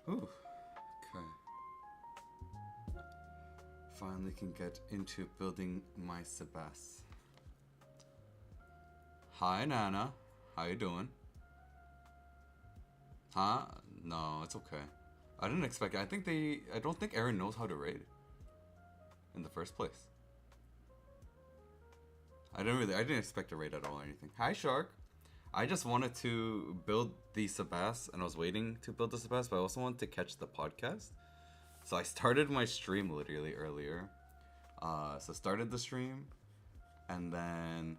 Ooh, okay. Finally can get into building my Sebas. Hi, Nana. How you doing? Huh? No, it's okay. I didn't expect it. I don't think Aaron knows how to raid. In the first place. I didn't expect a raid at all or anything. Hi, Shark. I just wanted to build the Sebas, and I was waiting to build the Sebas, but I also wanted to catch the podcast. So I started my stream literally earlier. So started the stream, and then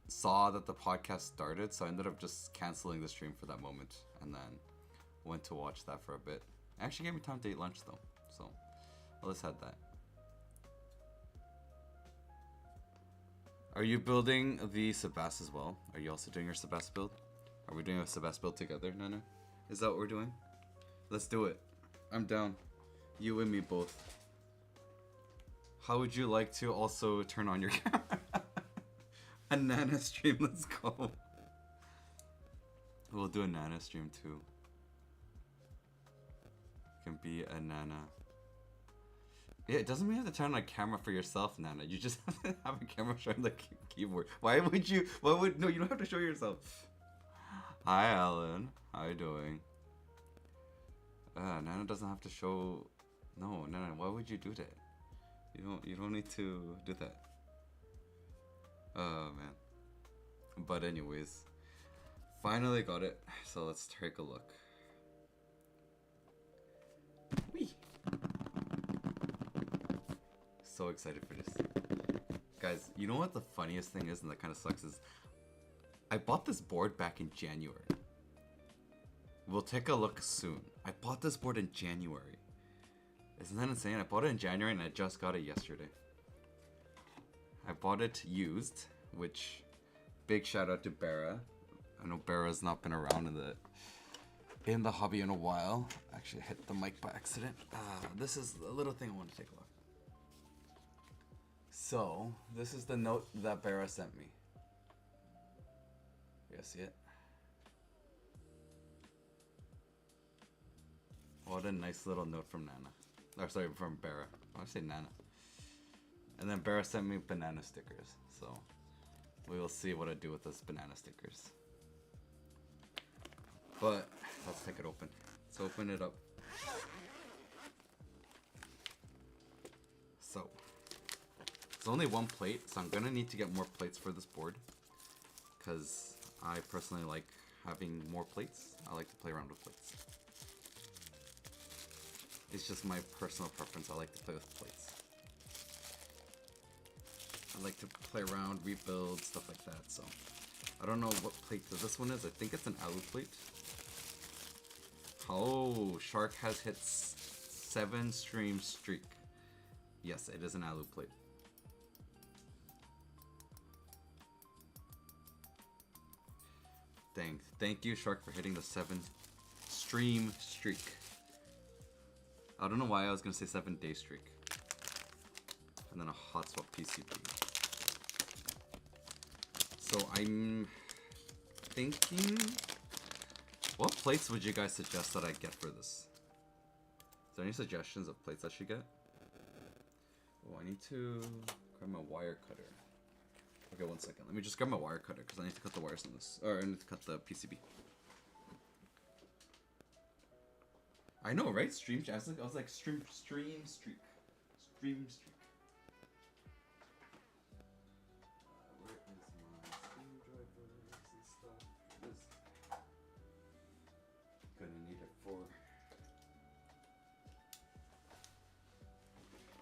saw that the podcast started, so I ended up just canceling the stream for that moment, and then went to watch that for a bit. It actually gave me time to eat lunch though, so let's had that. Are you building the Sebas as well? Are you also doing your Sebas build? Are we doing a Sebas build together, Nana? Is that what we're doing? Let's do it. I'm down. You and me both. How would you like to also turn on your camera? A Nana stream, let's go. We'll do a Nana stream too. Can be a Nana. Yeah, it doesn't mean you have to turn on a camera for yourself, Nana. You just have to have a camera showing the keyboard. Why would you? No, you don't have to show yourself. Hi, Alan. How you doing? Nana doesn't have to show. No, Nana. Why would you do that? You don't need to do that. Oh man. But anyways, finally got it. So let's take a look. Whee! So excited for this. Guys, you know what the funniest thing is, and that kind of sucks, is I bought this board back in January. We'll take a look soon. I bought this board in January. Isn't that insane? I bought it in January and I just got it yesterday. I bought it used, which big shout out to Bera. I know Bera's not been around in the hobby in a while. Actually, I hit the mic by accident. This is a little thing I want to take a look. So, this is the note that Bera sent me. You guys see it? What a nice little note from Nana. Or sorry, from Bera. I say Nana. And then Bera sent me banana stickers. So, we will see what I do with those banana stickers. But, let's take it open. Let's open it up. So, it's only one plate, so I'm gonna need to get more plates for this board. Because I personally like having more plates. I like to play around with plates. It's just my personal preference. I like to play with plates. I like to play around, rebuild, stuff like that. So I don't know what plate this one is. I think it's an alu plate. Oh, Shark has hit 7 stream streak. Yes, it is an alu plate. Thank you, Shark, for hitting the 7 stream streak. I don't know why I was gonna say 7-day streak. And then a hot swap PCB. So I'm thinking, what plates would you guys suggest that I get for this? Is there any suggestions of plates I should get? Oh, I need to grab my wire cutter. Okay, one second. Let me just grab my wire cutter because I need to cut the wires on this. Or I need to cut the PCB. I know, right? Stream. I was like stream streak. Stream streak. Where is my screwdrivers and stuff? It is. Gonna need it for.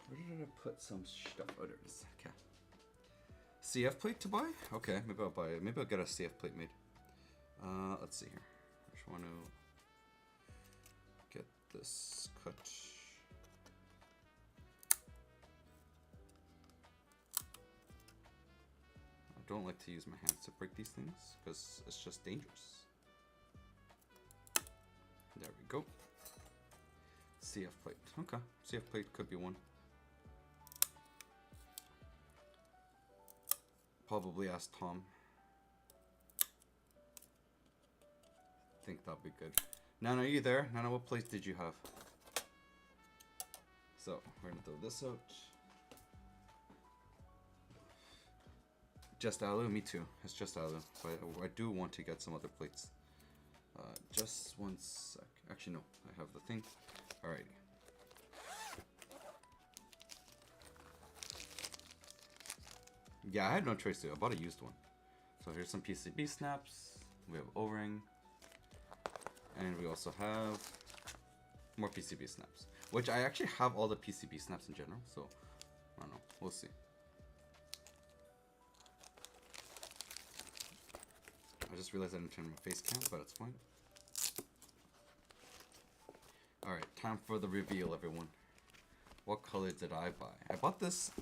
Where did I put some stuff? Oh, there it is. Okay. CF plate to buy? Okay, maybe I'll buy it. Maybe I'll get a CF plate made. Let's see here. I just want to get this cut. I don't like to use my hands to break these things because it's just dangerous. There we go. CF plate. Okay, CF plate could be one. Probably ask Tom. I think that'll be good. Nana, are you there? Nana, what plates did you have? So, we're gonna throw this out. Just alu? Me too. It's just alu. But I do want to get some other plates. Just one sec. Actually, no. I have the thing. Alrighty. Yeah, I had no choice to. I bought a used one. So here's some PCB snaps. We have O-ring. And we also have more PCB snaps. Which I actually have all the PCB snaps in general. So, I don't know. We'll see. I just realized I didn't turn my face cam, but it's fine. Alright, time for the reveal, everyone. What color did I buy? I bought this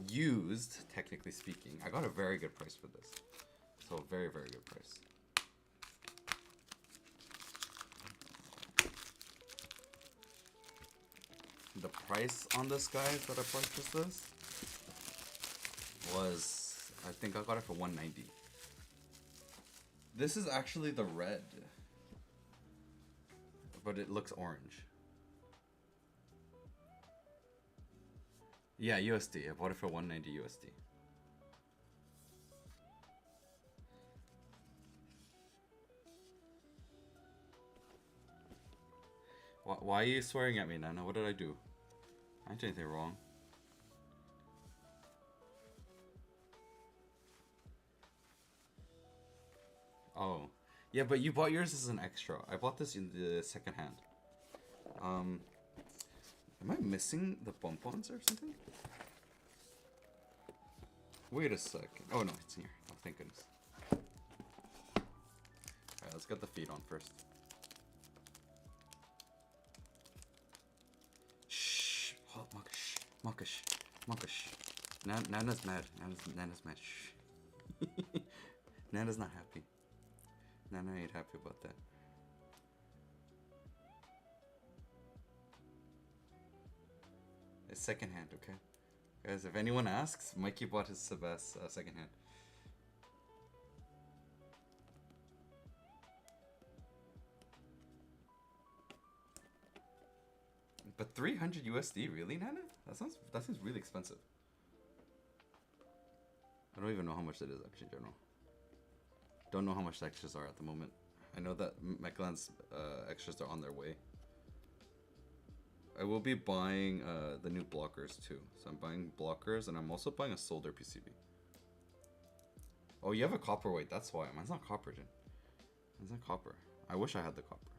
used, technically speaking. I got a very good price for this. So, very, very good price. The price on this, guys, that I purchased this was, I think I got it for $190. This is actually the red, but it looks orange. Yeah, USD. I bought it for $190 USD. Why are you swearing at me, Nana? What did I do? I didn't do anything wrong. Oh. Yeah, but you bought yours as an extra. I bought this in the second hand. Am I missing the bump-ons or something? Wait a second. Oh no, it's in here. Oh, thank goodness. Alright, let's get the feet on first. Shh. Oh, Makash. Makash. Makash. Nana's mad. Nana's mad. Shh. Nana's not happy. Nana ain't happy about that. It's secondhand, okay? Guys, if anyone asks, Mikey bought his Sebas secondhand. But 300 USD, really, Nana? That seems really expensive. I don't even know how much it is actually, in general. Don't know how much the extras are at the moment. I know that Mechland's extras are on their way. I will be buying the new blockers too. So I'm buying blockers and I'm also buying a solder PCB. Oh, you have a copper weight. That's why. Mine's not copper, Jin. Mine's not copper. I wish I had the copper.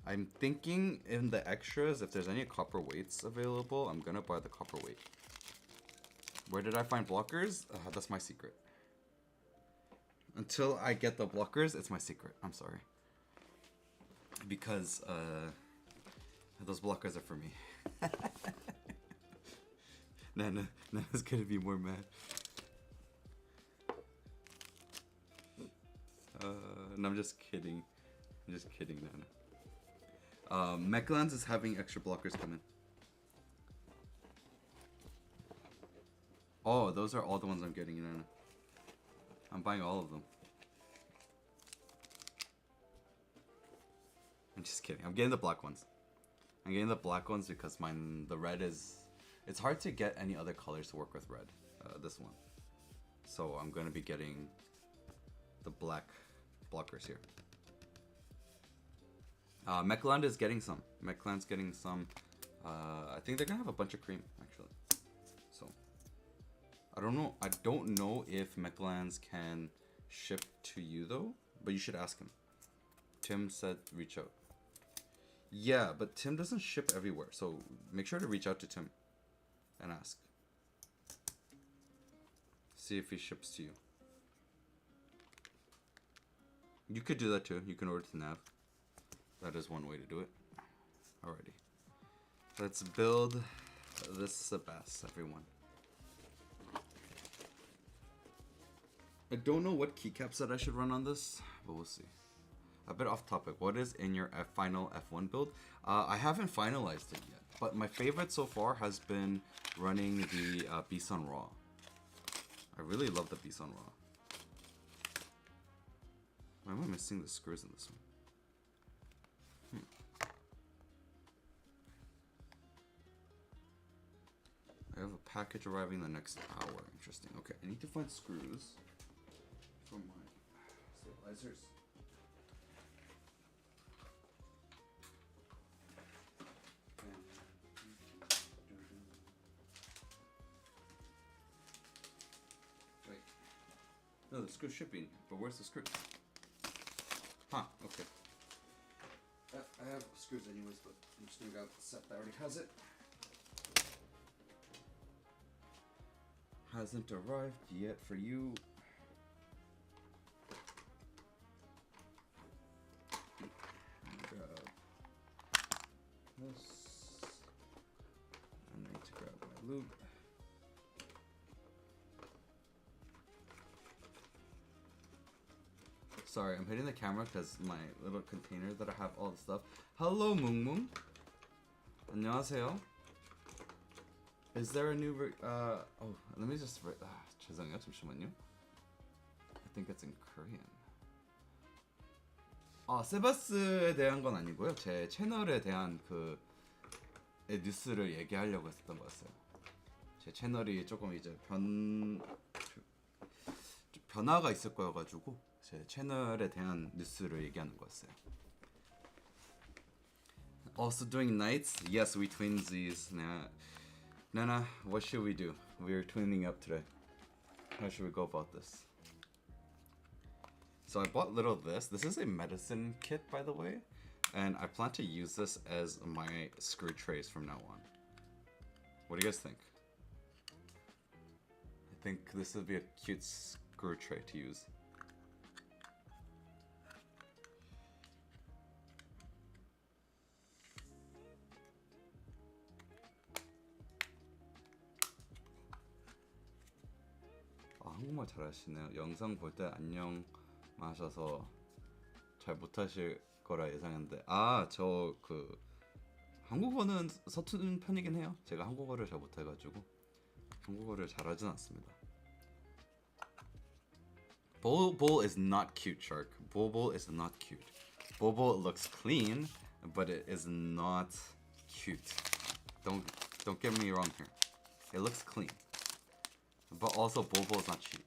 I'm thinking in the extras, if there's any copper weights available, I'm gonna buy the copper weight. Where did I find blockers? That's my secret. Until I get the blockers, it's my secret. I'm sorry. Because those blockers are for me. Nana's gonna be more mad. No, I'm just kidding. I'm just kidding, Nana. Mechlands is having extra blockers come in. Oh, those are all the ones I'm getting, Nana. I'm buying all of them. I'm just kidding. I'm getting the black ones. I'm getting the black ones because the red is... It's hard to get any other colors to work with red. This one. So I'm going to be getting the black blockers here. Mechland is getting some. Mechland's getting some. I think they're going to have a bunch of cream, actually. So... I don't know if Mechlands can ship to you though, but you should ask him. Tim said reach out. Yeah, but Tim doesn't ship everywhere, so make sure to reach out to Tim and ask. See if he ships to you. You could do that too. You can order to Nav. That is one way to do it. Alrighty. Let's build this Sebas, everyone. I don't know what keycaps that I should run on this, but we'll see. A bit off topic. What is in your final F1 build? I haven't finalized it yet, but my favorite so far has been running the Bison Raw. I really love the Bison Raw. Why am I missing the screws in this one? package arriving in the next hour. Interesting. Okay, I need to find screws for my stabilizers. Wait. No, the screw shipping, but where's the screw? Huh, okay. I have screws anyways, but I'm just gonna grab the set that already has it. Hasn't arrived yet for you. Grab this. I need to grab my lube. Sorry, I'm hitting the camera because my little container that I have all the stuff. Hello, Moong Moong. 안녕하세요. Is there a new oh, let me just 죄송해요. 잠시만요. I think it's in Korean. 세바스에 대한 건 아니고요. 제 채널에 대한 그 뉴스를 얘기하려고 했었던 거였어요. 제 채널이 조금 이제 변화가 있을 거여가지고 제 채널에 대한 뉴스를 얘기하는 거였어요. Also doing nights? Yes, we twinsies. Nana, what should we do? We're twinning up today. How should we go about this? So I bought little this. This is a medicine kit, by the way. And I plan to use this as my screw trays from now on. What do you guys think? I think this would be a cute screw tray to use. 한국말 잘하시네요. 영상 볼 때 안녕 하셔서 잘 못하실 거라 예상했는데 저 그 한국어는 서투른 편이긴 해요. 제가 한국어를 잘 못해가지고 한국어를 잘하진 않습니다. Bol is not cute, Shark. Bol is not cute. Bol looks clean, but it is not cute. Don't get me wrong here. It looks clean. But also, Bobo is not cheap.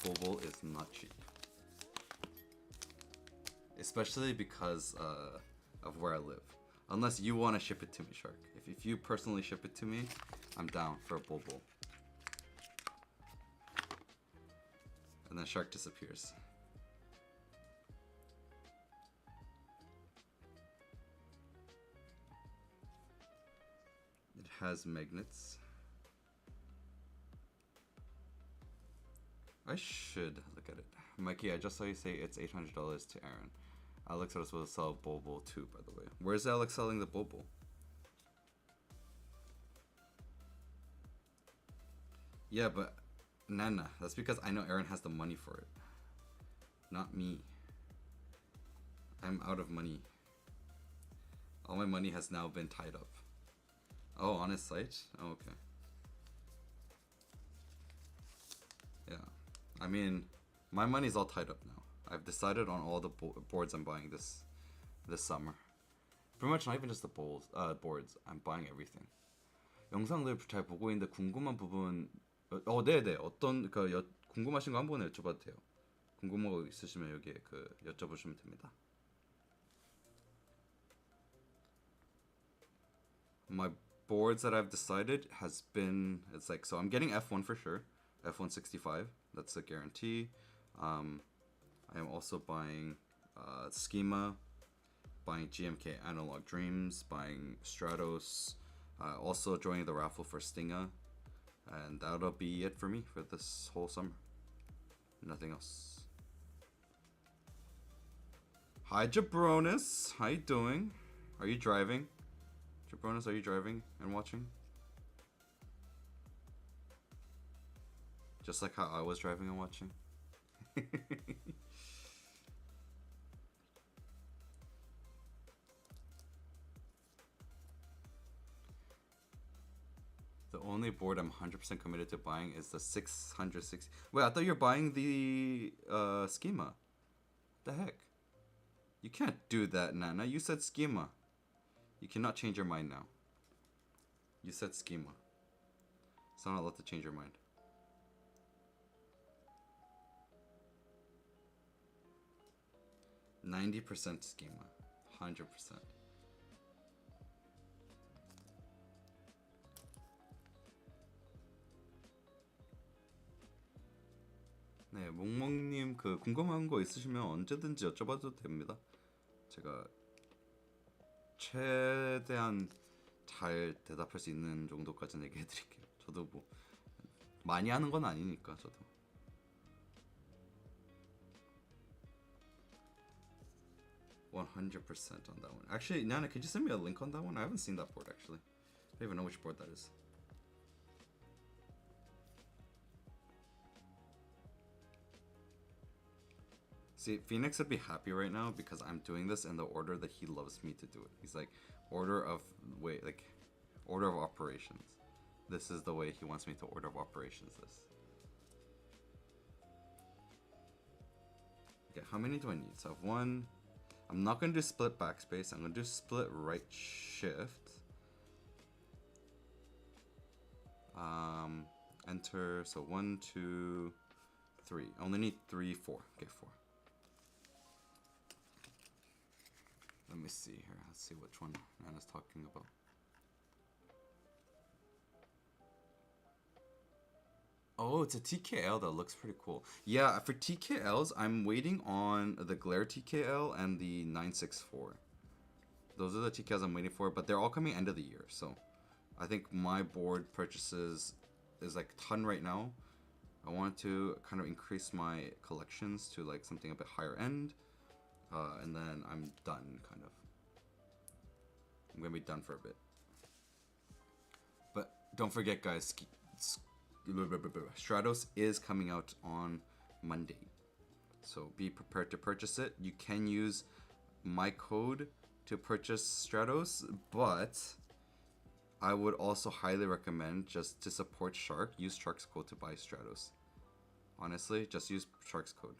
Bobo is not cheap. Especially because of where I live. Unless you want to ship it to me, Shark. If you personally ship it to me, I'm down for a Bobo. And then Shark disappears. It has magnets. I should look at it. Mikey, I just saw you say it's $800 to Aaron. Alex was supposed to sell Bobo too, by the way. Where's Alex selling the Bobo? Yeah, but Nana, that's because I know Aaron has the money for it. Not me. I'm out of money. All my money has now been tied up. Oh, on his site? Oh, okay. Yeah. I mean, my money's all tied up now. I've decided on all the boards I'm buying this summer. Pretty much not even just the boards. I'm buying everything. 영상들 잘 보고 있는데 궁금한 부분 네네 어떤 궁금하신 거 한번 여쭤봐도 돼요. 궁금한 거 있으시면 여기에 여쭤보시면 됩니다. My boards that I've decided has been so I'm getting F1 for sure. F165, that's a guarantee. I am also buying Schema, buying GMK Analog Dreams, buying Stratos, also joining the raffle for Stinga, and that'll be it for me for this whole summer. Nothing else. Hi Jabronis, how you doing? Are you driving? Jabronis, are you driving and watching? Just like how I was driving and watching. The only board I'm 100% committed to buying is the 660. Wait, I thought you were buying the Schema. The heck? You can't do that, Nana. You said Schema. You cannot change your mind now. You said schema. So I'm not allowed to change your mind. %90 schema. 100%. 네, 몽몽님 그 궁금한 거 있으시면 언제든지 여쭤봐도 됩니다. 제가 최대한 잘 대답할 수 있는 정도까지는 얘기해드릴게요. 저도 뭐 많이 하는 건 아니니까 저도. %100 on that one. Actually, Nana, could you send me a link on that one? I haven't seen that board actually. I don't even know which board that is. See, Phoenix would be happy right now because I'm doing this in the order that he loves me to do it. He's like, order of operations. This is the way he wants me to order of operations this. Okay, how many do I need? So I have one. I'm not going to do split backspace. I'm going to do split right shift. Enter. So 1, 2, 3. I only need 3, 4. Okay, 4. Let me see here. Let's see which one Nana's talking about. Oh, it's a TKL that looks pretty cool. Yeah, for TKLs, I'm waiting on the Glare TKL and the 964. Those are the TKLs I'm waiting for, but they're all coming end of the year. So I think my board purchases is like a ton right now. I want to kind of increase my collections to like something a bit higher end. And then I'm done, kind of. I'm gonna be done for a bit. But don't forget, guys, Stratos is coming out on Monday. So be prepared to purchase it. You can use my code to purchase Stratos, but I would also highly recommend, just to support Shark, use Shark's code to buy Stratos. Honestly, just use Shark's code.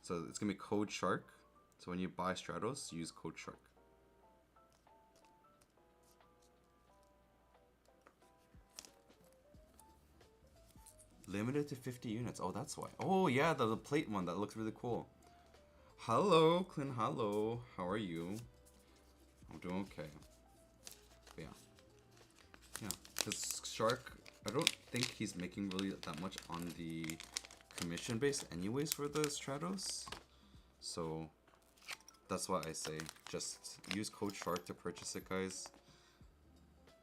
So it's gonna be code Shark. So when you buy Stratos, use code Shark. Limited to 50 units. Oh, that's why. Oh, yeah, the plate one. That looks really cool. Hello, Clint. Hello. How are you? I'm doing okay. But yeah. Yeah. Because Shark, I don't think he's making really that much on the commission base anyways for the Stratos. So that's why I say just use code Shark to purchase it, guys.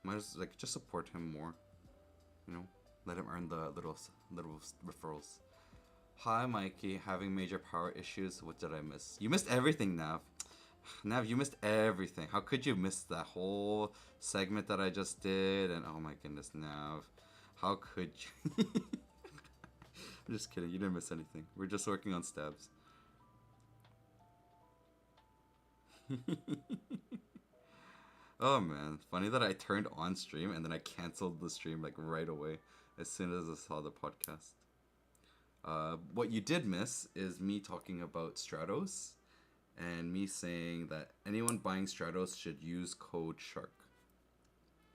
Might as like just support him more. You know? Let him earn the little referrals. Hi, Mikey. Having major power issues. What did I miss? You missed everything, Nav. Nav, you missed everything. How could you miss that whole segment that I just did? And oh my goodness, Nav. How could you? I'm just kidding. You didn't miss anything. We're just working on stabs. Oh man, funny that I turned on stream and then I canceled the stream like right away as soon as I saw the podcast. What you did miss is me talking about Stratos and me saying that anyone buying Stratos should use code SHARK.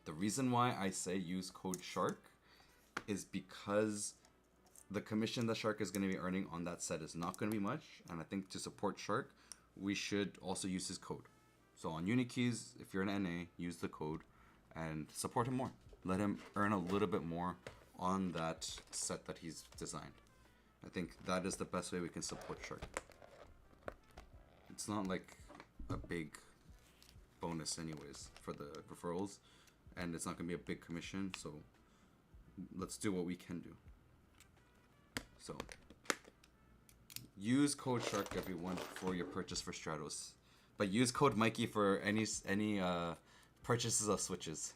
The reason why I say use code SHARK is because the commission that Shark is going to be earning on that set is not going to be much, and I think to support Shark, we should also use his code. So on Unikeys, if you're an NA, use the code and support him more. Let him earn a little bit more on that set that he's designed. I think that is the best way we can support Shark. It's not like a big bonus anyways for the referrals, and it's not going to be a big commission, so let's do what we can do. So use code SHARK, everyone, for your purchase for Stratos. But use code Mikey for any purchases of Switches.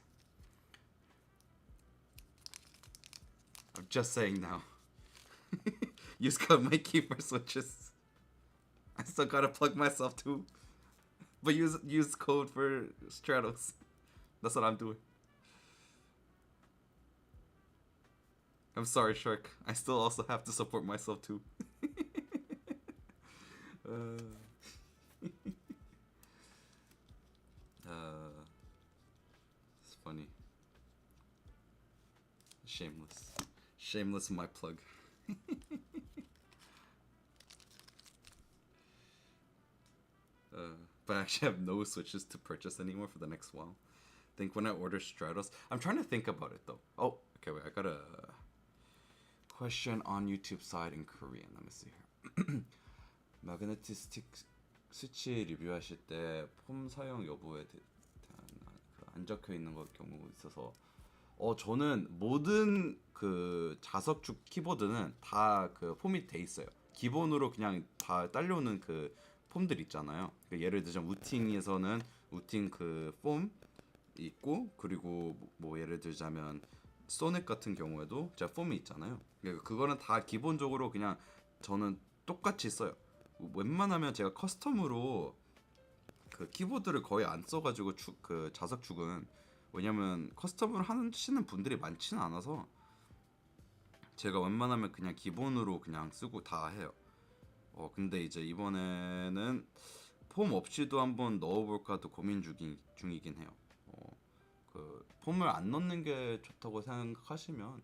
I'm just saying now. Use code Mikey for Switches. I still gotta plug myself too. But use code for Stratos. That's what I'm doing. I'm sorry, Shark. I still also have to support myself too. It's funny. Shameless. Shameless my plug. But I actually have no Switches to purchase anymore for the next while. Think when I order Stratos. I'm trying to think about it though. Oh, okay, wait, I got a question on YouTube side in Korean. Let me see here. 마그네티스틱 스위치 리뷰하실 때 폼 사용 여부에 대한 안 적혀 있는 것 경우 있어서 저는 모든 그 자석축 키보드는 다 그 폼이 돼 있어요. 기본으로 그냥 다 딸려오는 그 폼들 있잖아요. 예를 들자면 우팅에서는 우팅 그 폼 있고, 그리고 뭐 예를 들자면 소닉 같은 경우에도 제가 폼이 있잖아요. 그거는 다 기본적으로 그냥 저는 똑같이 써요. 웬만하면 제가 커스텀으로 그 키보드를 거의 안 써가지고 그 자석축은, 왜냐면 커스텀으로 하시는 분들이 많지는 않아서 제가 웬만하면 그냥 기본으로 그냥 쓰고 다 해요. 근데 이제 이번에는 폼 없이도 한번 넣어볼까도 고민 중이긴 해요. 그 폼을 안 넣는 게 좋다고 생각하시면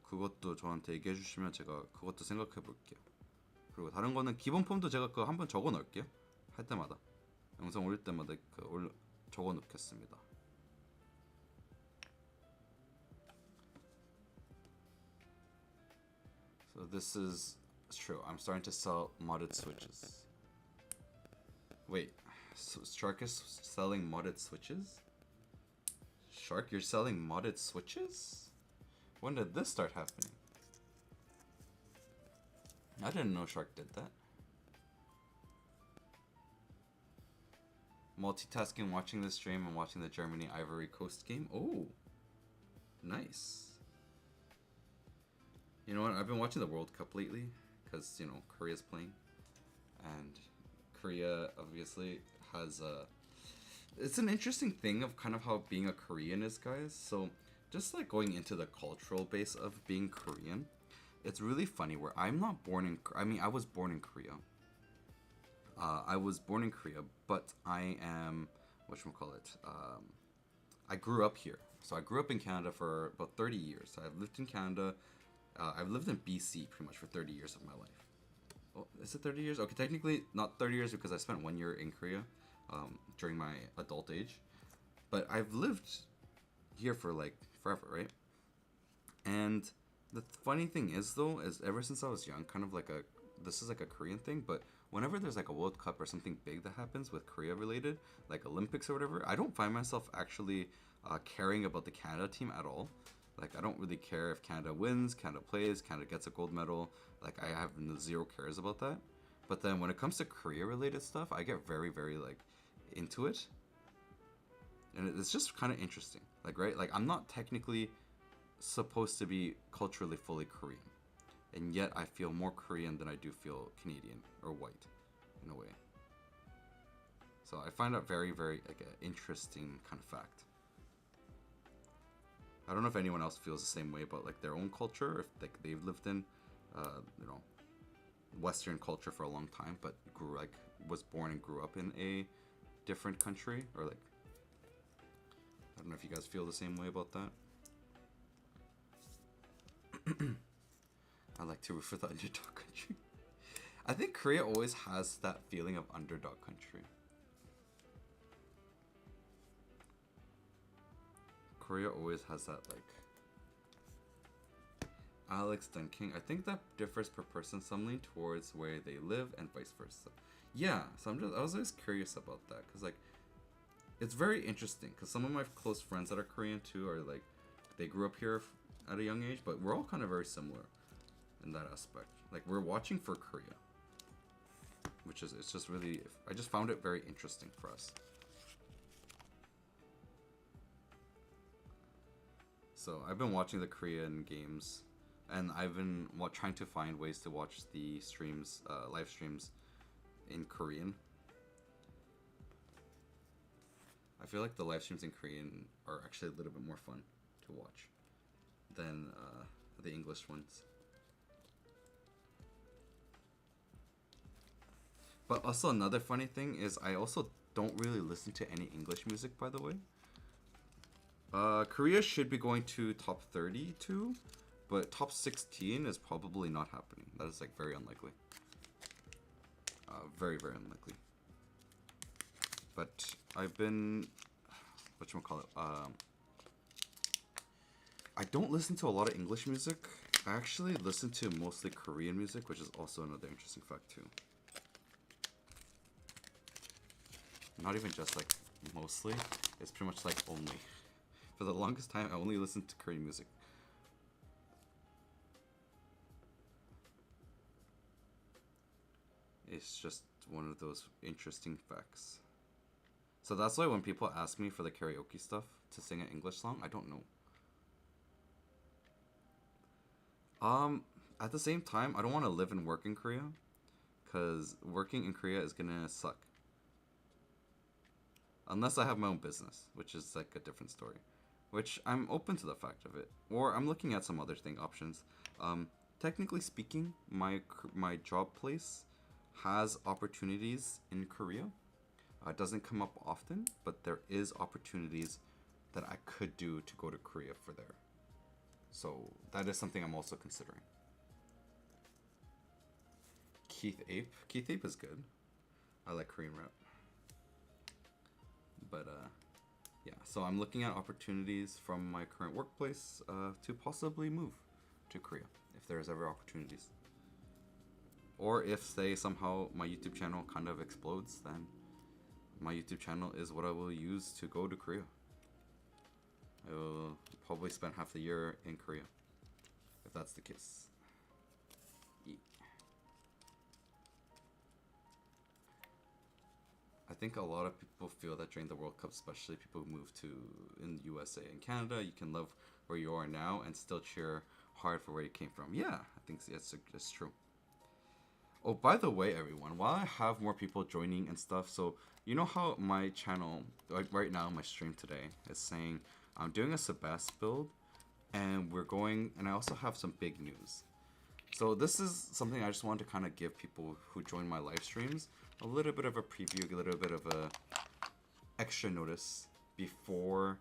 그것도 저한테 얘기해 주시면 제가 그것도 생각해 볼게요. 그리고 다른 거는 기본 폼도 제가 그거 한번 적어 놓을게요. 할 때마다 영상 올릴 때마다 적어 놓겠습니다. So this is true. I'm starting to sell modded switches. Wait, so Shark is selling modded switches? Shark, you're selling modded switches? When did this start happening? I didn't know Shark did that. Multitasking, watching the stream and watching the Germany Ivory Coast game. Oh, nice. You know what? I've been watching the World Cup lately because, you know, Korea's playing. And Korea obviously has it's an interesting thing of kind of how being a Korean is, guys. So just like going into the cultural base of being Korean, it's really funny where I'm not born in, I mean, I was born in Korea. I was born in Korea, but I am, whatchamacallit, I grew up here. So I grew up in Canada for about 30 years. I've lived in Canada. I've lived in BC pretty much for 30 years of my life. Oh, is it 30 years? Okay, technically not 30 years because I spent 1 year in Korea during my adult age. But I've lived here for like forever, right? And the funny thing is though, is ever since I was young, kind of like this is like a Korean thing, but whenever there's like a World Cup or something big that happens with Korea related, like Olympics or whatever, I don't find myself actually caring about the Canada team at all. Like, I don't really care if Canada wins, Canada plays, Canada gets a gold medal. Like, I have zero cares about that. But then when it comes to Korea related stuff, I get very, very like into it. And it's just kind of interesting. Like, right? Like, I'm not technically supposed to be culturally fully Korean. And yet I feel more Korean than I do feel Canadian or white in a way. So I find that very, very like an interesting kind of fact. I don't know if anyone else feels the same way about like their own culture, if like they've lived in, you know, Western culture for a long time, but was born and grew up in a different country, or like, I don't know if you guys feel the same way about that. I like to root for the underdog country. I think Korea always has that feeling of underdog country. Korea always has that, like, Alex Dunking. I think that differs per person. Some lean towards where they live and vice versa. Yeah, so I was always curious about that because like it's very interesting because some of my close friends that are Korean too are like they grew up here at a young age, but we're all kind of very similar in that aspect. Like we're watching for Korea, which is it's just really I just found it very interesting for us. So I've been watching the Korean games, and I've been trying to find ways to watch the streams, live streams, in Korean. I feel like the live streams in Korean are actually a little bit more fun to watch than the English ones. But also another funny thing is I also don't really listen to any English music, by the way. Korea should be going to top 32, but top 16 is probably not happening. That is like very unlikely. Very, very unlikely. But I've been, whatchamacallit, I don't listen to a lot of English music. I actually listen to mostly Korean music, which is also another interesting fact too. Not even just like mostly, it's pretty much like only. For the longest time, I only listened to Korean music. It's just one of those interesting facts. So that's why when people ask me for the karaoke stuff to sing an English song, I don't know. At the same time, I don't want to live and work in Korea, because working in Korea is gonna suck. Unless I have my own business, which is like a different story. Which I'm open to the fact of it. Or I'm looking at some other options. Technically speaking, my job place has opportunities in Korea. It doesn't come up often, but there is opportunities that I could do to go to Korea for there. So that is something I'm also considering. Keith Ape. Keith Ape is good. I like Korean rap. But yeah, so I'm looking at opportunities from my current workplace to possibly move to Korea if there's ever opportunities. Or if, say, somehow my YouTube channel kind of explodes, then my YouTube channel is what I will use to go to Korea. I will probably spend half the year in Korea, if that's the case. Yeah. I think a lot of people feel that during the World Cup, especially people who move to in USA and Canada, you can love where you are now and still cheer hard for where you came from. Yeah, I think it's true. Oh, by the way, everyone, while I have more people joining and stuff, so you know how my channel, like right now, my stream today is saying I'm doing a Sebas build, and I also have some big news. So this is something I just wanted to kind of give people who join my live streams a little bit of a preview, a little bit of a extra notice before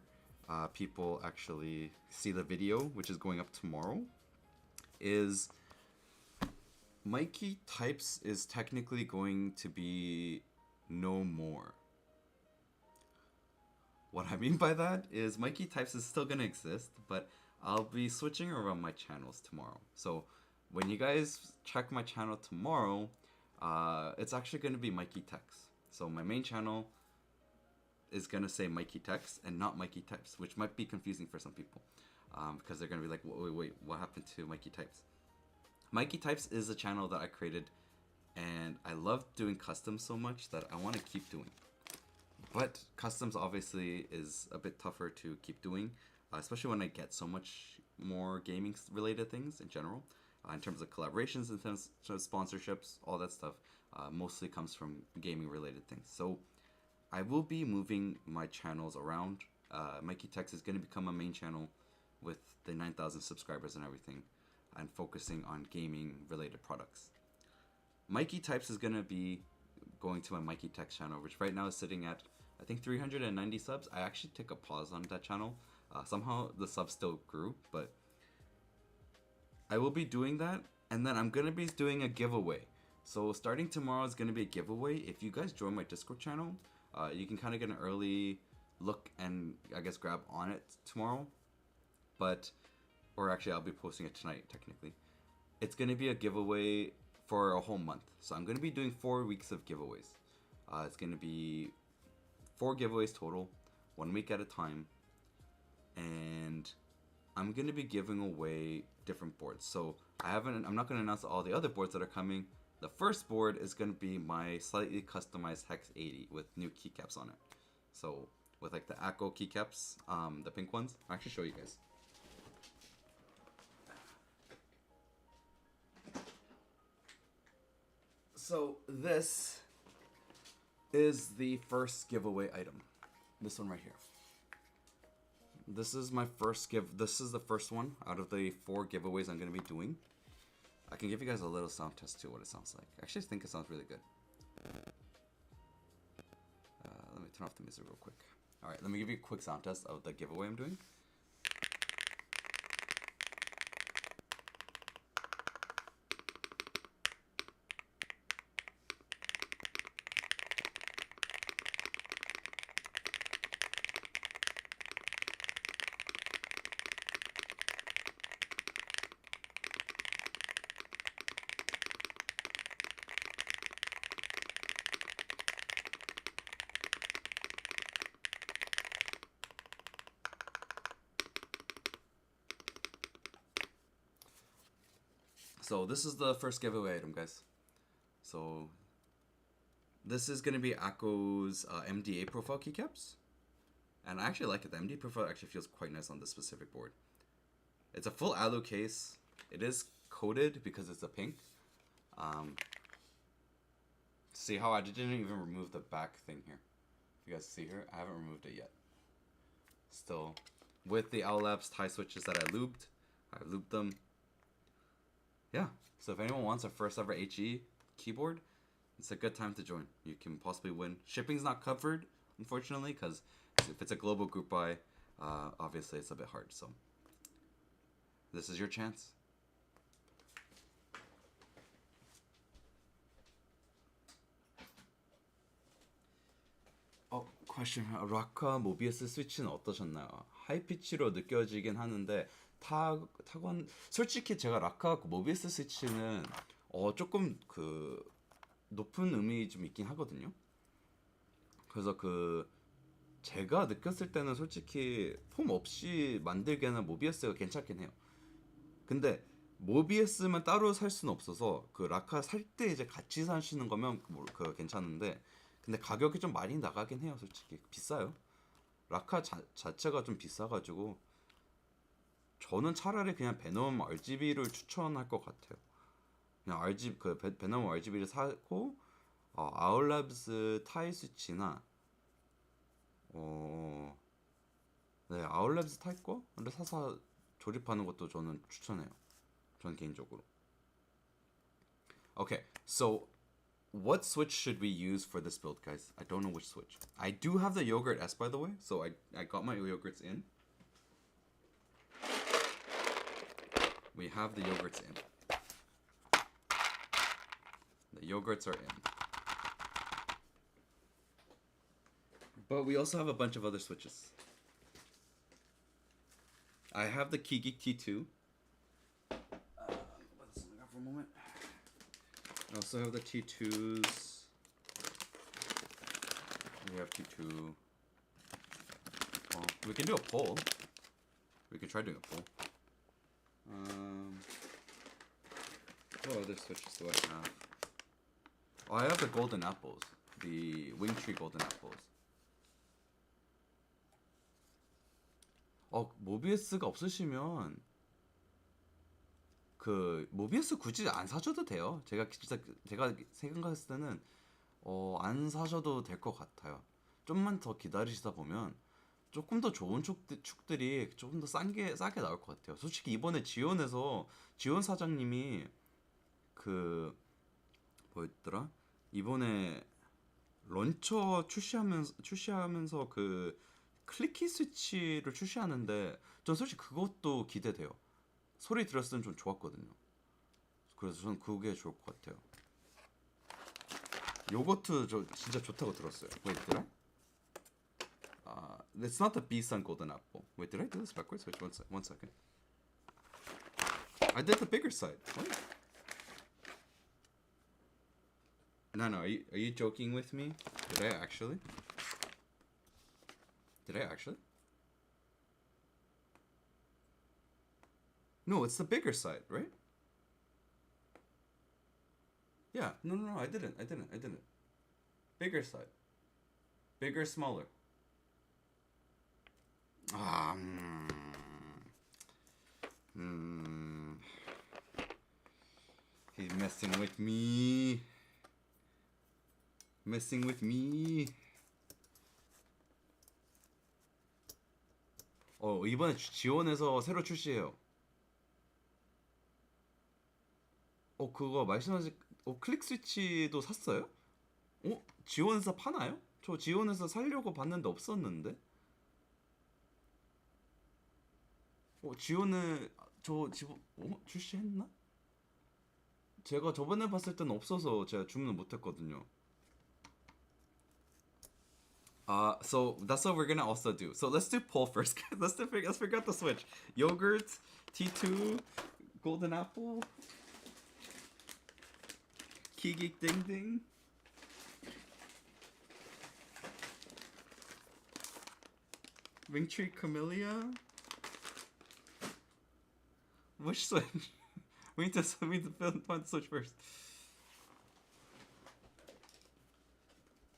people actually see the video, which is going up tomorrow, is Mikey Types is technically going to be no more. What I mean by that is Mikey Types is still going to exist, but I'll be switching around my channels tomorrow. So when you guys check my channel tomorrow, it's actually going to be Mikey Techs. So my main channel is going to say Mikey Techs and not Mikey Types, which might be confusing for some people. Because they're going to be like, wait, what happened to Mikey Types? Mikey Types is a channel that I created, and I love doing customs so much that I want to keep doing. But customs obviously is a bit tougher to keep doing, especially when I get so much more gaming related things in general. In terms of collaborations, in terms of sponsorships, all that stuff mostly comes from gaming related things. So I will be moving my channels around. Mikey Techs is going to become a main channel with the 9,000 subscribers and everything, and focusing on gaming related products. Mikey Types is going to be going to my Mikey Techs channel, which right now is sitting at, I think, 390 subs. I actually took a pause on that channel. Somehow the subs still grew, but I will be doing that, and then I'm going to be doing a giveaway. So starting tomorrow is going to be a giveaway. If you guys join my Discord channel, you can kind of get an early look and I guess grab on it tomorrow. Or actually I'll be posting it tonight technically. It's going to be a giveaway for a whole month. So I'm going to be doing 4 weeks of giveaways. It's going to be 4 giveaways total, 1 week at a time. And I'm going to be giving away different boards. So I'm not going to announce all the other boards that are coming. The first board is going to be my slightly customized Hex 80 with new keycaps on it. So with like the Acco keycaps, the pink ones. I'll actually show you guys. So this is the first giveaway item. This one right here. This is my first This is the first one out of the 4 giveaways I'm going to be doing. I can give you guys a little sound test to what it sounds like. I actually think it sounds really good. Let me turn off the music real quick. All right, let me give you a quick sound test of the giveaway I'm doing. So this is the first giveaway item, guys. So this is gonna be Akko's MDA profile keycaps, and I actually like it. The MDA profile actually feels quite nice on this specific board. It's a full alu case. It is coated because it's a pink. See how I didn't even remove the back thing here. If you guys see here, I haven't removed it yet. Still, with the Owlabs tie switches that I lubed them. Yeah, so if anyone wants a first ever HE keyboard, it's a good time to join. You can possibly win. Shipping's not covered, unfortunately, because if it's a global group buy, obviously it's a bit hard. So this is your chance. Question. 라카 모비우스 스위치는 어떠셨나요? 하이피치로 느껴지긴 하는데 타건 솔직히 제가 라카 모비우스 스위치는 조금 그 높은 음이 좀 있긴 하거든요. 그래서 그 제가 느꼈을 때는 솔직히 폼 없이 만들기에는 모비우스가 괜찮긴 해요. 근데 모비우스만 따로 살 수는 없어서 그 라카 살 때 이제 같이 사시는 거면 그 괜찮은데, 근데 가격이 좀 많이 나가긴 해요. 솔직히 비싸요. 라카 자체가 좀 비싸가지고 저는 차라리 그냥 베놈 RGB를 추천할 것 같아요. 그냥 베놈 RGB를 사고 아울랩스 타이 스위치나 네, 아울랩스 타이 거를 사서 조립하는 것도 저는 추천해요. 전 개인적으로. Okay, so what switch should we use for this build, guys? I don't know which switch. I do have the Yogurt S, by the way, so I got my yogurts in. We have the yogurts in. The yogurts are in. But we also have a bunch of other switches. I have the Keygeek T2. Let's look out for a moment. I also have the T2s. We have T2. Well, we can do a poll. We can try doing a poll. What other switches do I have? I have the golden apples. The Wingtree golden apples. 모비우스가 없으시면 그 모비우스 굳이 안 사셔도 돼요. 제가 생각했을 때는 안 사셔도 될 것 같아요. 좀만 더 기다리시다 보면 조금 더 좋은 축들이 조금 더 싸게 나올 것 같아요. 솔직히 이번에 지원 사장님이 그 뭐였더라? 이번에 런처 출시하면서 그 클리키 스위치를 출시하는데 전 솔직히 그것도 기대돼요. 소리 들었을 땐 좀 좋았거든요. 그래서 전 그게 좋을 것 같아요. 요거트 저 진짜 좋다고 들었어요. Wait, did I? It's not the B-Sun golden apple. Wait, did I do this backwards? Wait, one second. I did the bigger side. What? No, are you joking with me? Did I actually? No, it's the bigger side, right? Yeah, no, I didn't. Bigger side. Bigger, smaller. He's messing with me. 이번에 지원해서 새로 출시해요. 그거 말씀하신 클릭 스위치도 샀어요? 지원해서 파나요? 저 지원해서 살려고 봤는데 없었는데. 지호는 출시했나? 제가 저번에 봤을 때는 없어서 제가 주문을 못했거든요. So that's what we're gonna also do. So let's do poll first. let's figure out the switch. Yogurt, T2, golden apple, Kigik Ding Ding. Ringtree Camellia. Which switch? we need to find the switch first.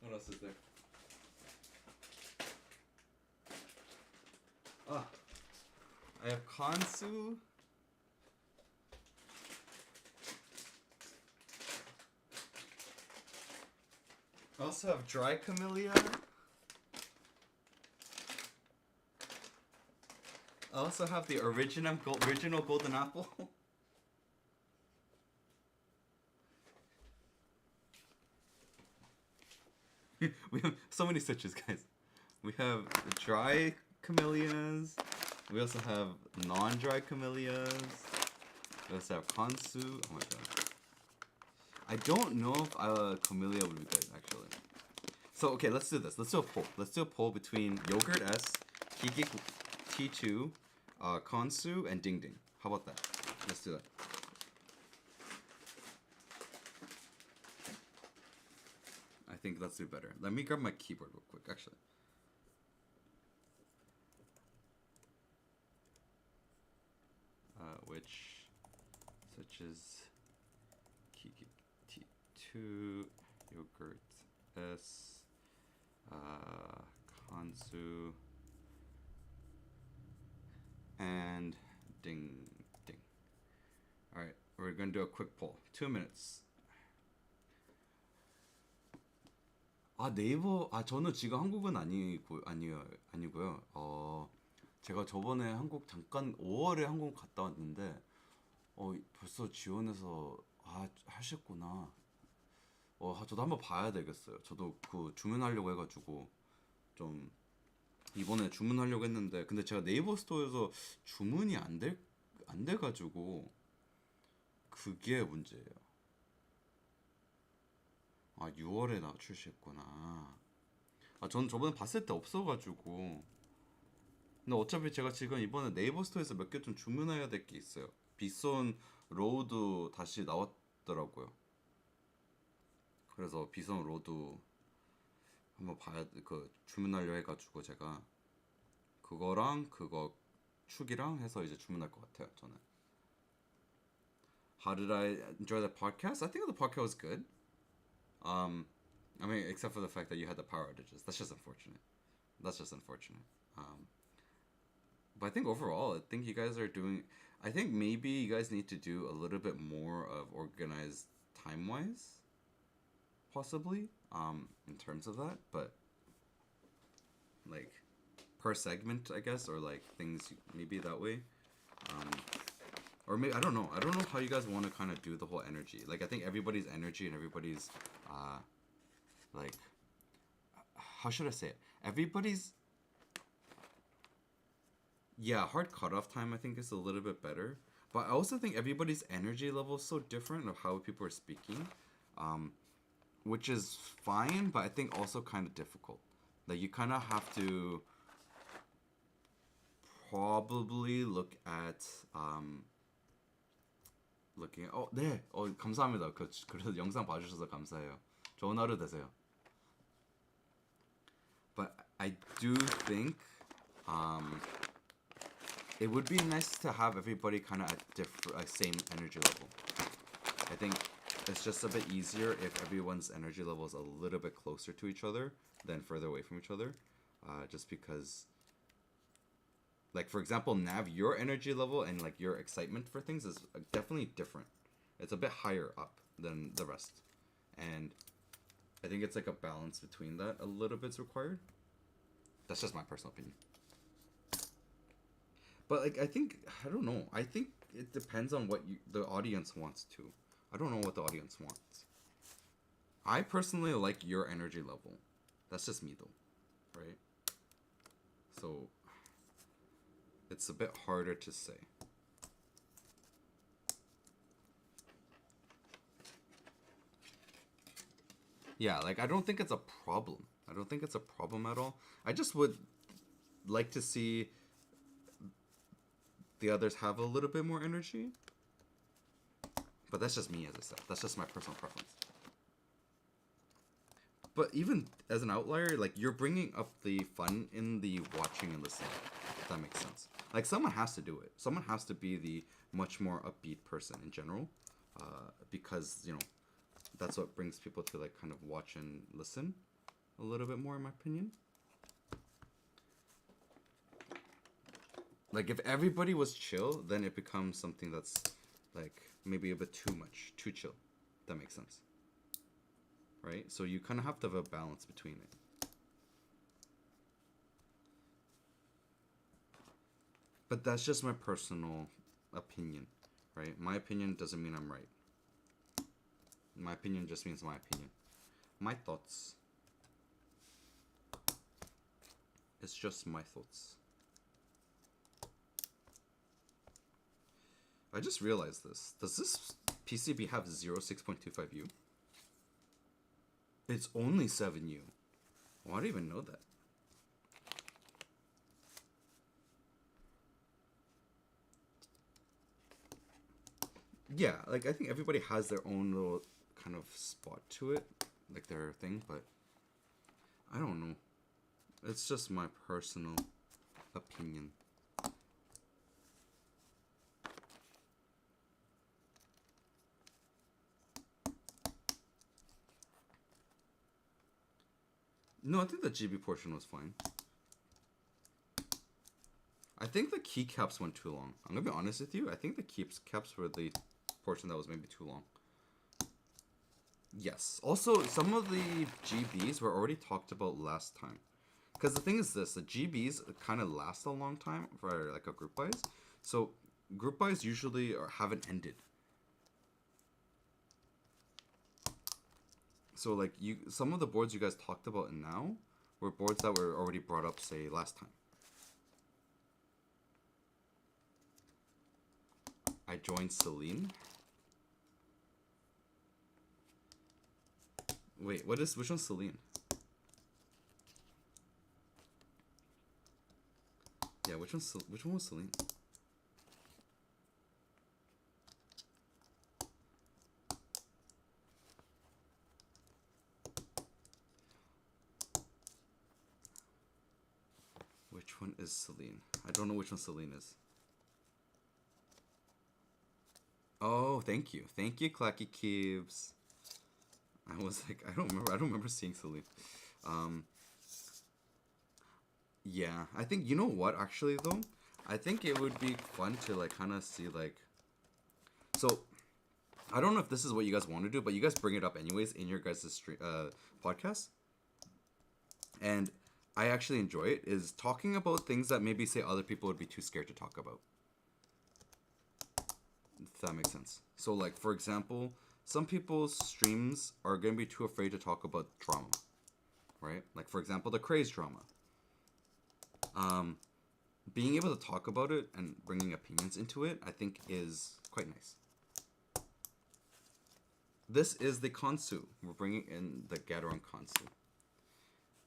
What else is there? I have Kansu. I also have dry camellia. I also have the original golden apple. We have so many switches, guys. We have dry camellias. We also have non-dry camellias. We also have Kansu. Oh my god. I don't know if camellia would be good, actually. So, okay, let's do this. Let's do a poll. Let's do a poll between Yogurt S, Kigik T2, Kansu, and Ding Ding. How about that? Let's do that. I think let's do better. Let me grab my keyboard real quick, actually. Which is Kiki T2, Yogurt S, Kansu, and Ding Ding. Alright, we're gonna do a quick poll. 2 minutes. 네이버 저는 지금 한국은 아니고요. 제가 저번에 한국 잠깐 5월에 한국 갔다 왔는데 벌써 지원해서 하셨구나. 저도 한번 봐야 되겠어요. 저도 그 주문하려고 해가지고 좀 이번에 주문하려고 했는데 근데 제가 네이버 스토어에서 주문이 안 돼가지고 그게 문제예요. 6월에 출시했구나. 저는 저번에 봤을 때 없어가지고. 근데 어차피 제가 지금 이번에 네이버 스토어에서 몇 개 좀 주문해야 될 게 있어요. 비손 로우도 다시 나왔더라고요. 그래서 비손 로우도 한번 주문하려 해가지고 제가 그거랑 그거 축이랑 해서 이제 주문할 것 같아요. 저는. How did I enjoy the podcast? I think the podcast was good. I mean, except for the fact that you had the power outages. That's just unfortunate. But I think overall, I think you guys are doing. I think maybe you guys need to do a little bit more of organized time-wise, possibly, in terms of that. But like per segment, I guess, or like things maybe that way. Or maybe I don't know how you guys want to kind of do the whole energy. Like I think everybody's energy and everybody's like how should I say it? Everybody's hard cutoff time I think is a little bit better. But I also think everybody's energy level is so different of how people are speaking, which is fine, but I think also kind of difficult. Like you kind of have to probably look at looking at 네. 감사합니다. 그래서 영상 봐주셔서 감사해요. 좋은 하루 되세요. But I do think it would be nice to have everybody kind of at same energy level. I think it's just a bit easier if everyone's energy level is a little bit closer to each other than further away from each other. Just because, like for example, Nav, your energy level and like your excitement for things is definitely different. It's a bit higher up than the rest, and I think it's like a balance between that a little bit's required. That's just my personal opinion. But like I don't know. I think it depends on what the audience wants to. I don't know what the audience wants. I personally like your energy level. That's just me though, right? So It's a bit harder to say. Yeah, like, I don't think it's a problem. I don't think it's a problem at all. I just would like to see the others have a little bit more energy. But that's just me, as I said. That's just my personal preference. But even as an outlier, like, you're bringing up the fun in the watching and listening, if that makes sense. Like, someone has to do it. Someone has to be the much more upbeat person in general. Because, you know, that's what brings people to, like, kind of watch and listen a little bit more, in my opinion. Like, if everybody was chill, then it becomes something that's, like, maybe a bit too much, too chill. If that makes sense. Right? So you kind of have to have a balance between it. But that's just my personal opinion, right? My opinion doesn't mean I'm right. My opinion just means my opinion. My thoughts. It's just my thoughts. I just realized this. Does this PCB have 06.25U? It's only 7U. Well, I didn't even know that. Yeah, like, I think everybody has their own little kind of spot to it. Like, their thing, but I don't know. It's just my personal opinion. No, I think the GB portion was fine. I think the keycaps went too long. I'm gonna be honest with you. I think the keycaps were the portion that was maybe too long. Yes. Also, some of the GBs were already talked about last time. Because the thing is this, the GBs kind of last a long time for like a group buys. So group buys usually haven't ended. So like some of the boards you guys talked about now were boards that were already brought up, say, last time. I joined Celine. Wait, which one's Celine? Yeah, which one was Celine? Which one is Celine? I don't know which one Celine is. Oh, thank you. Thank you, Clacky Cubes. I was like, I don't remember seeing Celine. Yeah, I think, you know what, actually, though? I think it would be fun to, like, kind of see, like... So, I don't know if this is what you guys want to do, but you guys bring it up anyways in your guys' podcast. And I actually enjoy it, is talking about things that maybe, say, other people would be too scared to talk about. If that makes sense. So, like, for example, some people's streams are going to be too afraid to talk about drama. Right? Like, for example, the craze drama. Being able to talk about it and bringing opinions into it, I think is quite nice. This is the Kansu. We're bringing in the Gateron Kansu.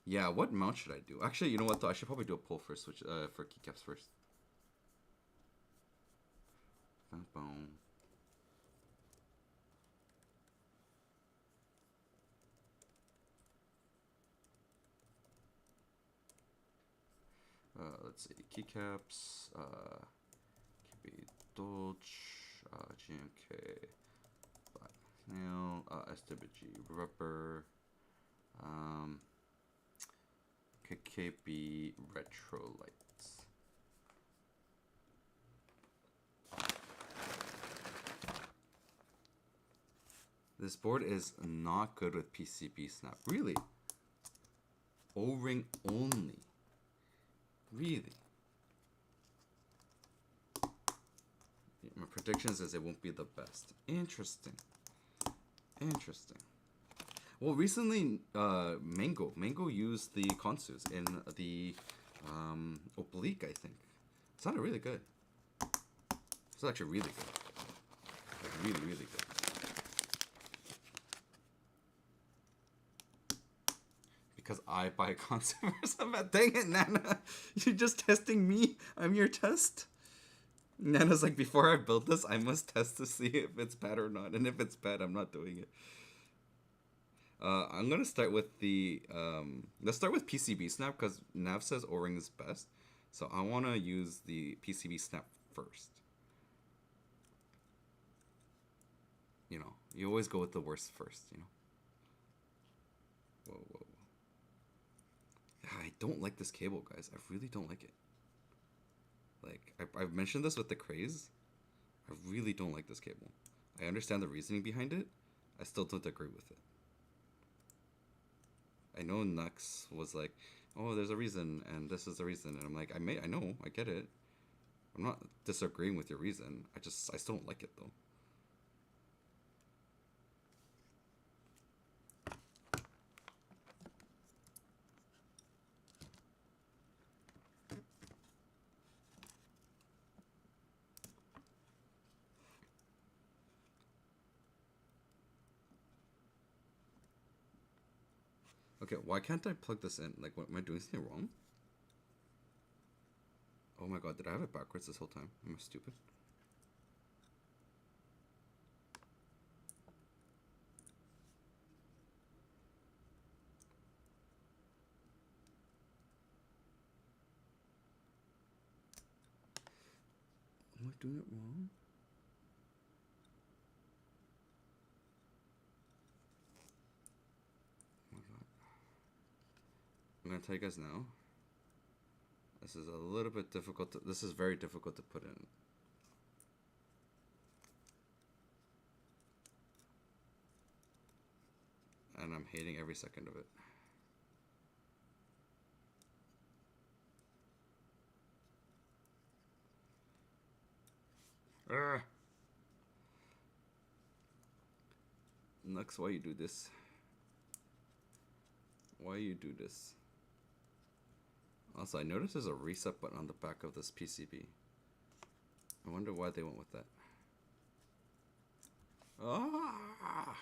Yeah, what mount should I do? Actually, you know what, though? I should probably do a pull first, which, for keycaps first. Boom. Let's see, keycaps, KB Dolch, GMK, Black Snail, SWG Rubber, KKB Retro Lights. This board is not good with PCB snap. Really? O-ring only. Really? My predictions is it won't be the best. Interesting. Interesting. Well, recently, Mango used the Konsus in the Oblique, I think. It sounded really good. It's actually really good. Like, really, really good. Because I buy consumers. Dang it, Nana. You're just testing me. I'm your test. Nana's like, before I build this, I must test to see if it's bad or not. And if it's bad, I'm not doing it. I'm gonna start with the let's start with PCB snap because Nav says O-ring is best, so I want to use the PCB snap first. You know, you always go with the worst first. You know. Whoa, whoa, whoa. I don't like this cable, guys. I really don't like it. Like I've mentioned this with the craze. I really don't like this cable. I understand the reasoning behind it. I still don't agree with it. I know Nux was like, oh, there's a reason, and this is the reason, and I'm like, I know, I get it. I'm not disagreeing with your reason. I still don't like it though. Okay, why can't I plug this in? Like, what, am I doing something wrong? Oh my god, did I have it backwards this whole time? Am I stupid? Am I doing it wrong? Oh my god. I'm gonna tell you guys now. This is a little bit difficult to, this is very difficult to put in. And I'm hating every second of it. Nux, why you do this? Why you do this? Also, I noticed there's a reset button on the back of this PCB. I wonder why they went with that. Ah!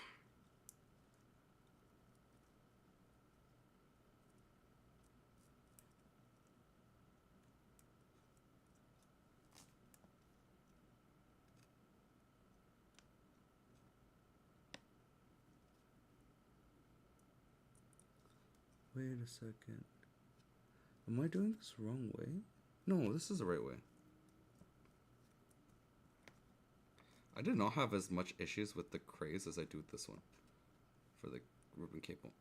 Wait a second. Am I doing this the wrong way? No, this is the right way. I did not have as much issues with the craze as I do with this one. For the ribbon cable.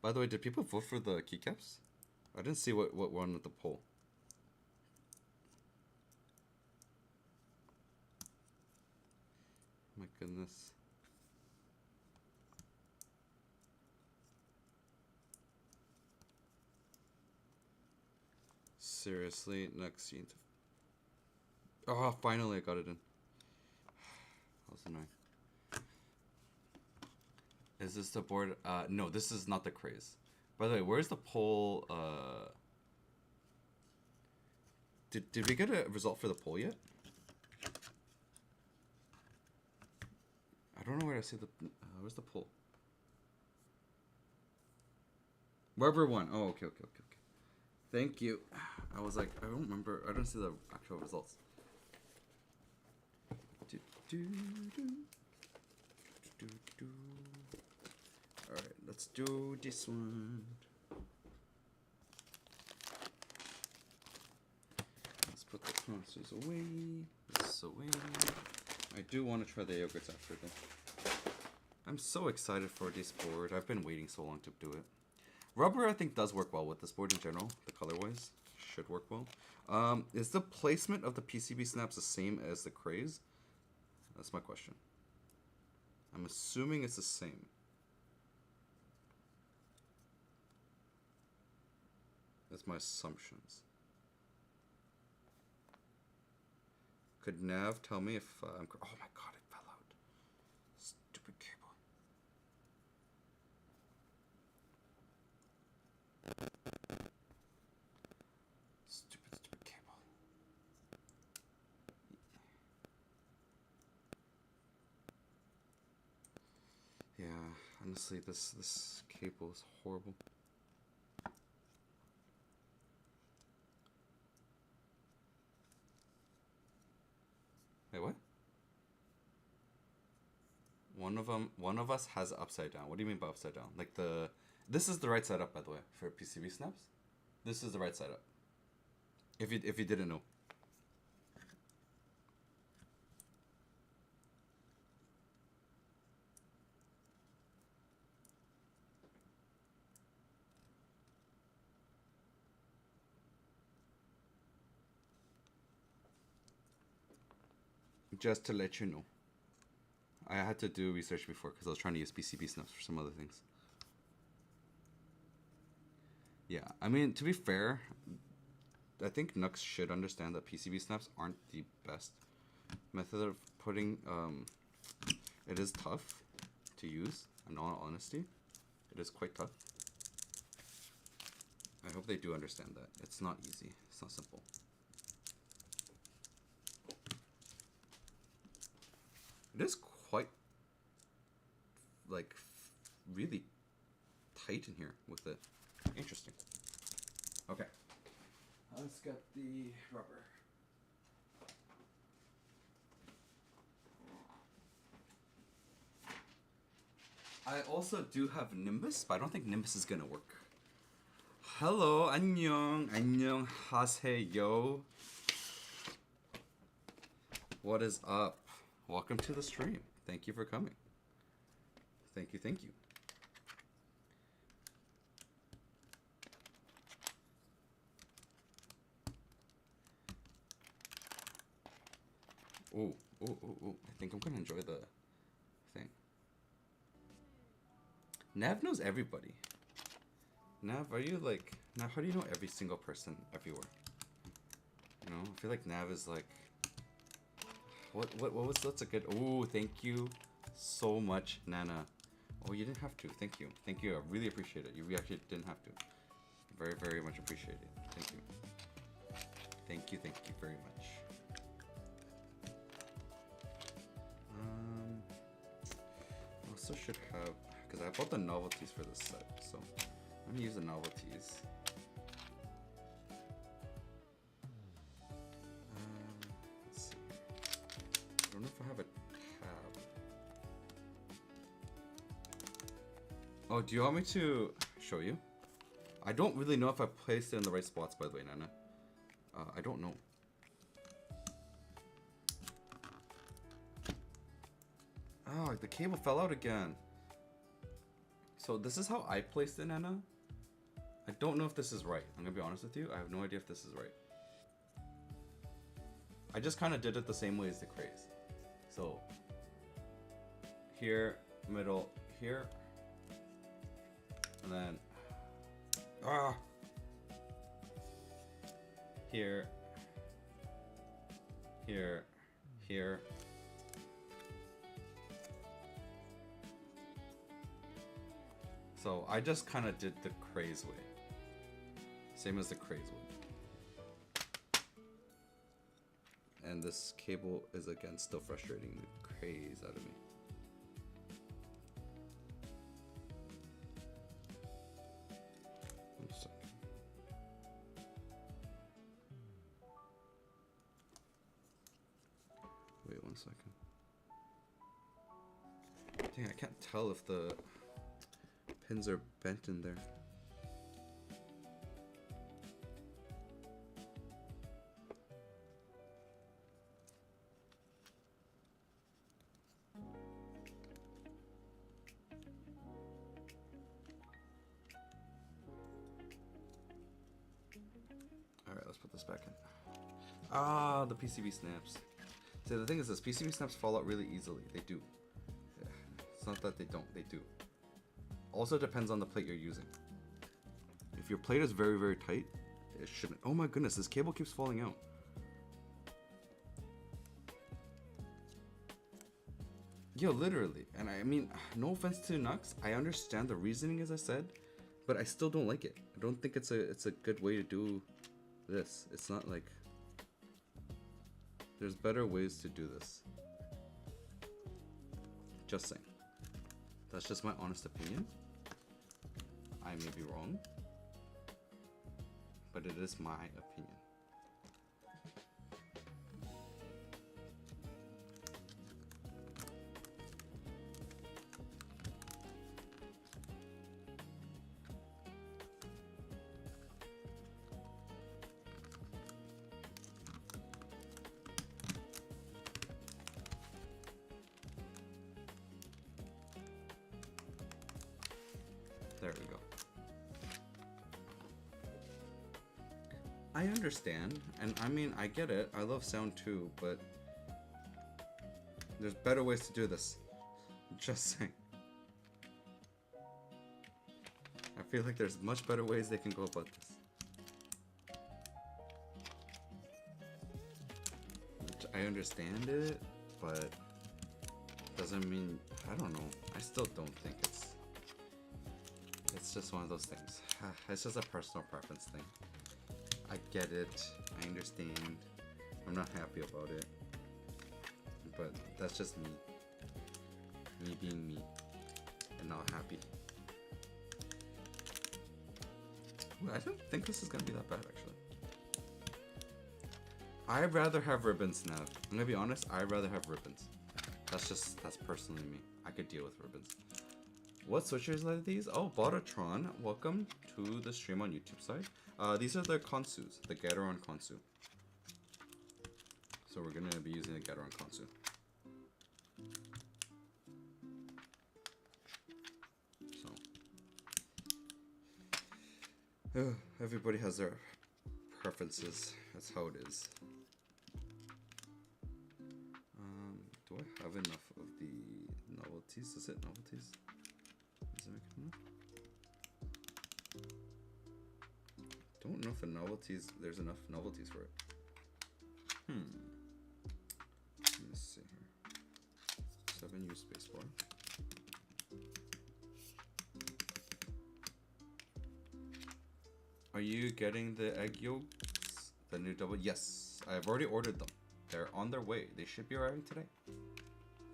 By the way, did people vote for the keycaps? I didn't see what won with the poll. My goodness. Seriously, next scene. Oh, finally I got it in. That was annoying. Is this the board? No, this is not the craze. By the way, where's the poll? Did we get a result for the poll yet? I don't know where I see the. Where's the poll? Wherever won. Oh, okay. Thank you. I was like, I don't remember. I don't see the actual results. Alright, let's do this one. Let's put the consoles away. This away. I do want to try the yogurts after though. I'm so excited for this board. I've been waiting so long to do it. Rubber, I think, does work well with this board in general. The color-wise should work well. Is the placement of the PCB snaps the same as the craze? That's my question. I'm assuming it's the same. That's my assumptions. Could Nav tell me if I'm... Oh my god, it fell out. Stupid Honestly, this cable is horrible. Wait, what? One of us has upside down. What do you mean by upside down? Like this is the right side up, by the way, for PCB snaps. This is the right side up. If you didn't know. Just to let you know. I had to do research before because I was trying to use PCB snaps for some other things. Yeah, I mean, to be fair, I think Nux should understand that PCB snaps aren't the best method of putting. It is tough to use, in all honesty. It is quite tough. I hope they do understand that. It's not easy. It's not simple. It is quite, like, really tight in here with it. Interesting. Okay. Let's get the rubber. I also do have Nimbus, but I don't think Nimbus is gonna work. Hello, 안녕, 안녕하세요. What is up? Welcome to the stream. Thank you for coming. Thank you, thank you. Oh, I think I'm gonna enjoy the thing. Nav knows everybody. Nav, are you like... Nav, how do you know every single person everywhere? You know, I feel like Nav is like... What was... That's a good... Oh, thank you so much, Nana. Oh, you didn't have to. Thank you. Thank you. I really appreciate it. You actually didn't have to. Very, very much appreciate it. Thank you. Thank you very much. I also should have... Because I bought the novelties for this set, so... I'm gonna use the novelties. Let's see. I don't know if I have a tab. Oh, do you want me to show you? I don't really know if I placed it in the right spots, by the way, Nana. I don't know. Oh, the cable fell out again. So this is how I placed it, Nana. I don't know if this is right. I'm gonna be honest with you. I have no idea if this is right. I just kind of did it the same way as the craze. So here, middle, here, and then here, here, here. So I just kind of did the craze way. Same as the craze way. And this cable is again still frustrating the craze out of me. One second. Wait 1 second. Dang, I can't tell if the pins are bent in there. Alright, let's put this back in. Ah, the PCB snaps. See, the thing is this, PCB snaps fall out really easily. They do. It's not that they don't, they do. Also depends on the plate you're using. If your plate is very, very tight, it shouldn't. Oh my goodness, this cable keeps falling out. Yo, literally. And I mean, no offense to Nux, I understand the reasoning as I said, but I still don't like it. I don't think it's a good way to do this. It's not like... There's better ways to do this. Just saying. That's just my honest opinion. I may be wrong, but it is my opinion. There we go. I understand, and I mean, I get it. I love sound too, but there's better ways to do this. Just saying. I feel like there's much better ways they can go about this. I understand it, but doesn't mean, I don't know. I still don't think it's just one of those things. It's just a personal preference thing. I get it. I understand. I'm not happy about it. But that's just me. Me being me. And not happy. Ooh, I don't think this is gonna be that bad actually. I'd rather have ribbons now. I'm gonna be honest, I'd rather have ribbons. That's personally me. I could deal with ribbons. What switchers are these? Oh, Botatron, welcome to the stream on YouTube side. These are the Konsus, the Gateron Konsu. So we're gonna be using the Gateron Konsu. So, everybody has their preferences. That's how it is. Do I have enough of the novelties? Is it novelties? Does it make it enough? Don't know if the novelties, there's enough novelties for it. Let me see here. 7 use spacebar. Are you getting the egg yolks? The new double? Yes, I've already ordered them. They're on their way. They should be arriving today.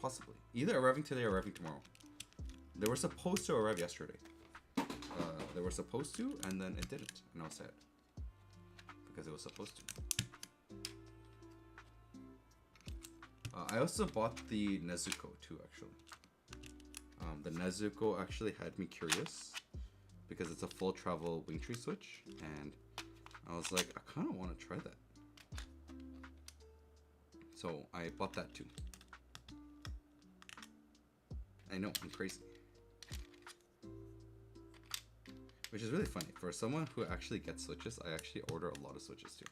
Possibly. Either arriving today or arriving tomorrow. They were supposed to arrive yesterday. They were supposed to, and then it didn't. And I was sad. Because it was supposed to. I also bought the Nezuko too, actually. The Nezuko actually had me curious. Because it's a full travel wing tree switch. And I was like, I kind of want to try that. So I bought that too. I know, I'm crazy. Which is really funny. For someone who actually gets switches, I actually order a lot of switches too.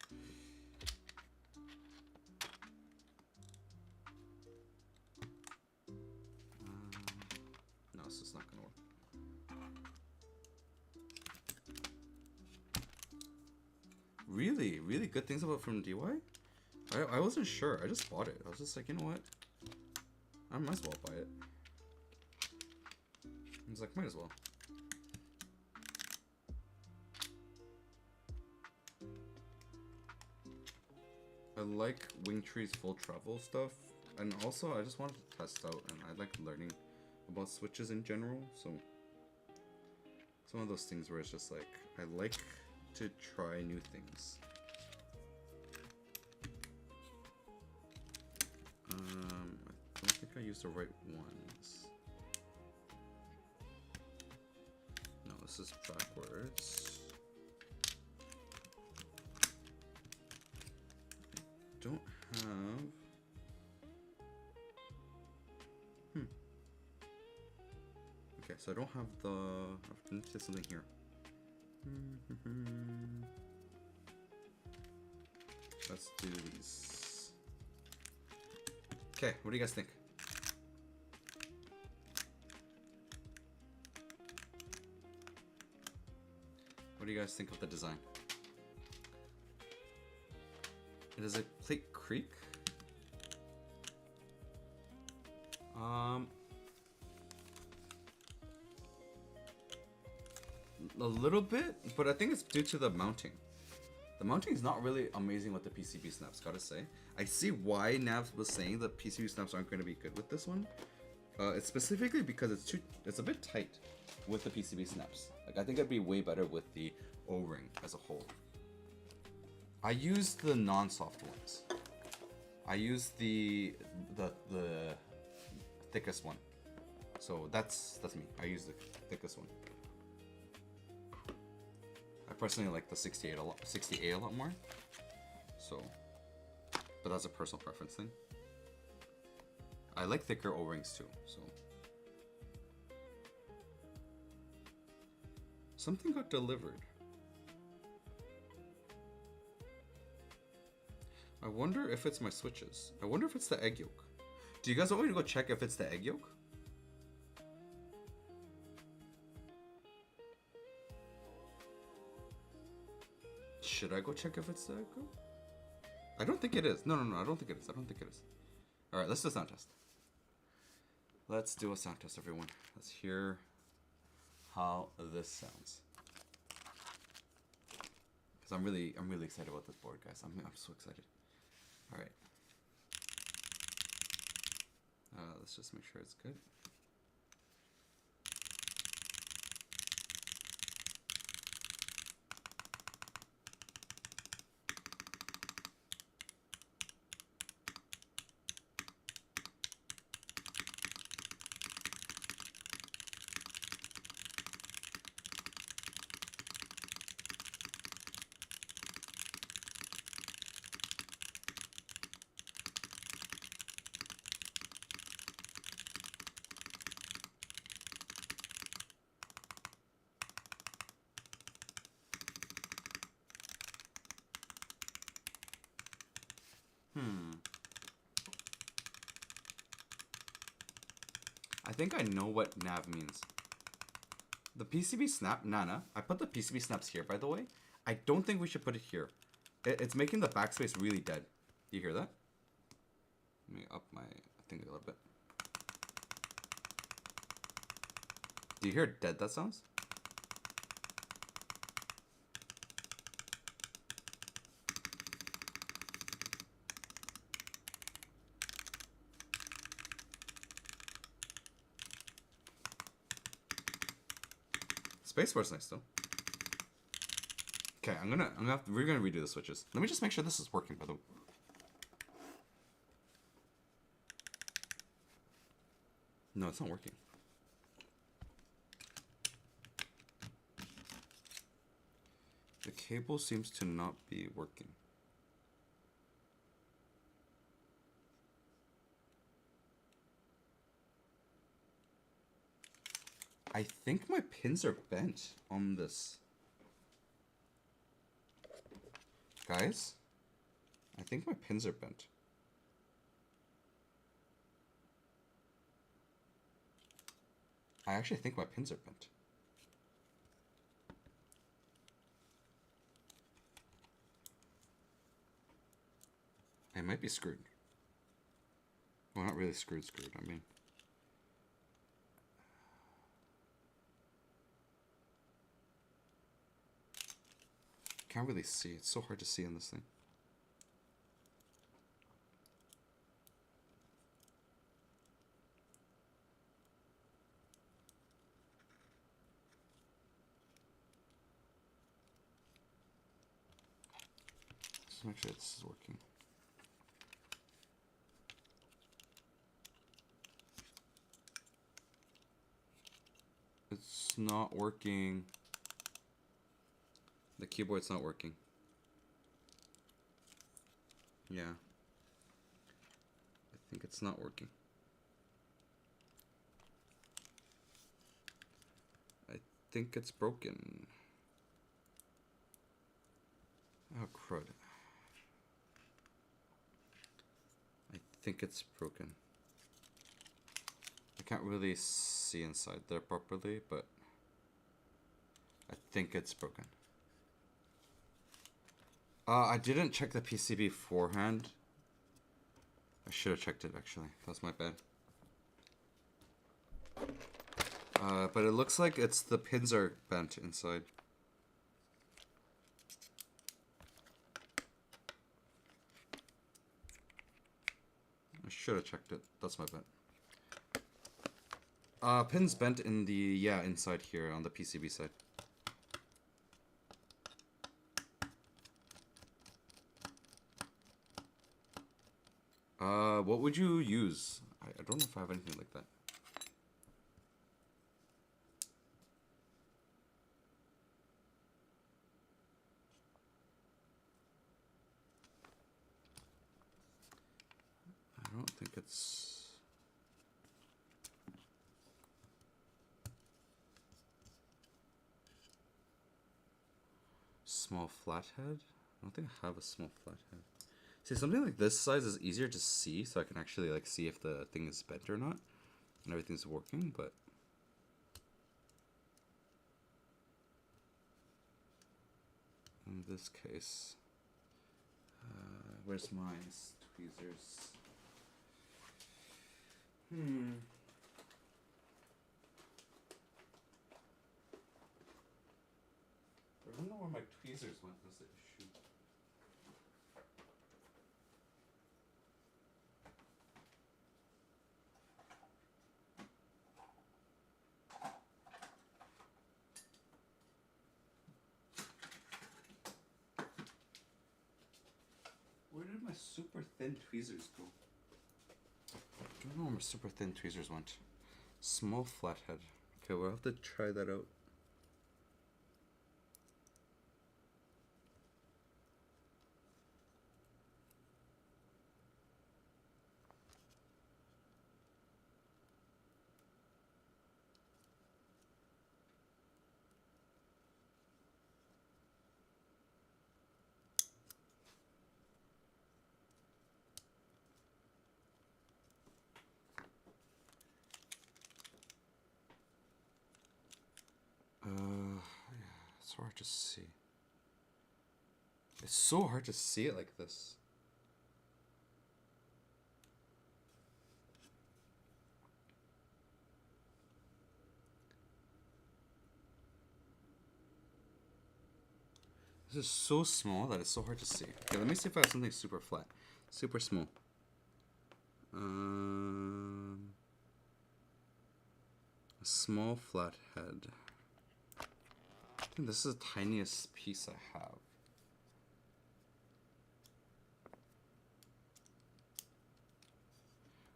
No, this is not gonna work. Really, really good things about from DY? I wasn't sure. I just bought it. I was just like, you know what? I might as well buy it. I was like, might as well. I like Wingtree's full travel stuff, and also I just wanted to test out, and I like learning about switches in general, so it's one of those things where it's just like, I like to try new things. I don't think I used the right ones. No, this is backwards. I don't have... Okay, so I don't have the... I need to do something here. Let's do these. Okay, what do you guys think? What do you guys think of the design? It is a Plate Creek. A little bit, but I think it's due to the mounting. The mounting is not really amazing with the PCB snaps, gotta say. I see why Navs was saying that PCB snaps aren't going to be good with this one, It's specifically because it's a bit tight with the PCB snaps. Like I think it'd be way better with the O-ring as a whole. I use the non-soft ones. I use the thickest one. So that's me. I use the thickest one. I personally like the 68 a lot more. So, but that's a personal preference thing. I like thicker O-rings too. So, something got delivered. I wonder if it's my switches. I wonder if it's the egg yolk. Do you guys want me to go check if it's the egg yolk? Should I go check if it's the egg yolk? I don't think it is. No, I don't think it is. I don't think it is. Alright, let's do a sound test. Let's do a sound test, everyone. Let's hear how this sounds. Because I'm really excited about this board, guys. I'm so excited. Alright. Let's just make sure it's good. I think I know what nav means. The PCB snap, Nana. I put the PCB snaps here, by the way. I don't think we should put it here. It's making the backspace really dead. Do you hear that? Let me up my thing a little bit. Do you hear how dead that sounds? Spacebar's nice though. Okay, we're gonna redo the switches. Let me just make sure this is working, by the way. No, it's not working. The cable seems to not be working. I think my pins are bent on this. Guys, I think my pins are bent. I actually think my pins are bent. I might be screwed. Well, not really screwed, I mean. Can't really see. It's so hard to see in this thing. Just make sure this is working. It's not working. The keyboard's not working. Yeah. I think it's not working. I think it's broken. Oh, crud. I think it's broken. I can't really see inside there properly, but I think it's broken. I didn't check the PCB beforehand. I should have checked it, actually. That's my bad. But it looks like the pins are bent inside. I should have checked it. That's my bad. Pins bent in the, yeah, inside here on the PCB side. What would you use? I don't know if I have anything like that. I don't think it's... Small flathead? I don't think I have a small flathead. See, something like this size is easier to see, so I can actually like see if the thing is bent or not, and everything's working, but... In this case... where's my tweezers? I don't know where my tweezers went. That's the issue. Where did my super thin tweezers go? I don't know where my super thin tweezers went. Small flathead. Okay, we'll have to try that out. It's hard to see. It's so hard to see it like this. This is so small that it's so hard to see. Okay, let me see if I have something super flat. Super small. A small flat head. I think this is the tiniest piece I have.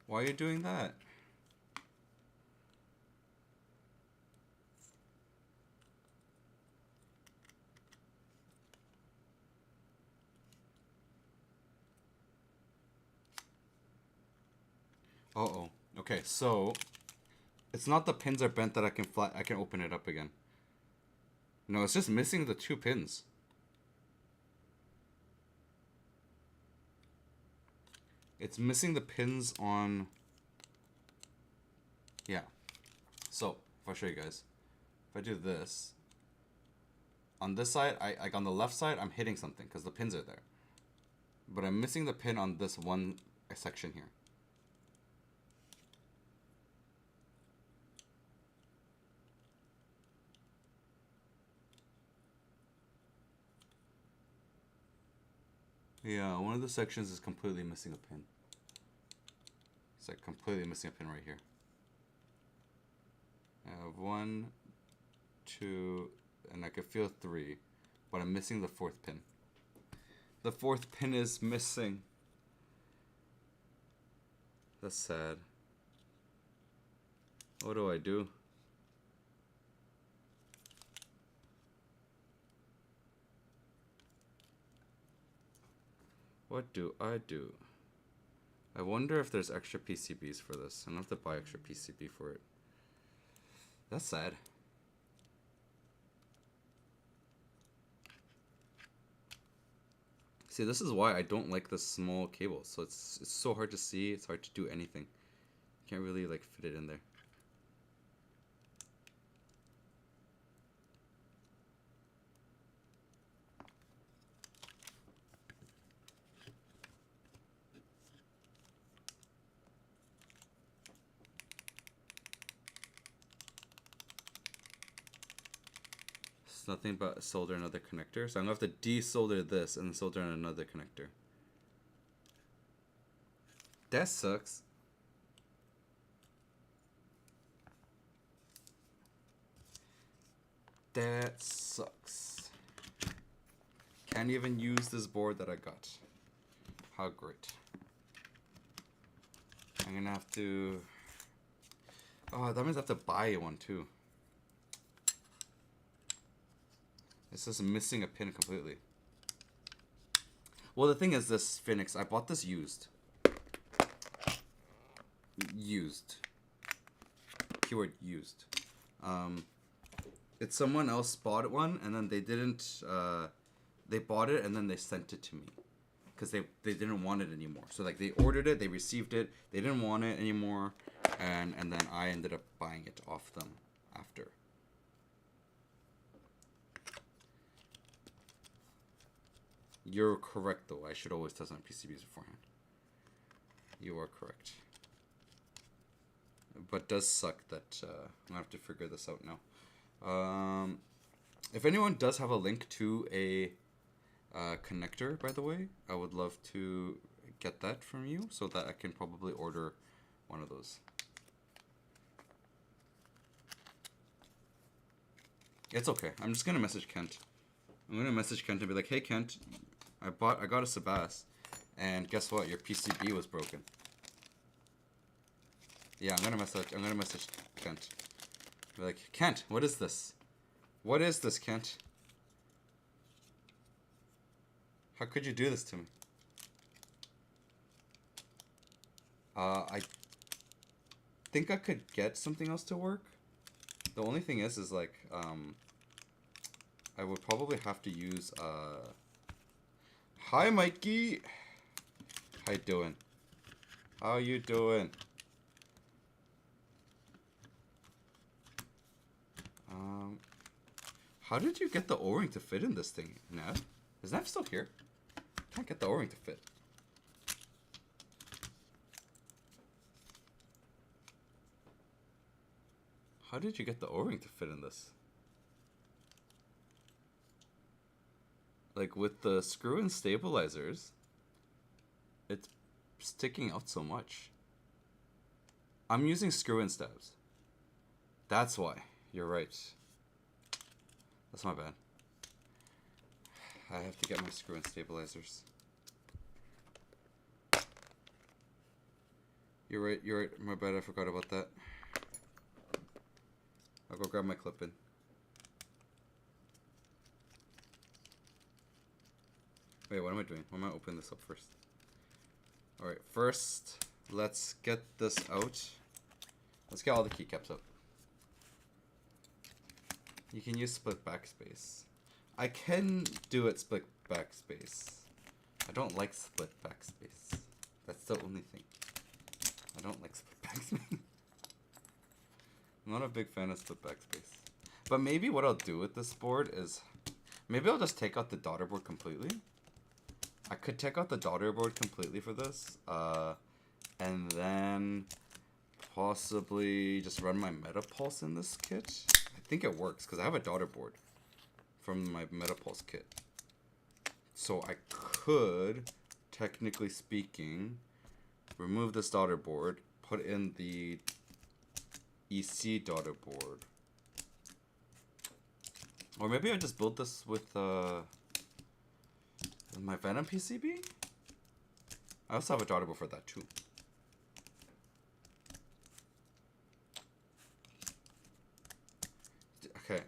Why are you doing that? Uh-oh. Okay, so it's not the pins are bent that I can open it up again. No, it's just missing the two pins. It's missing the pins on... Yeah. So, if I show you guys. If I do this. On this side, like on the left side, I'm hitting something because the pins are there. But I'm missing the pin on this one section here. Yeah, one of the sections is completely missing a pin. It's like completely missing a pin right here. I have 1, 2, and I can feel 3, but I'm missing the 4th pin. The 4th pin is missing. That's sad. What do I do? What do I do? I wonder if there's extra PCBs for this. I don't have to buy extra PCB for it. That's sad. See, this is why I don't like the small cables. So it's so hard to see. It's hard to do anything. Can't really like fit it in there. Nothing but solder another connector. So I'm gonna have to desolder this and solder another connector. That sucks. That sucks. Can't even use this board that I got. How great. I'm gonna have to... Oh, that means I have to buy one too. It's just missing a pin completely. Well, the thing is this, Phoenix, I bought this used. Used. Keyword used. It's someone else bought one and then they didn't, they bought it and then they sent it to me. Because they didn't want it anymore. So like they ordered it, they received it, they didn't want it anymore, and then I ended up buying it off them after. You're correct though. I should always test on PCBs beforehand. You are correct. But it does suck that I'm gonna have to figure this out now. If anyone does have a link to a connector, by the way, I would love to get that from you so that I can probably order one of those. It's okay. I'm just gonna message Kent. I'm gonna message Kent and be like, "Hey Kent, I got a Sebas, and guess what? Your PCB was broken." Yeah, I'm gonna message Kent. Be like, "Kent, what is this? What is this, Kent? How could you do this to me?" I think I could get something else to work. The only thing is like, I would probably have to use, Hi, Mikey! How you doing? How you doing? How did you get the O-ring to fit in this thing, Nav? Is Nav still here? Can't get the O-ring to fit. How did you get the O-ring to fit in this? Like with the screw-in stabilizers, it's sticking out so much. I'm using screw-in stabs. That's why. You're right. That's my bad. I have to get my screw-in stabilizers. You're right, my bad, I forgot about that. I'll go grab my clip-in. Wait, what am I doing? Why am I opening this up first? Alright, first, let's get this out. Let's get all the keycaps out. You can use split backspace. I can do it split backspace. I don't like split backspace. That's the only thing. I don't like split backspace. I'm not a big fan of split backspace. But maybe what I'll do with this board is, maybe I'll just take out the daughter board completely. I could take out the daughter board completely for this, and then possibly just run my Metapulse in this kit. I think it works because I have a daughter board from my Metapulse kit. So I could, technically speaking, remove this daughter board, put in the EC daughter board. Or maybe I just build this with my Venom PCB? I also have a daughter board for that too. Okay,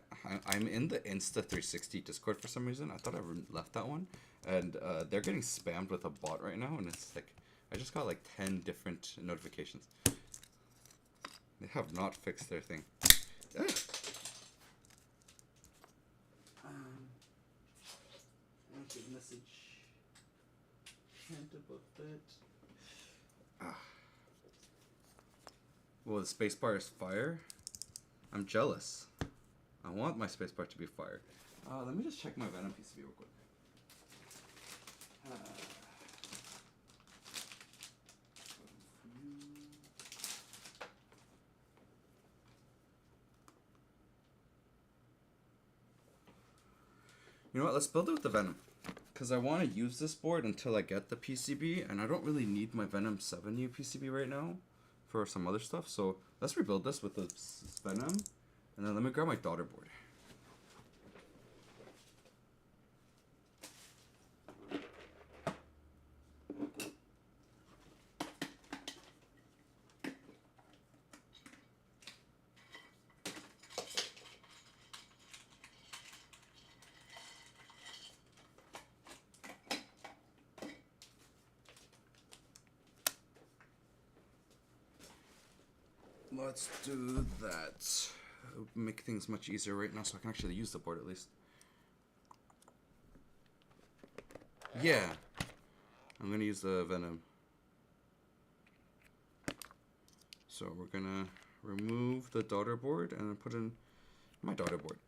I'm in the Insta360 Discord for some reason. I thought I left that one. And they're getting spammed with a bot right now. And it's like, I just got like 10 different notifications. They have not fixed their thing. Message. Can't about that. Well, the spacebar is fire. I'm jealous. I want my spacebar to be fire. Let me just check my Venom PCB real quick. You know what? Let's build it with the Venom. Because I want to use this board until I get the PCB. And I don't really need my Venom 7U PCB right now for some other stuff. So let's rebuild this with the Venom. And then let me grab my daughter board. Let's do that. It'll make things much easier right now so I can actually use the board at least. Yeah. I'm gonna use the venom. So we're gonna remove the daughter board and put in my daughter board.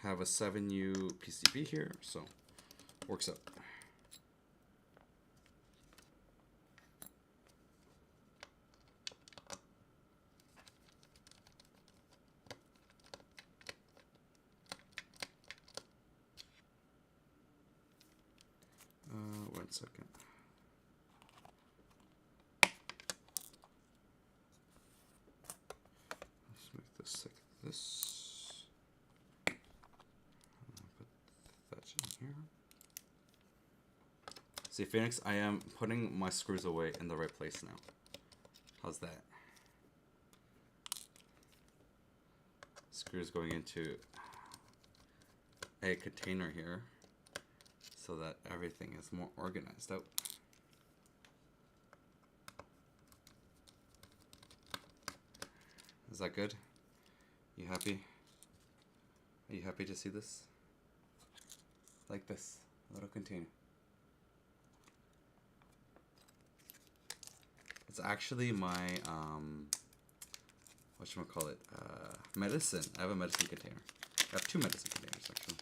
Have a 7U PCB here, so works out. One second. Let's make this like this. Put that in here. See, Phoenix, I am putting my screws away in the right place now. How's that? Screws going into a container here so that everything is more organized out. Is that good? You happy? Are you happy to see this? Like this little container. It's actually my whatchamacallit, medicine. I have a medicine container. I have 2 medicine containers actually.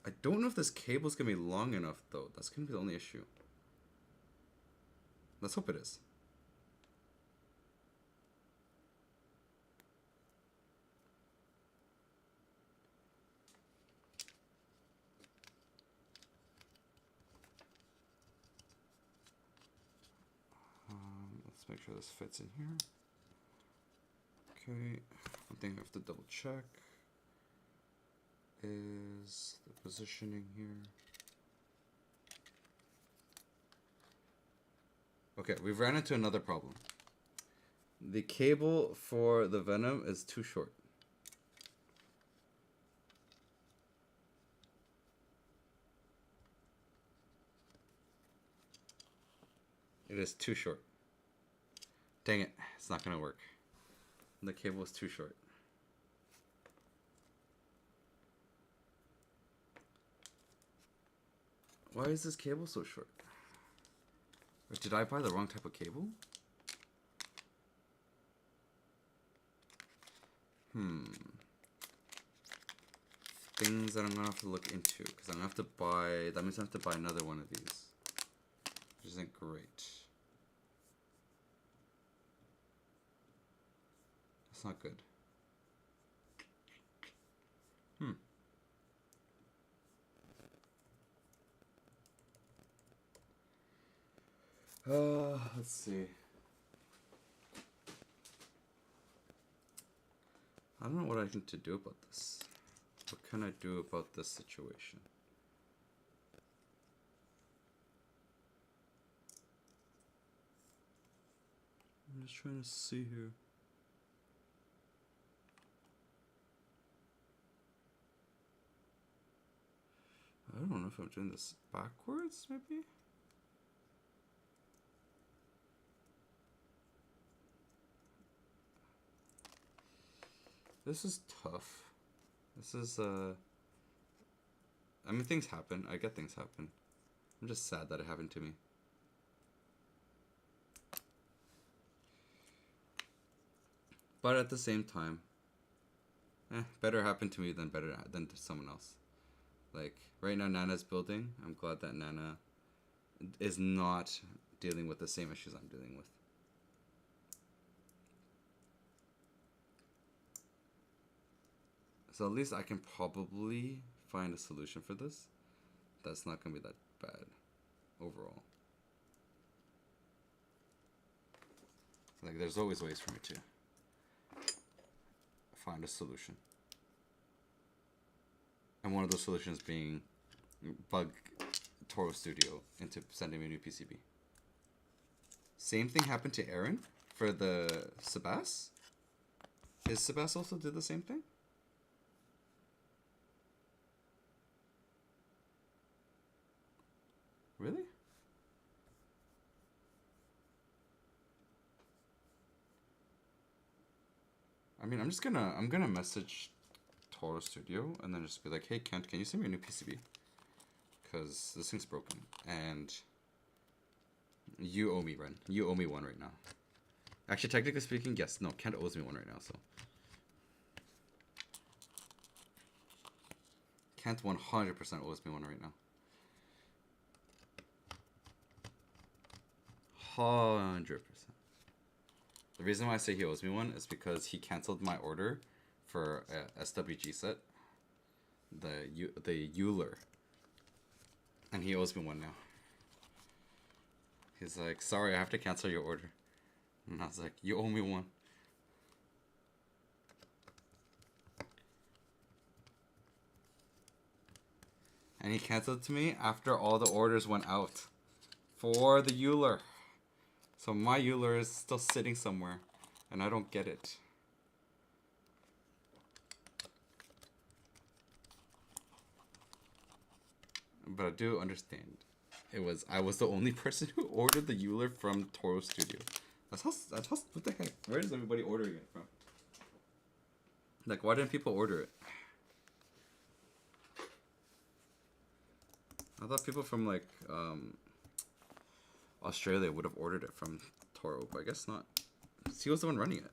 I don't know if this cable's gonna be long enough though. That's gonna be the only issue. Let's hope it is. Let's make sure this fits in here. Okay, one thing I have to double check is the positioning here. Okay, we've ran into another problem. The cable for the venom is too short. It is too short. Dang it, it's not gonna work. The cable is too short. Why is this cable so short? Or did I buy the wrong type of cable? Things that I'm gonna have to look into, because I'm gonna have to buy, that means I have to buy another one of these. Which isn't great. That's not good. Let's see. I don't know what I need to do about this. What can I do about this situation? I'm just trying to see here. I don't know if I'm doing this backwards, maybe? This is tough. This is, I mean, things happen. I get things happen. I'm just sad that it happened to me. But at the same time, better happen to me than to someone else. Like, right now Nana's building. I'm glad that Nana is not dealing with the same issues I'm dealing with. So at least I can probably find a solution for this. That's not going to be that bad overall. Like, there's always ways for me to find a solution. And one of those solutions being bug Toro Studio into sending me a new PCB. Same thing happened to Aaron for the Sebas. Is Sebas also did the same thing? mean, I'm gonna message Toro Studio and then just be like, hey Kent, can you send me a new PCB? Because this thing's broken and you owe me, Ren. You owe me one right now. Actually, technically speaking, yes. No, Kent owes me one right now, so. Kent 100% owes me one right now. 100%. The reason why I say he owes me one is because he canceled my order for a SWG set. The Euler. And he owes me one now. He's like, sorry, I have to cancel your order. And I was like, you owe me one. And he canceled to me after all the orders went out for the Euler. So my Euler is still sitting somewhere and I don't get it. But I do understand. I was the only person who ordered the Euler from Toro Studio. That's how, what the heck? Where is everybody ordering it from? Like, why didn't people order it? I thought people from, like, Australia would have ordered it from Toro, but I guess not. He was the one running it.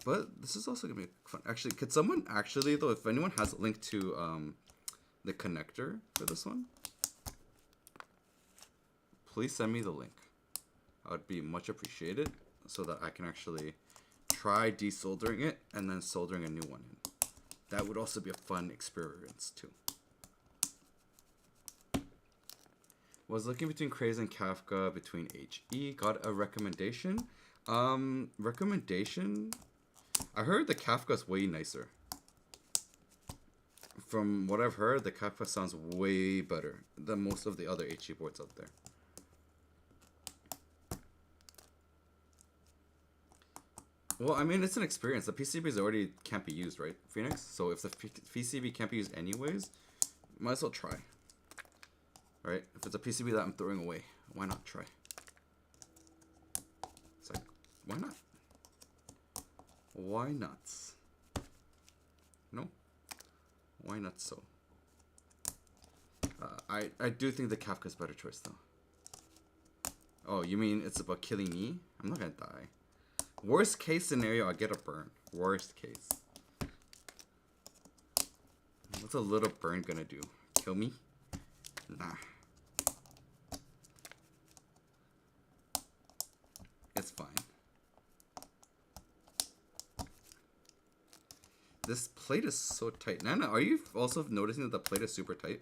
But this is also gonna be fun. Actually, could someone actually, though, if anyone has a link to the connector for this one, please send me the link. I would be much appreciated so that I can actually try desoldering it and then soldering a new one in. That would also be a fun experience too. Was looking between Craze and Kafka between HE. Got a recommendation. Recommendation. I heard the Kafka's way nicer. From what I've heard, the Kafka sounds way better than most of the other HE boards out there. Well, I mean, it's an experience. The PCBs already can't be used, right, Phoenix? So if the PCB can't be used anyways, might as well try. Right? If it's a PCB that I'm throwing away, why not try? It's like, why not? Why not? No? Why not so? I do think the Kafka's better choice, though. Oh, you mean it's about killing me? I'm not gonna die. Worst case scenario, I get a burn. Worst case. What's a little burn gonna do? Kill me? Nah. It's fine. This plate is so tight. Nana, are you also noticing that the plate is super tight?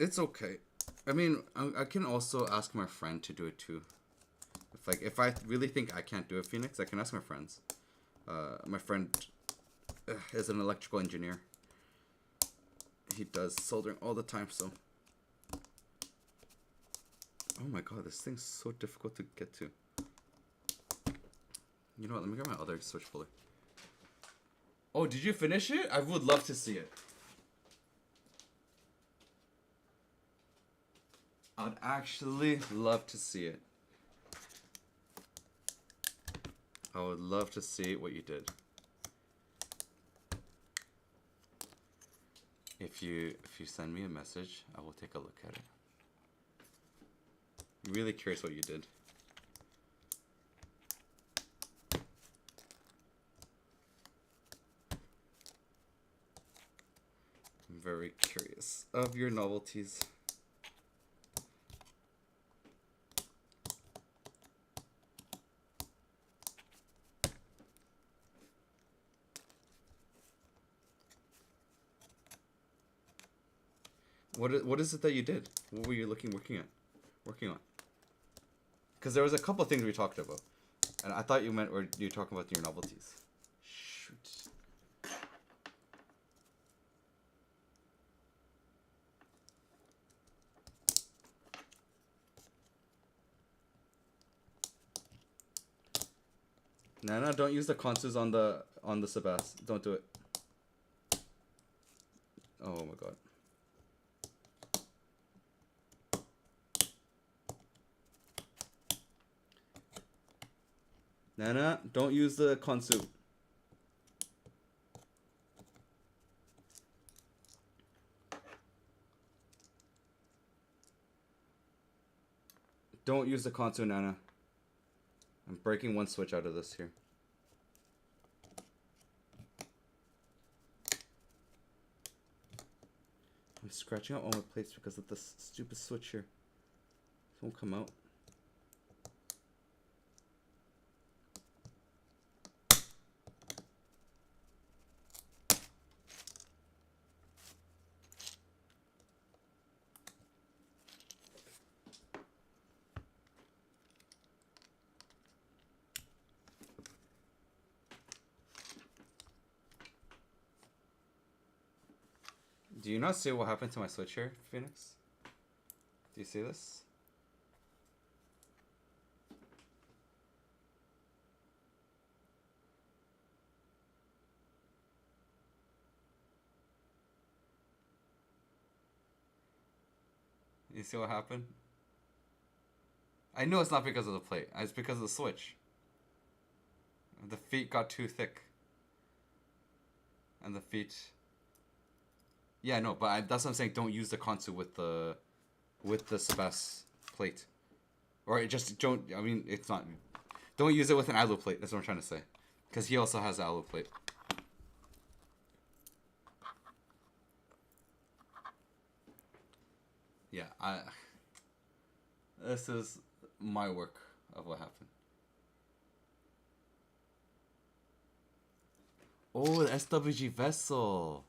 It's okay. I mean, I can also ask my friend to do it too. If I really think I can't do it, Phoenix, I can ask my friends. My friend is an electrical engineer. He does soldering all the time, so. Oh my god, this thing's so difficult to get to. You know what, let me get my other switch puller. Oh, did you finish it? I would love to see it. I'd actually love to see it. I would love to see what you did. If you send me a message, I will take a look at it. I'm really curious what you did. I'm very curious of your novelties. What is it that you did? What were you working on? Because there was a couple of things we talked about, and I thought you meant you were talking about your novelties. Shoot. Nana, don't use the consoles on the Sebas. Don't do it. Oh my god. Nana, don't use the consu. Don't use the consu, Nana. I'm breaking one switch out of this here. I'm scratching out all my plates because of this stupid switch here. It won't come out. Do you not see what happened to my switch here, Phoenix? Do you see this? You see what happened? I know it's not because of the plate. It's because of the switch. The feet got too thick. And the feet... Yeah, no, but that's what I'm saying. Don't use the console with the Sebas plate. Or just don't... I mean, it's not... Don't use it with an alu plate. That's what I'm trying to say. Because he also has an alu plate. Yeah, this is my work of what happened. Oh, the SWG vessel.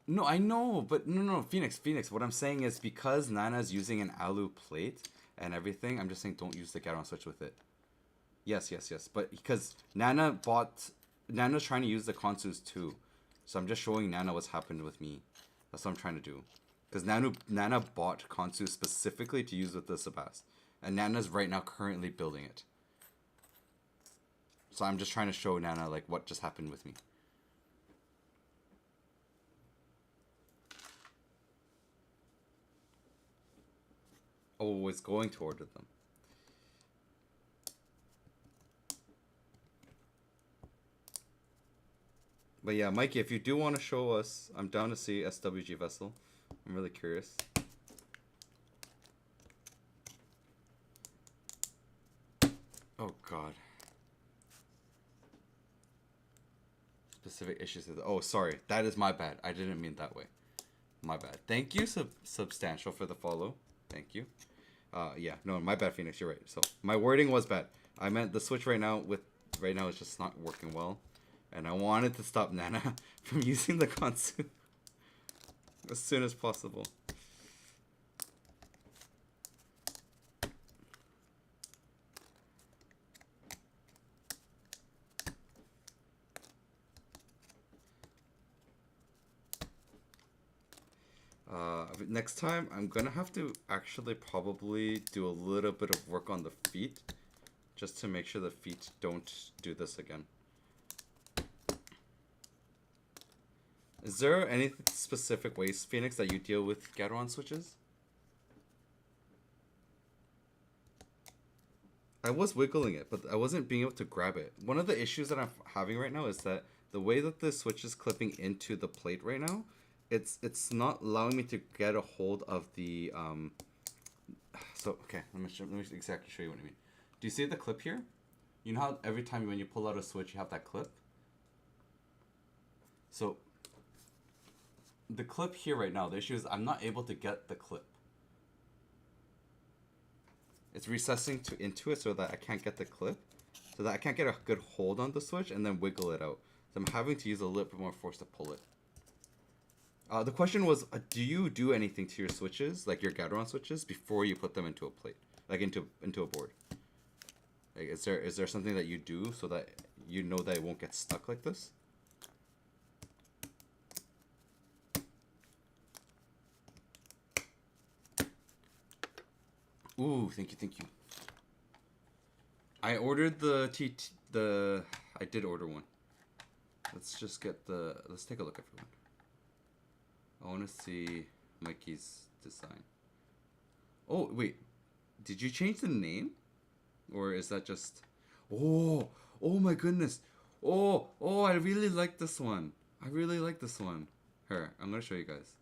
No, I know, but no, Phoenix. What I'm saying is because Nana's using an alu plate and everything, I'm just saying don't use the Garon switch with it. Yes. But because Nana's trying to use the consus too. So I'm just showing Nana what's happened with me. That's what I'm trying to do. Because Nana bought Konsu specifically to use with the Sebas. And Nana's right now currently building it. So I'm just trying to show Nana like what just happened with me. Oh, it's going to order them. But yeah, Mikey, if you do want to show us, I'm down to see SWG vessel. I'm really curious. Oh god. Specific issues with... Oh, sorry. That is my bad. I didn't mean that way. My bad. Thank you, Substantial, for the follow. Thank you. Yeah, no, my bad, Phoenix. You're right. So my wording was bad. I meant the switch right now is just not working well. And I wanted to stop Nana from using the Konsu as soon as possible. Next time, I'm gonna have to actually probably do a little bit of work on the feet, just to make sure the feet don't do this again. Is there any specific ways, Phoenix, that you deal with Gateron switches? I was wiggling it, but I wasn't being able to grab it. One of the issues that I'm having right now is that the way that the switch is clipping into the plate right now, it's not allowing me to get a hold of the So okay, let me exactly show you what I mean. Do you see the clip here? You know how every time when you pull out a switch you have that clip? So the clip here right now, the issue is I'm not able to get the clip. It's recessing into it so that I can't get the clip, so that I can't get a good hold on the switch and then wiggle it out. So I'm having to use a little bit more force to pull it. The question was, do you do anything to your switches, like your Gateron switches, before you put them into a plate, like into a board? Like, is there something that you do so that you know that it won't get stuck like this? Ooh, thank you. I ordered the the. I did order one. Let's just get the. Let's take a look, everyone. I want to see Mikey's design. Oh wait, did you change the name, or is that just? Oh, oh my goodness. Oh, I really like this one. I really like this one. Here, I'm gonna show you guys.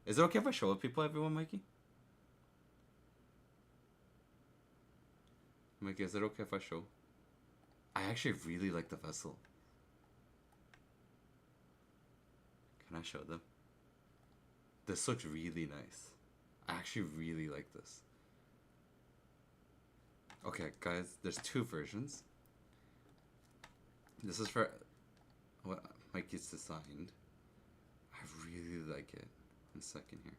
Is it okay if I show people, everyone, Mikey? Mikey, is it okay if I show? I actually really like the vessel. Can I show them? This looks really nice. I actually really like this. Okay, guys, there's two versions. This is for what Mikey's designed. I really like it. 1 second here.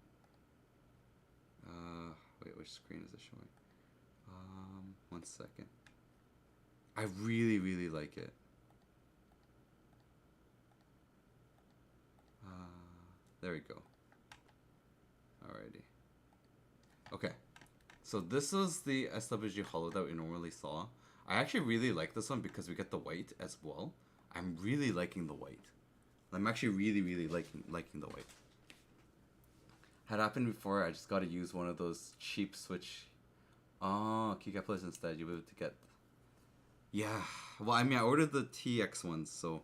Wait, which screen is it showing? 1 second. I really, really like it. There we go. Alrighty. Okay. So this was the SWG holo that we normally saw. I actually really like this one because we get the white as well. I'm really liking the white. I'm actually really, really liking the white. Had happened before, I just got to use one of those cheap Switch. Oh, keycap players instead. You'll be able to get. Yeah. Well, I mean, I ordered the TX ones, so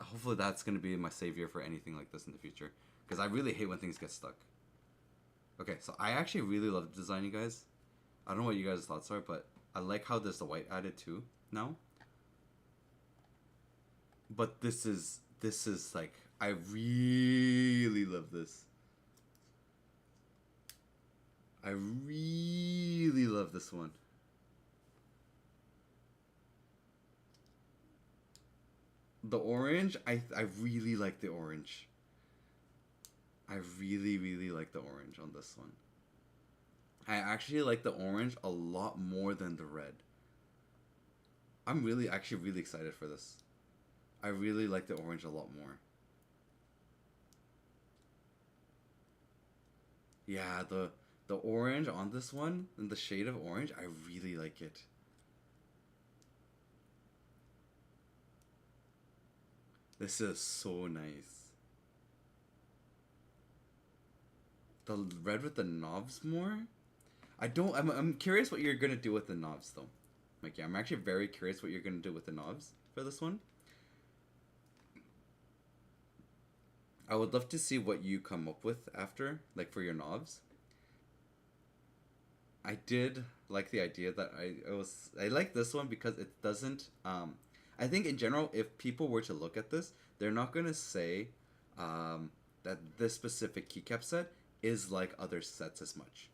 hopefully that's gonna be my savior for anything like this in the future. Because I really hate when things get stuck. Okay, so I actually really love the design, you guys. I don't know what you guys' thoughts are, but I like how there's the white added too now. But this is like, I really love this. I really love this one. The orange, I really like the orange. I really, really like the orange on this one. I actually like the orange a lot more than the red. I'm actually really excited for this. I really like the orange a lot more. Yeah, the orange on this one, and the shade of orange, I really like it. This is so nice. The red with the knobs more? I'm curious what you're gonna do with the knobs though. Mikey, I'm actually very curious what you're gonna do with the knobs for this one. I would love to see what you come up with after, like for your knobs. I did like the idea that I like this one because it doesn't I think in general if people were to look at this, they're not gonna say that this specific keycap set is like other sets as much.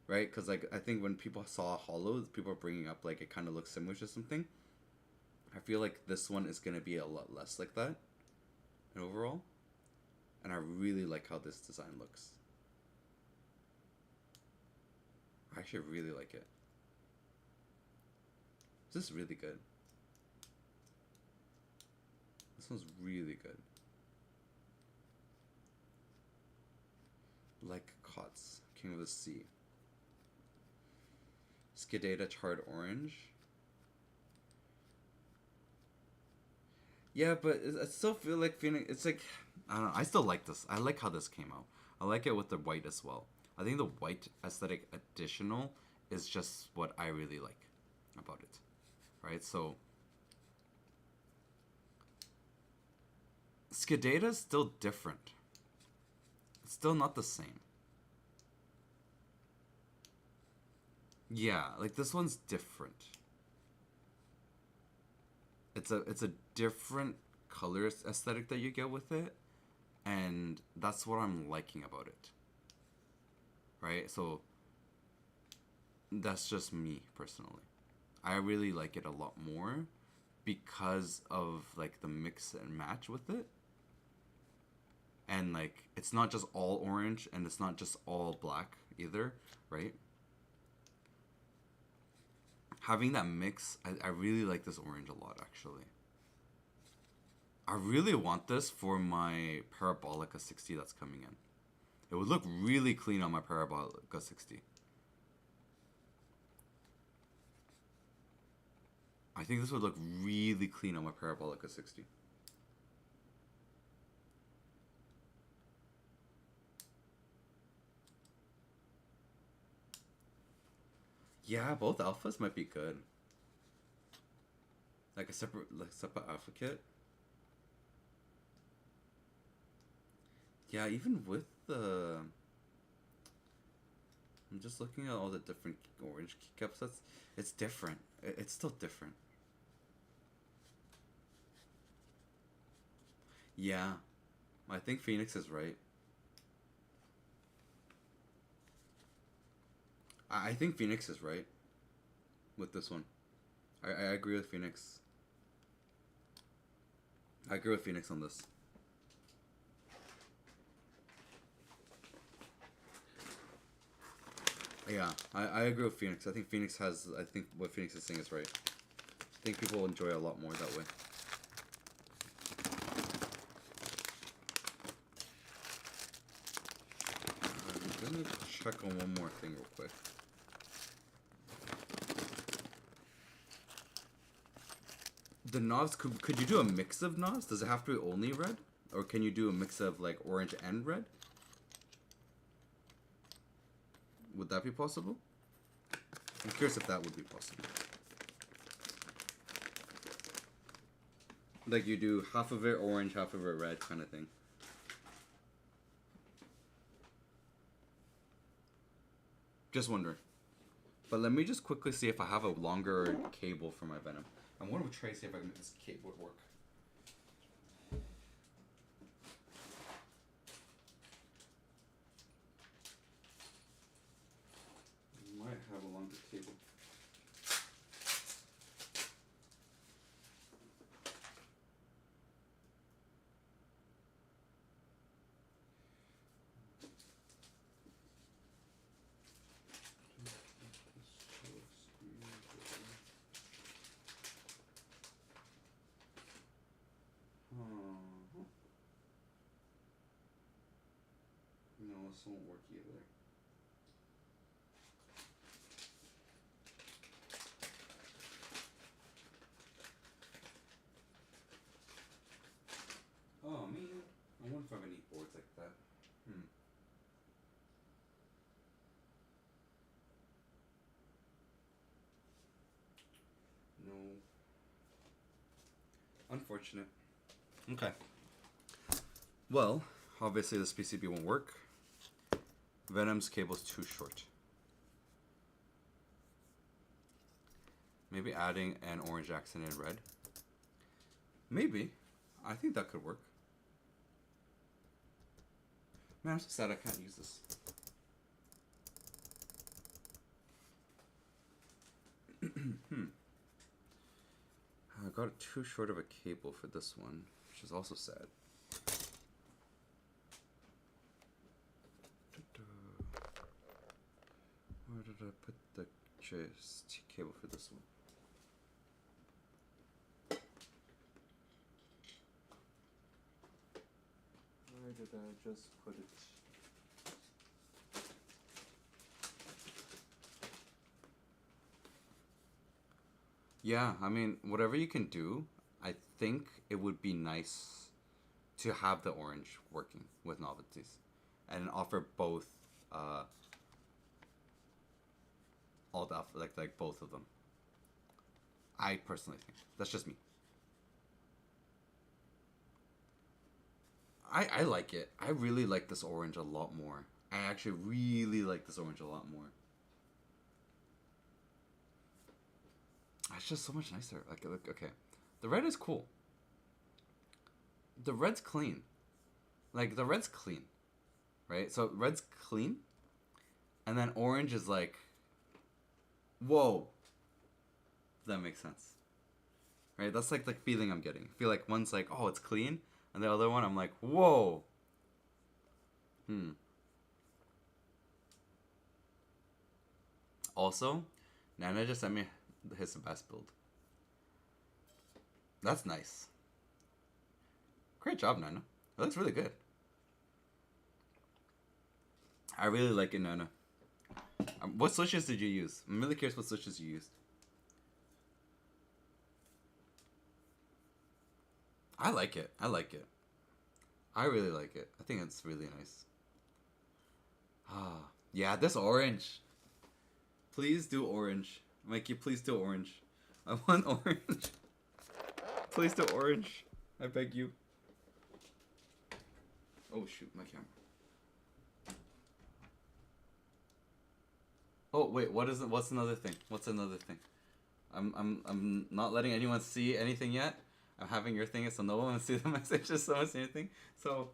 Right? Because like I think when people saw Hollow, people are bringing up like it kind of looks similar to something. I feel like this one is gonna be a lot less like that, overall, and I really like how this design looks. I actually really like it. This is really good. This one's really good. Like Cots, King of the Sea. Skidata Charred Orange. Yeah, but I still feel like it's like, I don't know, I still like this. I like how this came out. I like it with the white as well. I think the white aesthetic additional is just what I really like about it. Right? So Skidata is still different. It's still not the same. Yeah, like this one's different. It's a different color aesthetic that you get with it, and that's what I'm liking about it. Right? So that's just me personally. I really like it a lot more because of like the mix and match with it. And like it's not just all orange and it's not just all black either, right? Having that mix, I really like this orange a lot actually. I really want this for my Parabolica 60 that's coming in. It would look really clean on my Parabolica 60. I think this would look really clean on my Parabolica 60. Yeah, both alphas might be good. Like a separate alpha kit. Yeah, even with the... I'm just looking at all the different orange keycaps. It's different. It's still different. Yeah, I think Phoenix is right. I think Phoenix is right with this one. I agree with Phoenix. I agree with Phoenix on this. Yeah, I agree with Phoenix. I think Phoenix has... I think what Phoenix is saying is right. I think people will enjoy it a lot more that way. I'm gonna check on one more thing real quick. The knobs, could you do a mix of knobs? Does it have to be only red? Or can you do a mix of like orange and red? Would that be possible? I'm curious if that would be possible. Like you do half of it orange, half of it red kind of thing. Just wondering. But let me just quickly see if I have a longer cable for my Venom. I'm going to try to see if I can make this cable work. I might have a longer cable. No, this won't work either. Oh man, I wonder if I have any boards like that. No. Unfortunate. Okay. Well, obviously this PCB won't work. Venom's cable's too short. Maybe adding an orange accent in red. Maybe. I think that could work. Man, I'm so sad I can't use this. I got too short of a cable for this one, which is also sad. Where did I put the cable for this one? Where did I just put it? Yeah, I mean, whatever you can do, I think it would be nice to have the orange working with novelties and offer both all the like both of them. I personally think that's just me. I like it. I really like this orange a lot more. I actually really like this orange a lot more. It's just so much nicer. Like, okay, the red is cool. The red's clean. Like, the red's clean, right? So red's clean, and then orange is like, whoa. That makes sense, right? That's like the feeling I'm getting. I feel like one's like, oh, it's clean, and the other one, I'm like, whoa. Also, Nana just sent me his Sebas build. That's nice. Great job, Nana. That looks really good. I really like it, Nana. What switches did you use? I'm really curious what switches you used. I like it. I like it. I really like it. I think it's really nice. Ah, yeah, this orange. Please do orange. Mikey, please do orange. I want orange. Please do orange. I beg you. Oh shoot, my camera. Oh wait, what is it? What's another thing? What's another thing? I'm not letting anyone see anything yet. I'm having your thing so no one will see the messages, so no one see anything. So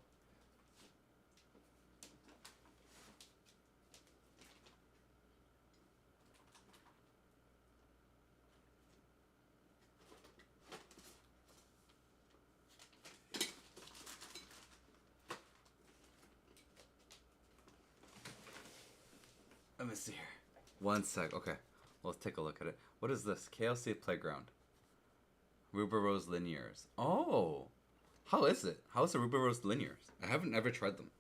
let me see here. One sec. Okay, let's take a look at it. What is this? KLC Playground. Ruber Rose Linears. Oh, how is it? How is the Ruber Rose Linears? I haven't ever tried them.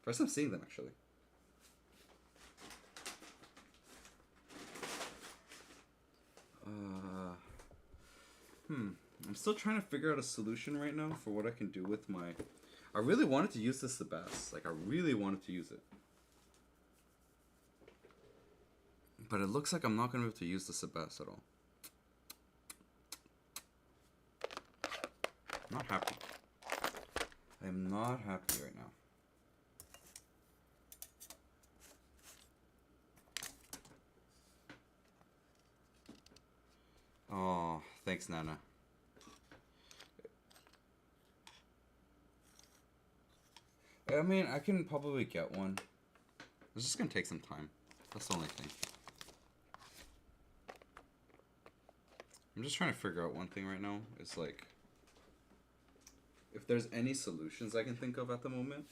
First time seeing them actually. I'm still trying to figure out a solution right now for what I can do with my. I really wanted to use this Sebas. Like I really wanted to use it. But it looks like I'm not going to be able to use the Sebas at all. I'm not happy. I am not happy right now. Oh, thanks, Nana. I mean, I can probably get one. It's just going to take some time. That's the only thing. I'm just trying to figure out one thing right now. It's like, if there's any solutions I can think of at the moment.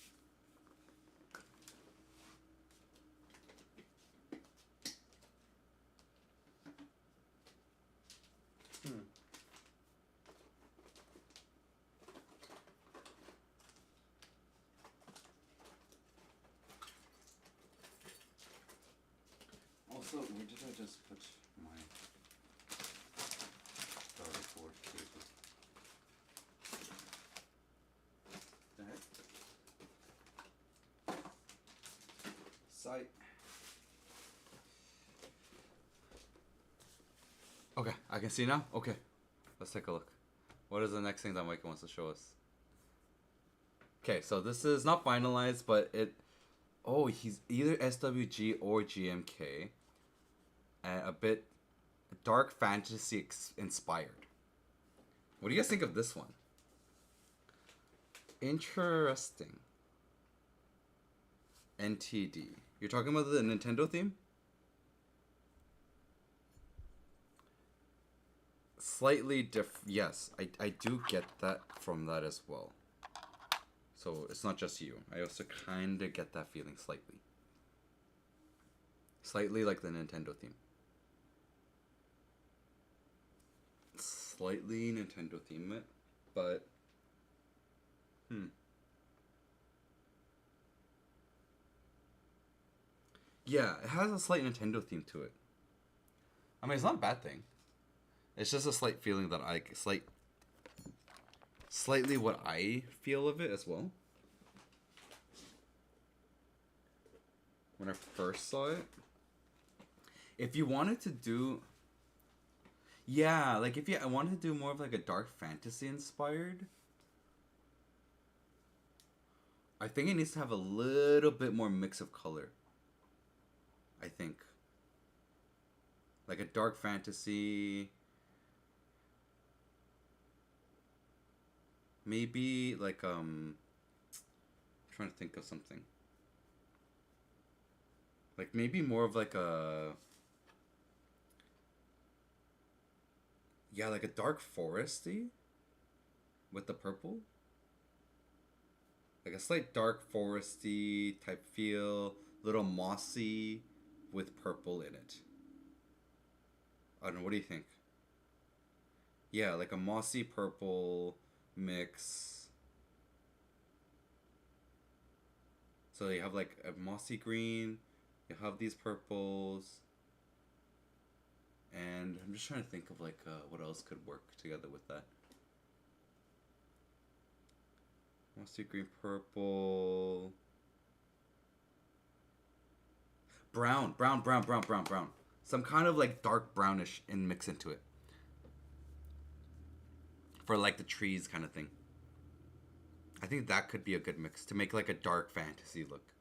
Also, where did I just put my starter board cable? The heck? Sight. Okay, I can see now? Okay. Let's take a look. What is the next thing that Mikey wants to show us? Okay, so this is not finalized, but it... Oh, he's either SWG or GMK. And a bit dark fantasy inspired. What do you guys think of this one? Interesting. NTD. You're talking about the Nintendo theme? Slightly yes, I do get that from that as well. So it's not just you. I also kind of get that feeling slightly. Slightly like the Nintendo theme. Slightly Nintendo theme, but yeah, it has a slight Nintendo theme to it. I mean, it's not a bad thing. It's just a slight feeling that slightly what I feel of it as well. When I first saw it, if you wanted to do, yeah, like if I wanted to do more of like a dark fantasy inspired, I think it needs to have a little bit more mix of color. I think. Like a dark fantasy. Maybe like I'm trying to think of something. Like maybe more of like a, yeah, like a dark foresty with the purple. Like a slight dark foresty type feel, little mossy with purple in it. I don't know, what do you think? Yeah, like a mossy purple mix. So you have like a mossy green, you have these purples, and I'm just trying to think of like what else could work together with that. Mossy green, purple. Brown. Some kind of like dark brownish and mix into it. For like the trees kind of thing. I think that could be a good mix to make like a dark fantasy look.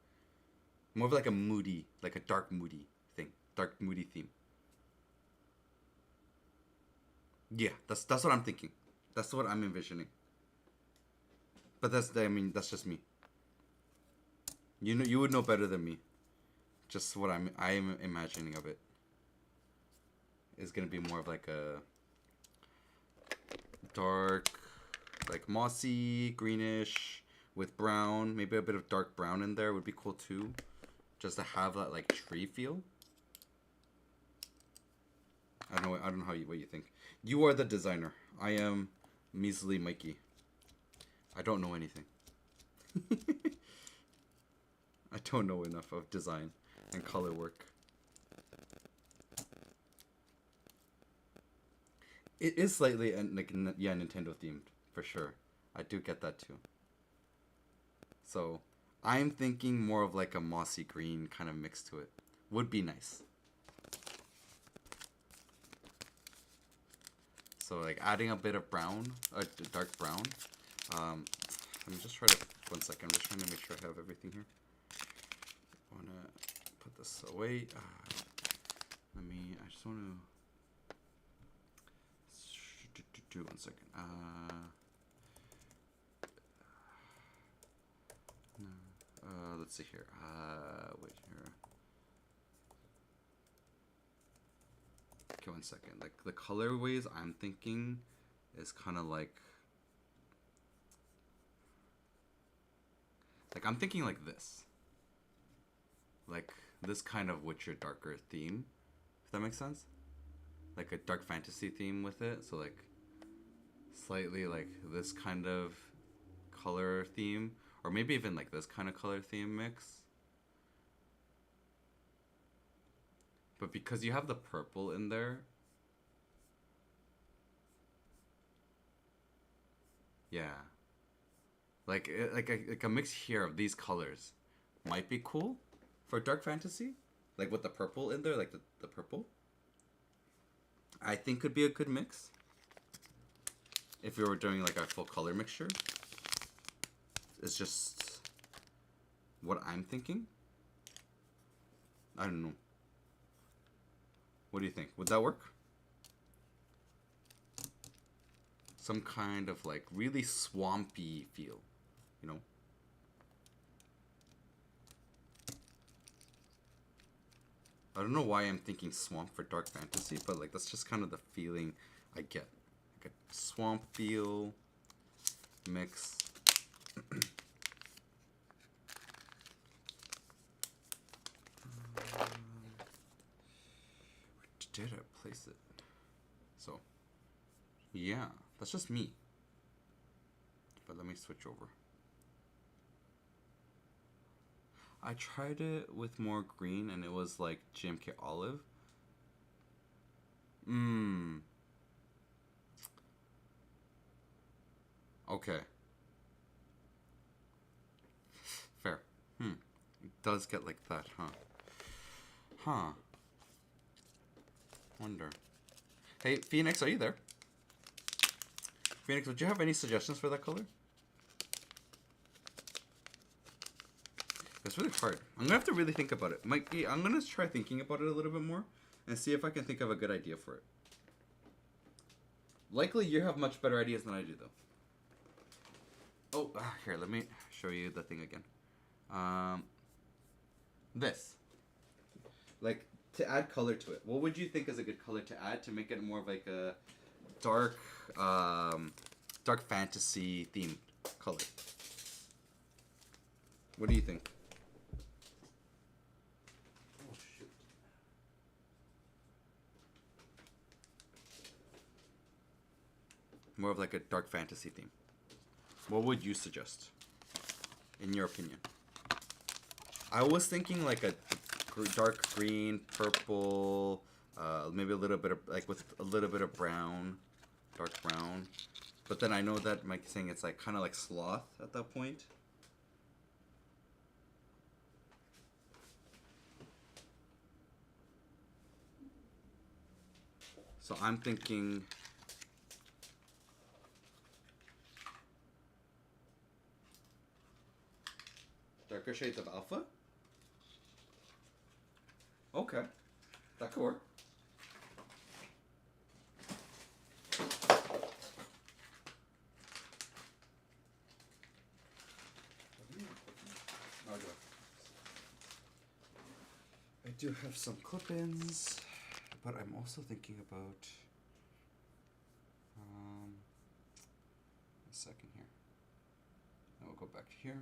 More of like a moody, like a dark moody thing. Dark moody theme. Yeah, that's what I'm thinking. That's what I'm envisioning. But that's just me. You know, you would know better than me. Just what I'm imagining of it is gonna be more of like a dark, like mossy, greenish with brown. Maybe a bit of dark brown in there would be cool too, just to have that like tree feel. I don't know what you think. You are the designer. I am measly Mikey. I don't know anything. I don't know enough of design and color work. It is slightly like Nintendo themed for sure. I do get that too. So I'm thinking more of like a mossy green kind of mix to it. Would be nice. So like adding a bit of brown, dark brown. Let me just try to, 1 second, I'm just trying to make sure I have everything here. I want to put this away. I just want to, 1 second. Let's see here. Wait here. Okay, 1 second. Like the colorways I'm thinking is kind of like I'm thinking like this. Like this kind of Witcher darker theme. If that makes sense? Like a dark fantasy theme with it. So like slightly like this kind of color theme. Or maybe even like this kind of color theme mix. But because you have the purple in there. Yeah. Like a mix here of these colors might be cool for dark fantasy. Like with the purple in there, like the purple. I think could be a good mix. If we were doing like a full color mixture. It's just what I'm thinking. I don't know. What do you think? Would that work? Some kind of like really swampy feel, you know? I don't know why I'm thinking swamp for dark fantasy, but like that's just kind of the feeling I get. Like a swamp feel mix. Where did I place it? So, yeah, that's just me. But let me switch over. I tried it with more green and it was like GMK olive. Okay. Fair. It does get like that, huh? Wonder. Hey, Phoenix, are you there? Phoenix, would you have any suggestions for that color? It's really hard. I'm gonna have to really think about it. Mikey, I'm gonna try thinking about it a little bit more and see if I can think of a good idea for it. Likely you have much better ideas than I do, though. Oh, here, let me show you the thing again. This. Like, to add color to it. What would you think is a good color to add to make it more of like a dark, dark fantasy themed color? What do you think? Oh, shoot. More of like a dark fantasy theme. What would you suggest, in your opinion? I was thinking like a dark green, purple, maybe a little bit of like with a little bit of brown, dark brown. But then I know that Mike's saying it's like kind of like sloth at that point. So I'm thinking darker shades of alpha. Okay, that could work. I do have some clip-ins, but I'm also thinking about a second here. Then we'll go back to here.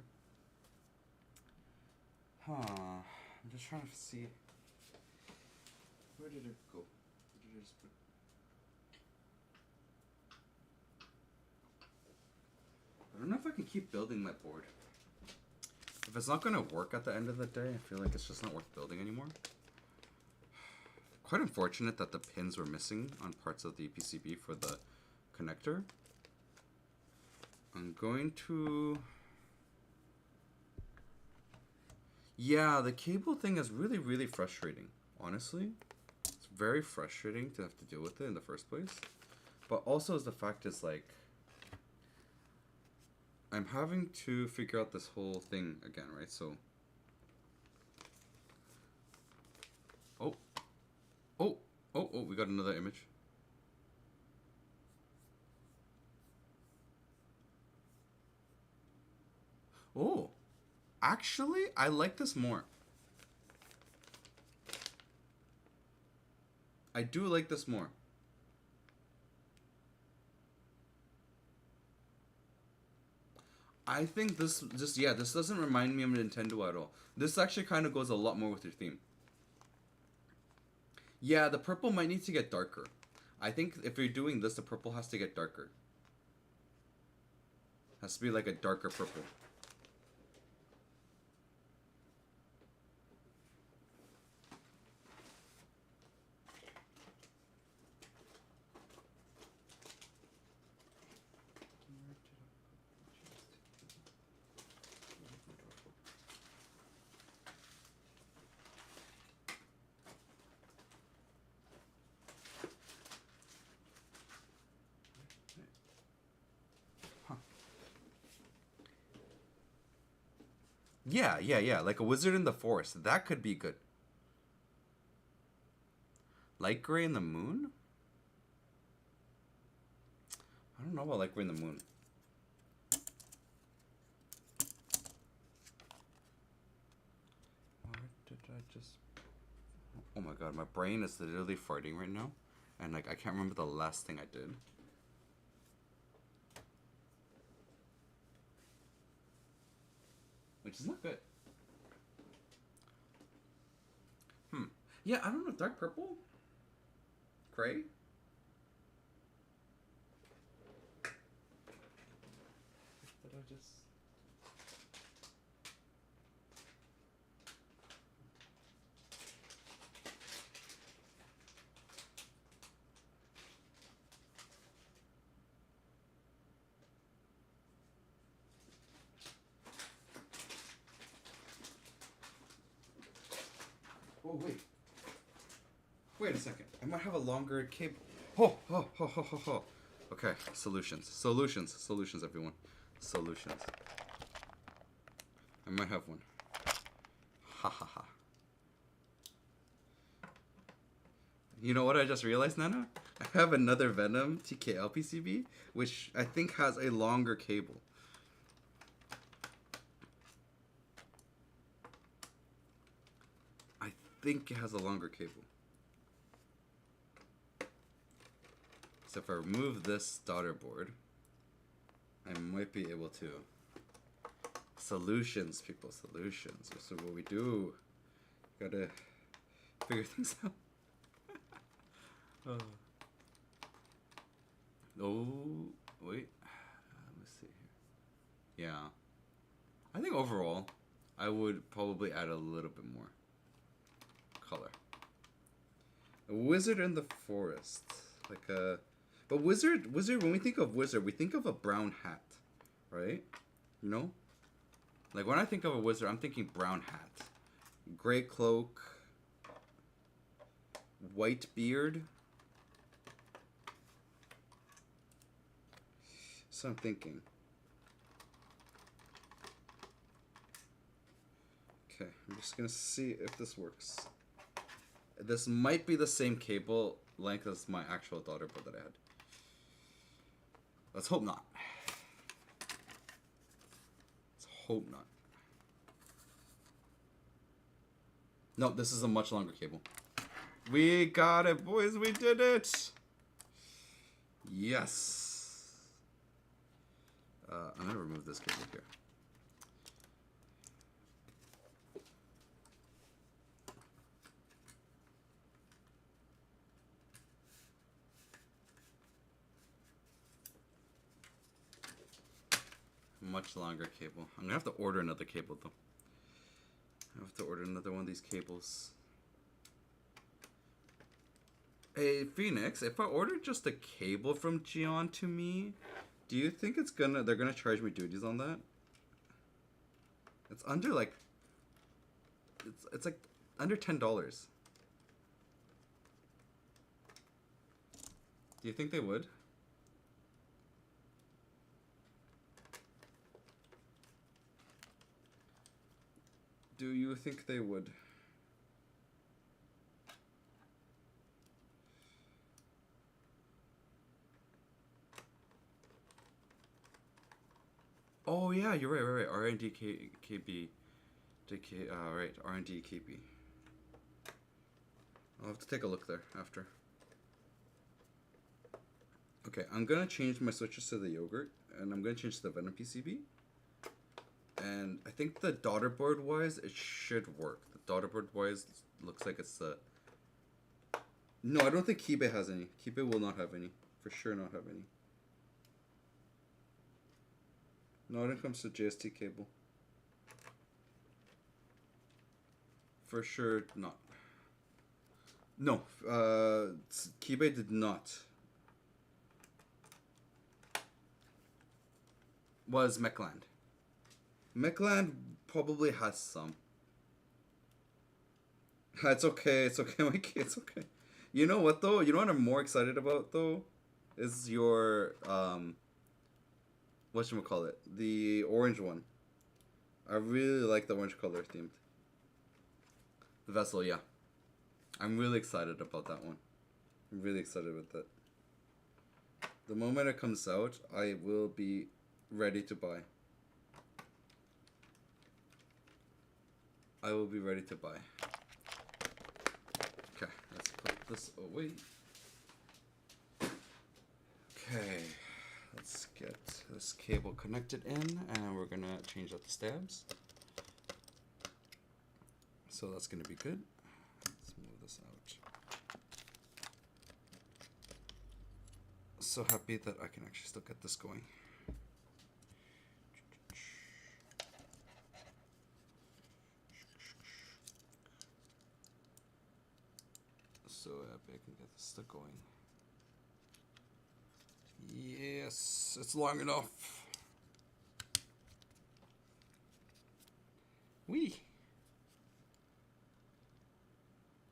I'm just trying to see, where did it go? Did I just put? I don't know if I can keep building my board. If it's not going to work at the end of the day, I feel like it's just not worth building anymore. Quite unfortunate that the pins were missing on parts of the PCB for the connector. I'm going to... Yeah, the cable thing is really, really frustrating, honestly. It's very frustrating to have to deal with it in the first place. But also is the fact is like... I'm having to figure out this whole thing again, right? So... Oh, we got another image. Oh, actually, I like this more. I do like this more. I think this just, yeah, this doesn't remind me of Nintendo at all. This actually kind of goes a lot more with your theme. Yeah, the purple might need to get darker. I think if you're doing this, the purple has to get darker. Has to be like a darker purple. Yeah. Like a wizard in the forest. That could be good. Light gray in the moon? I don't know about light gray in the moon. What did I just... Oh my god, my brain is literally farting right now. And like, I can't remember the last thing I did. Which is not good. Yeah, I don't know. Dark purple? Gray? Did I just... Oh, wait. Wait a second. I might have a longer cable. Ho. Okay, solutions, everyone. Solutions. I might have one. Ha. You know what I just realized, Nana? I have another Venom TKL PCB, which I think has a longer cable. I think it has a longer cable. So if I remove this daughter board, I might be able to. Solutions, people, solutions. This is what we do. Gotta figure things out. Oh, wait. Let me see here. Yeah. I think overall, I would probably add a little bit more color. A wizard in the forest. Like a... But wizard, when we think of wizard, we think of a brown hat, right? You know? Like, when I think of a wizard, I'm thinking brown hat. Gray cloak. White beard. So I'm thinking. Okay, I'm just gonna see if this works. This might be the same cable length as my actual daughter board that I had. Let's hope not. Let's hope not. No, this is a much longer cable. We got it, boys. We did it. Yes. I'm going to remove this cable here. Much longer cable. I'm going to have to order another cable, though. I have to order another one of these cables. Hey, Phoenix, if I order just a cable from Gion to me, do you think they're gonna charge me duties on that? It's under like, it's like under $10. Do you think they would? Do you think they would? Oh yeah, you're right. R&D KB, DK. Right, R&D KB. I'll have to take a look there after. Okay, I'm gonna change my switches to the yogurt, and I'm gonna change to the Venom PCB. And I think the daughter board wise, it should work. The daughter board wise looks like it's the. No, I don't think Kibe has any. Kibe will not have any. For sure, not have any. No, when it comes to JST cable. For sure not. No, Kibe did not. Was Mechland. Mechland probably has some. It's okay, Mikey, it's okay. You know what though? You know what I'm more excited about though? Is your whatchamacallit? The orange one. I really like the orange color themed. The vessel, yeah. I'm really excited about that one. I'm really excited about that. The moment it comes out, I will be ready to buy. I will be ready to buy. Okay, let's put this away. Okay, let's get this cable connected in, and we're gonna change out the stabs. So that's gonna be good. Let's move this out. So happy that I can actually still get this going. So happy I can get this still going. Yes, it's long enough. Wee.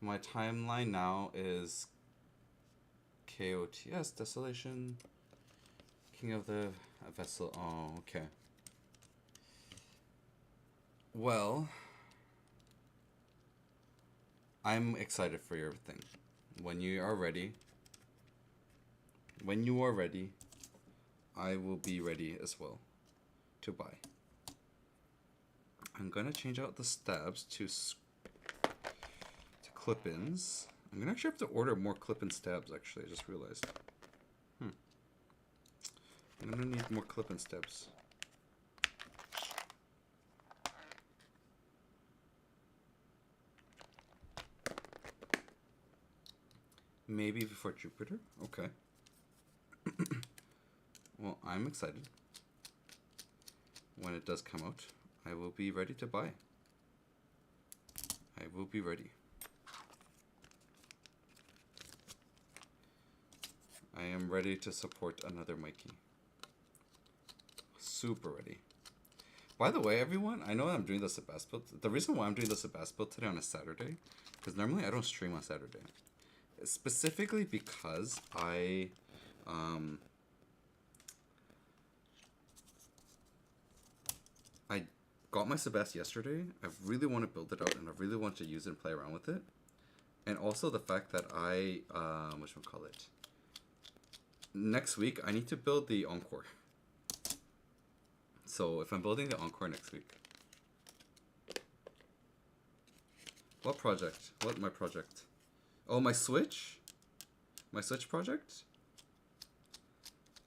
My timeline now is KOTS, Desolation, King of the Vessel. Oh, okay. Well, I'm excited for your thing. When you are ready, I will be ready as well to buy. I'm gonna change out the stabs to clip-ins. I'm gonna actually have to order more clip-in stabs. Actually, I just realized. I'm gonna need more clip-in stabs. Maybe before Jupiter? Okay. Well, I'm excited. When it does come out, I will be ready to buy. I will be ready. I am ready to support another Mikey. Super ready. By the way, everyone, I know I'm doing the Sebas build. The reason why I'm doing the Sebas build today on a Saturday, because normally I don't stream on Saturday. Specifically because I got my Sebas yesterday. I really want to build it out and I really want to use it and play around with it. And also the fact that I, whatchamacallit, next week I need to build the Encore. So if I'm building the Encore next week. What project? What my project? Oh, my Switch? My Switch project?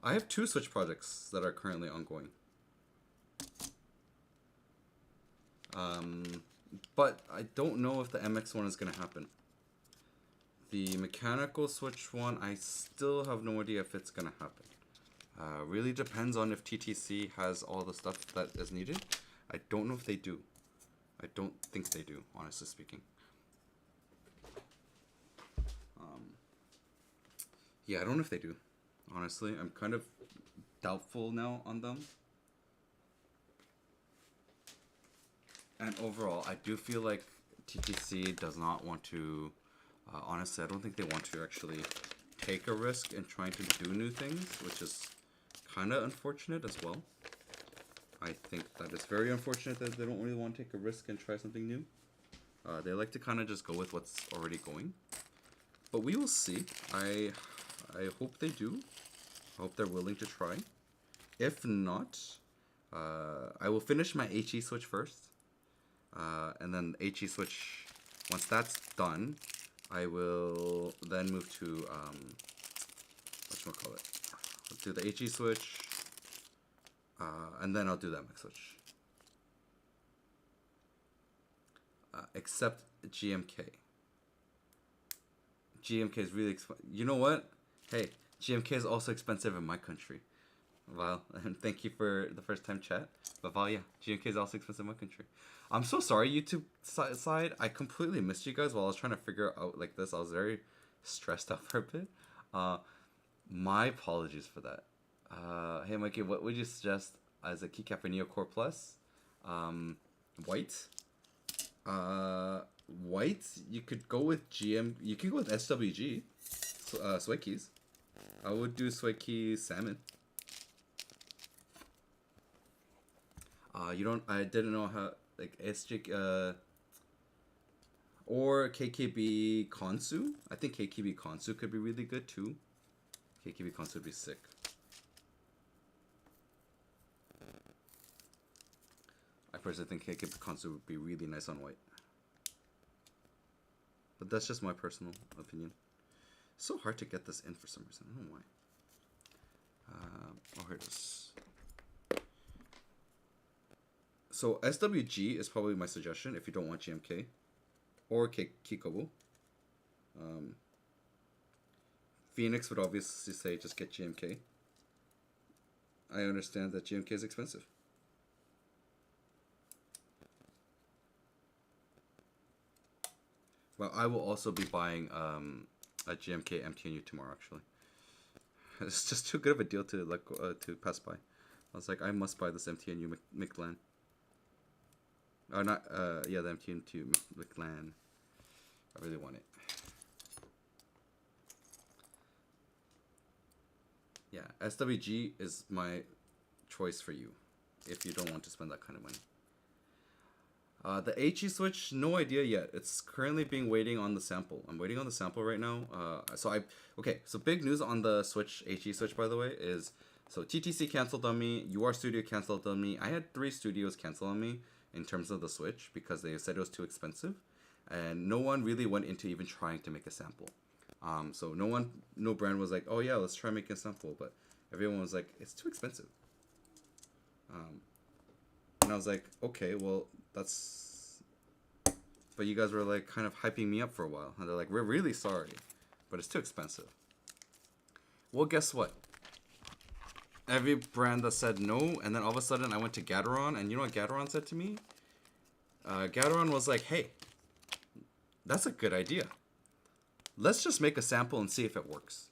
I have 2 Switch projects that are currently ongoing. But I don't know if the MX one is going to happen. The mechanical Switch one, I still have no idea if it's going to happen. Really depends on if TTC has all the stuff that is needed. I don't know if they do. I don't think they do, honestly speaking. Yeah, I don't know if they do. Honestly, I'm kind of doubtful now on them. And overall, I do feel like TTC does not want to, honestly, I don't think they want to actually take a risk in trying to do new things, which is kind of unfortunate as well. I think that it's very unfortunate that they don't really want to take a risk and try something new. They like to kind of just go with what's already going. But we will see. I hope they do. I hope they're willing to try. If not, I will finish my HE Switch first. And then HE Switch, once that's done, I will then move to, whatchamacallit, I'll do the HE Switch, and then I'll do the MX Switch. Except GMK. GMK is really expensive. You know what? Hey, GMK is also expensive in my country. Wow, and thank you for the first time chat. But wow, yeah, GMK is also expensive in my country. I'm so sorry, YouTube side. I completely missed you guys while I was trying to figure out like this. I was very stressed out for a bit. My apologies for that. Hey, Mikey, what would you suggest as a keycap for Neo Core Plus? White. White. You could go with GM. You can go with SWG. Sweat keys. I would do Sweat keys salmon. You don't. I didn't know how like SJ or KKB Konsu. I think KKB Konsu could be really good too. KKB Konsu would be sick. I personally think KKB Konsu would be really nice on white. But that's just my personal opinion. It's so hard to get this in for some reason. I don't know why. Oh, here it is. So SWG is probably my suggestion if you don't want GMK. Or Kikobu. Phoenix would obviously say just get GMK. I understand that GMK is expensive. Well, I will also be buying a GMK MTNU tomorrow, actually. It's just too good of a deal to let go, to pass by. I was like, I must buy this MTNU McLan. Oh, not, yeah, the MTNU McLan. I really want it. Yeah, SWG is my choice for you if you don't want to spend that kind of money. The HE Switch, no idea yet. It's currently being waiting on the sample. I'm waiting on the sample right now. So big news on the Switch, HE Switch, by the way, is so TTC canceled on me, UR Studio canceled on me. I had 3 studios cancel on me in terms of the Switch because they said it was too expensive, and no one really went into even trying to make a sample. So no brand was like, oh yeah, let's try making a sample, but everyone was like, it's too expensive. And I was like, okay, well, but you guys were like kind of hyping me up for a while, and they're like, we're really sorry, but it's too expensive. Well, guess what? Every brand that said no, and then all of a sudden I went to Gateron, and you know what Gateron said to me? Gateron was like, hey, that's a good idea. Let's just make a sample and see if it works.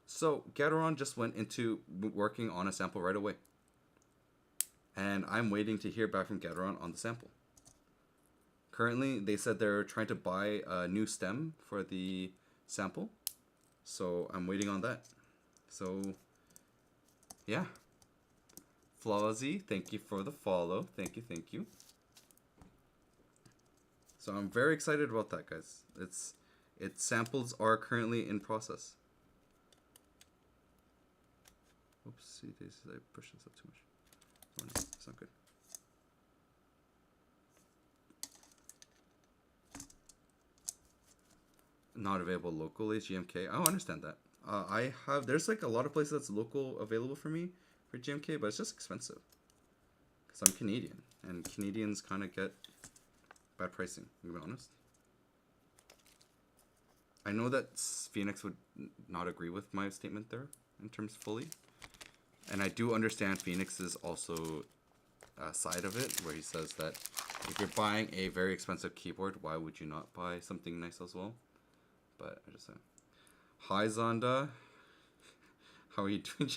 So Gateron just went into working on a sample right away. And I'm waiting to hear back from Gateron on the sample. Currently, they said they're trying to buy a new stem for the sample. So I'm waiting on that. So, yeah. Flawsy, thank you for the follow. Thank you, thank you. So I'm very excited about that, guys. Its samples are currently in process. Oopsie daisies, I pushed this up too much. Oh, no, it's not good. Not available locally, GMK. I don't understand that. There's like a lot of places that's local available for me for GMK, but it's just expensive. Because I'm Canadian, and Canadians kind of get bad pricing, to be honest. I know that Phoenix would not agree with my statement there, in terms fully. And I do understand Phoenix's also side of it, where he says that if you're buying a very expensive keyboard, why would you not buy something nice as well? But I just say, hi Zonda, how are you doing,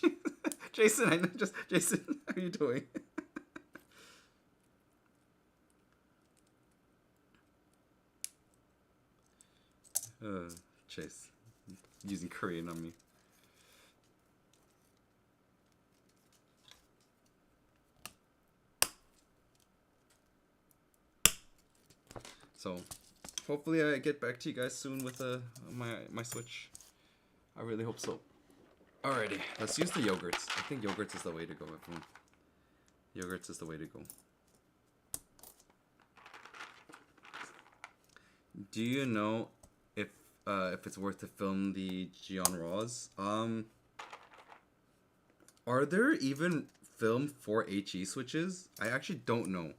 Jason? I know, just Jason, how are you doing? Chase, using Korean on me. So, hopefully I get back to you guys soon with my Switch. I really hope so. Alrighty, let's use the yogurts. I think yogurts is the way to go, everyone. Yogurts is the way to go. Do you know if it's worth to film the Gion Raws? Are there even film for HE switches? I actually don't know.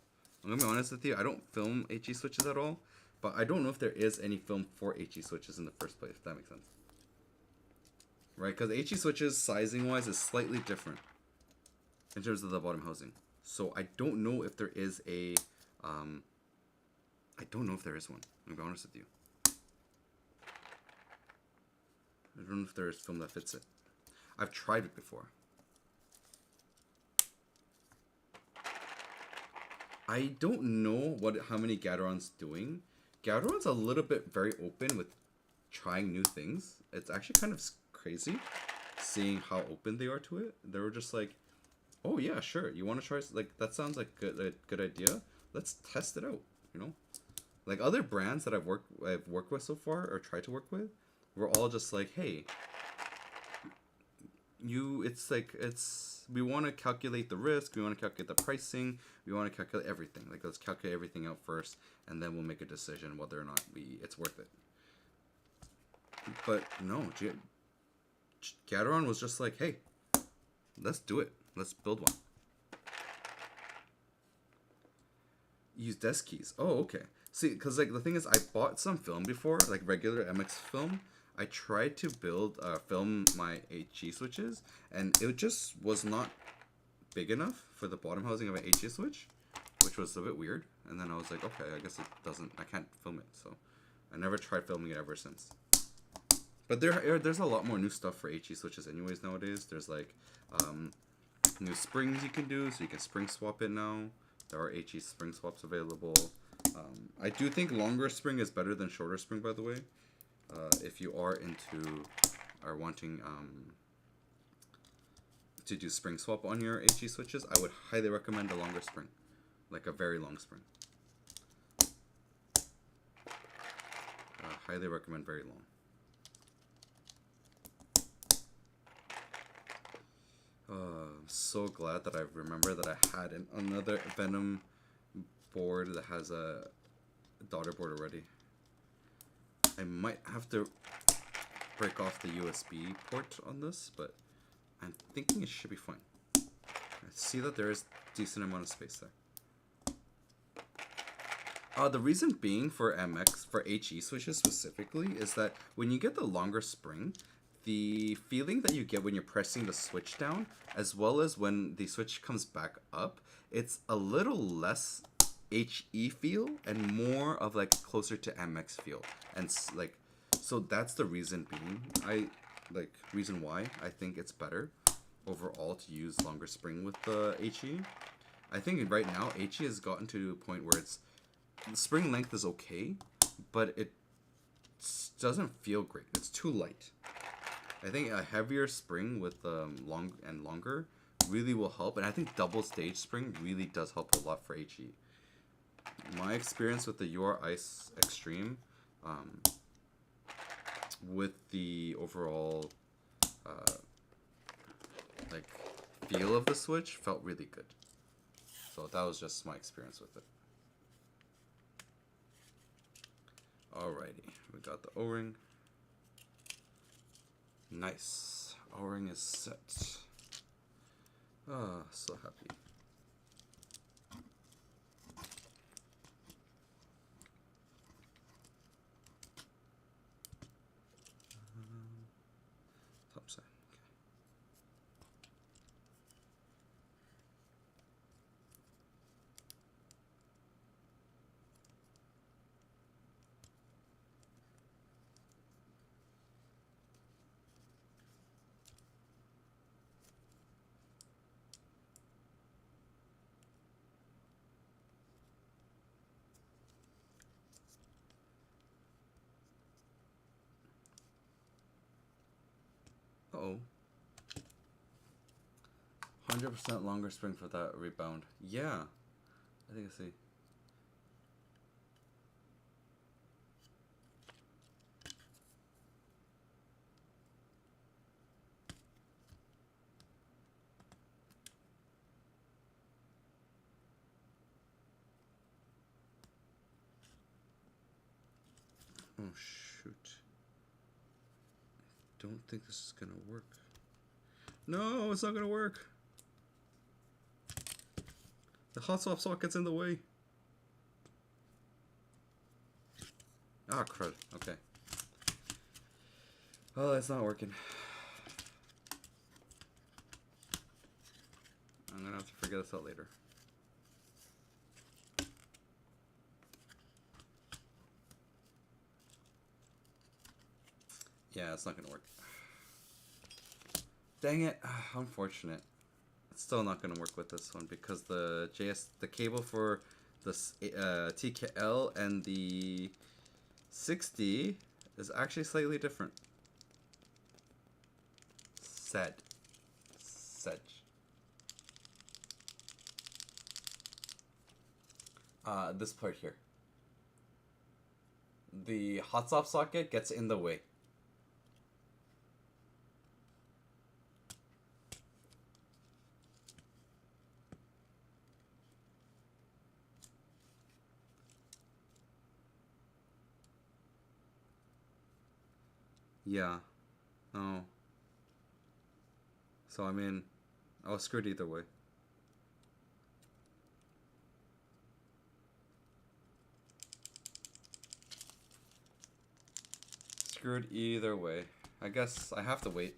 I'm gonna be honest with you, I don't film HE switches at all, but I don't know if there is any film for HE switches in the first place, if that makes sense. Right, because HE switches, sizing-wise, is slightly different in terms of the bottom housing. So I don't know if there is a, I don't know if there is one. I'm gonna be honest with you. I don't know if there is film that fits it. I've tried it before. I don't know how many Gateron's doing. Gateron's a little bit very open with trying new things. It's actually kind of crazy seeing how open they are to it. They were just like, oh yeah, sure. You want to try, like, that sounds like a good idea. Let's test it out, you know? Like other brands that I've worked with so far or tried to work with, we're all just like, hey, we want to calculate the risk, we want to calculate the pricing, we want to calculate everything. Like, let's calculate everything out first, and then we'll make a decision whether or not it's worth it. But no, Gateron was just like, hey, let's do it. Let's build one. Use desk keys. Oh, okay. See, because like the thing is, I bought some film before, like regular MX film. I tried to film my HE switches, and it just was not big enough for the bottom housing of an HE switch, which was a bit weird. And then I was like, okay, I guess I can't film it. So I never tried filming it ever since. But there's a lot more new stuff for HE switches anyways nowadays. There's like new springs you can do, so you can spring swap it now. There are HE spring swaps available. I do think longer spring is better than shorter spring, by the way. If you are wanting to do spring swap on your HE switches, I would highly recommend a longer spring, like a very long spring. Highly recommend very long. I'm so glad that I remember that I had another Venom board that has a daughter board already. I might have to break off the USB port on this, but I'm thinking it should be fine. I see that there is a decent amount of space there. The reason being for HE switches specifically, is that when you get the longer spring, the feeling that you get when you're pressing the switch down, as well as when the switch comes back up, it's a little less HE feel and more of like closer to MX feel. And like, so that's the reason being. like reason why I think it's better overall to use longer spring with the HE. I think right now HE has gotten to a point where it's the spring length is okay, but it doesn't feel great. It's too light. I think a heavier spring with longer really will help, and I think double stage spring really does help a lot for HE. My experience with the UR Ice Extreme, with the overall like feel of the Switch, felt really good. So that was just my experience with it. Alrighty, we got the O-ring. Nice. O-ring is set. Ah, so happy. Top side. Uh-oh. 100% longer spring for that rebound. Yeah. I think I see. Oh, shoot. I don't think this is gonna work. No, it's not gonna work. The hot swap socket's in the way. Ah, crud. Okay. Oh, it's not working. I'm gonna have to figure this out later. Yeah, it's not gonna work. Dang it. Unfortunate. It's still not gonna work with this one because the cable for the TKL and the 60 is actually slightly different. Sedge. This part here. The hot swap socket gets in the way. Yeah. Oh. So I mean, I was screwed either way. Screwed either way. I guess I have to wait.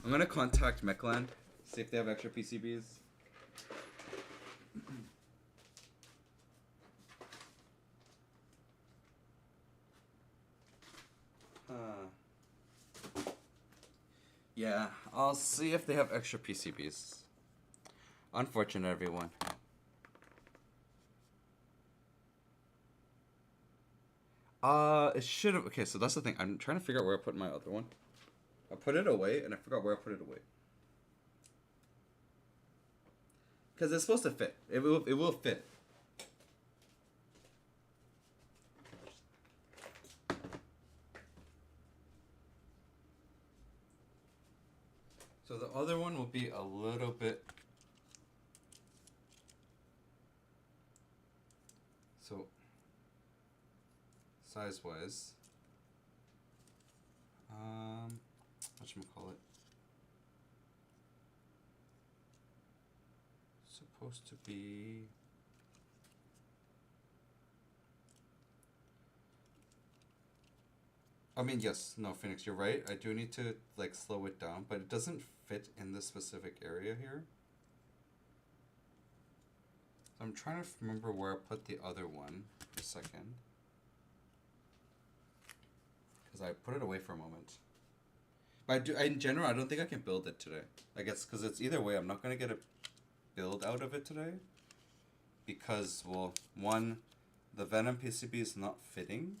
I'm gonna contact Mechland, see if they have extra PCBs. Yeah, I'll see if they have extra PCBs. Unfortunate, everyone. It should have. Okay, so that's the thing. I'm trying to figure out where I put my other one. I put it away, and I forgot where I put it away. Because it's supposed to fit. It will fit. So the other one will be a little bit. So size-wise, whatchamacallit? Supposed to be. I mean, yes, no, Phoenix, you're right. I do need to like slow it down, but it doesn't fit in this specific area here. So I'm trying to remember where I put the other one for a second. Because I put it away for a moment. But in general, I don't think I can build it today. I guess because it's either way, I'm not gonna get a build out of it today. Because, well, one, the Venom PCB is not fitting.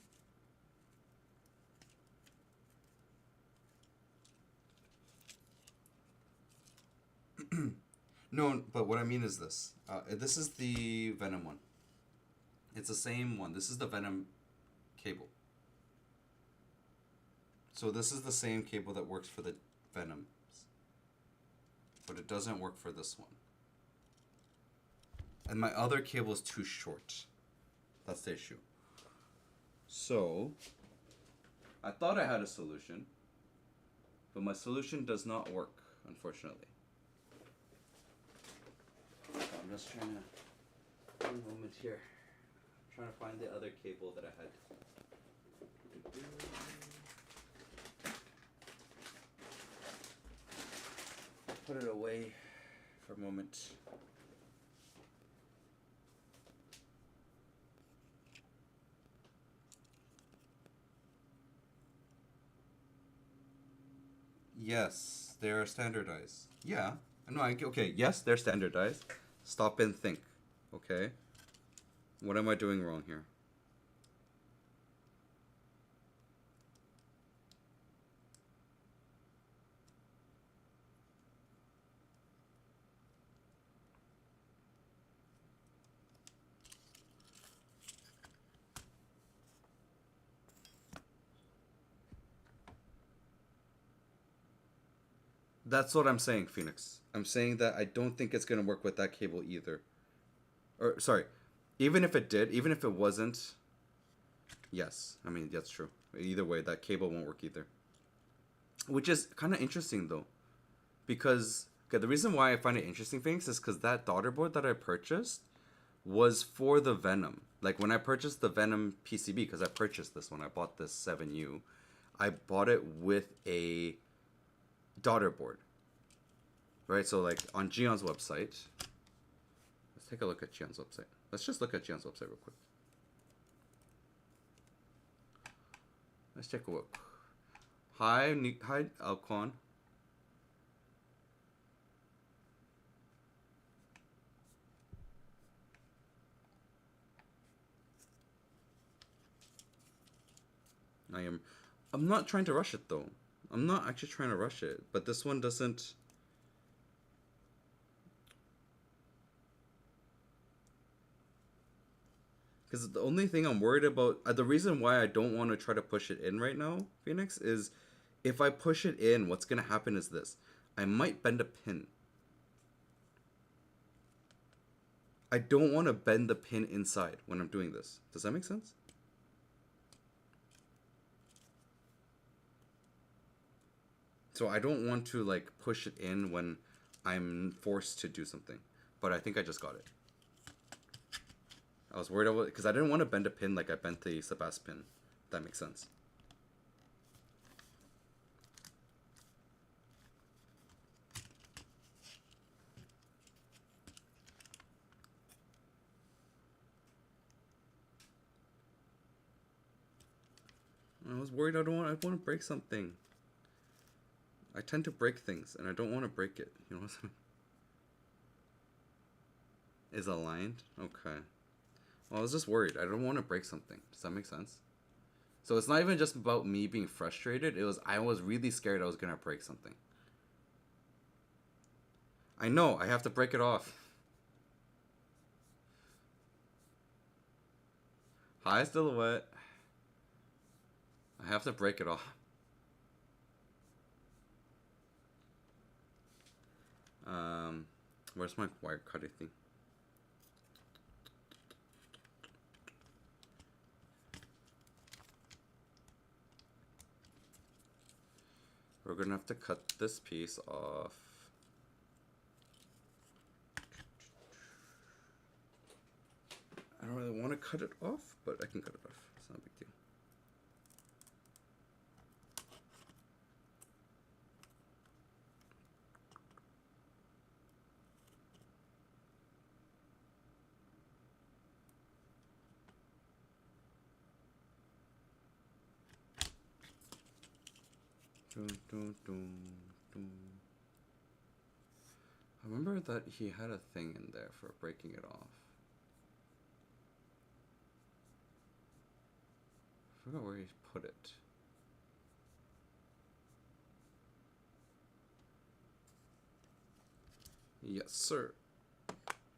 No, but what I mean is this. This is the Venom one. It's the same one. This is the Venom cable. So this is the same cable that works for the Venoms. But it doesn't work for this one. And my other cable is too short. That's the issue. So, I thought I had a solution. But my solution does not work, unfortunately. I'm just trying to... One moment here. I'm trying to find the other cable that I had. Put it away for a moment. Yes, they're standardized. Yeah. No, okay, yes, they're standardized. Stop and think. Okay? What am I doing wrong here? That's what I'm saying, Phoenix. I'm saying that I don't think it's going to work with that cable either. Or, sorry, even if it did, even if it wasn't, yes. I mean, that's true. Either way, that cable won't work either. Which is kind of interesting, though. Because, okay, the reason why I find it interesting, Phoenix, is because that daughter board that I purchased was for the Venom. Like, when I purchased the Venom PCB, because I purchased this one, I bought this 7U, I bought it with a daughter board. Right, so like on Gion's website, let's take a look at Gion's website. Let's just look at Gion's website real quick. Let's take a look. Hi, Alquan. I'm not trying to rush it though. I'm not actually trying to rush it, but this one doesn't. Because the only thing I'm worried about, the reason why I don't want to try to push it in right now, Phoenix, is if I push it in, what's going to happen is this. I might bend a pin. I don't want to bend the pin inside when I'm doing this. Does that make sense? So I don't want to like push it in when I'm forced to do something. But I think I just got it. I was worried about it because I didn't want to bend a pin like I bent the Sebas pin. If that makes sense. I was worried I want to break something. I tend to break things and I don't want to break it. You know what I'm saying? Is aligned? Okay. Well, I was just worried. I don't want to break something. Does that make sense? So it's not even just about me being frustrated. I was really scared I was gonna break something. I know, I have to break it off. Hi, Silhouette. I have to break it off. Where's my wire cutting thing? We're gonna have to cut this piece off. I don't really want to cut it off, but I can cut it off. It's not a big deal. Dun, dun, dun, dun. I remember that he had a thing in there for breaking it off. I forgot where he put it. Yes, sir.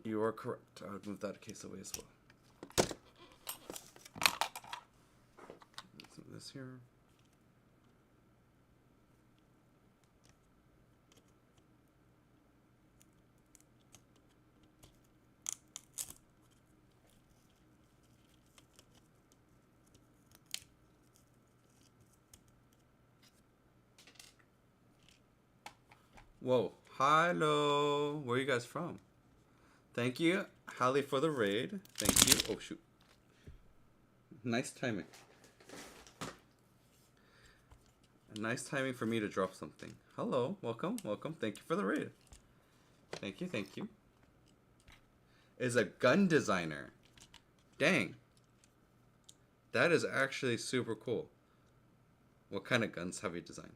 You are correct. I would move that case away as well. Let's move this here. Whoa. Hello. Where are you guys from? Thank you, Hallie, for the raid. Thank you. Oh, shoot. Nice timing. Nice timing for me to drop something. Hello. Welcome. Welcome. Thank you for the raid. Thank you. Thank you. Is a gun designer. Dang. That is actually super cool. What kind of guns have you designed?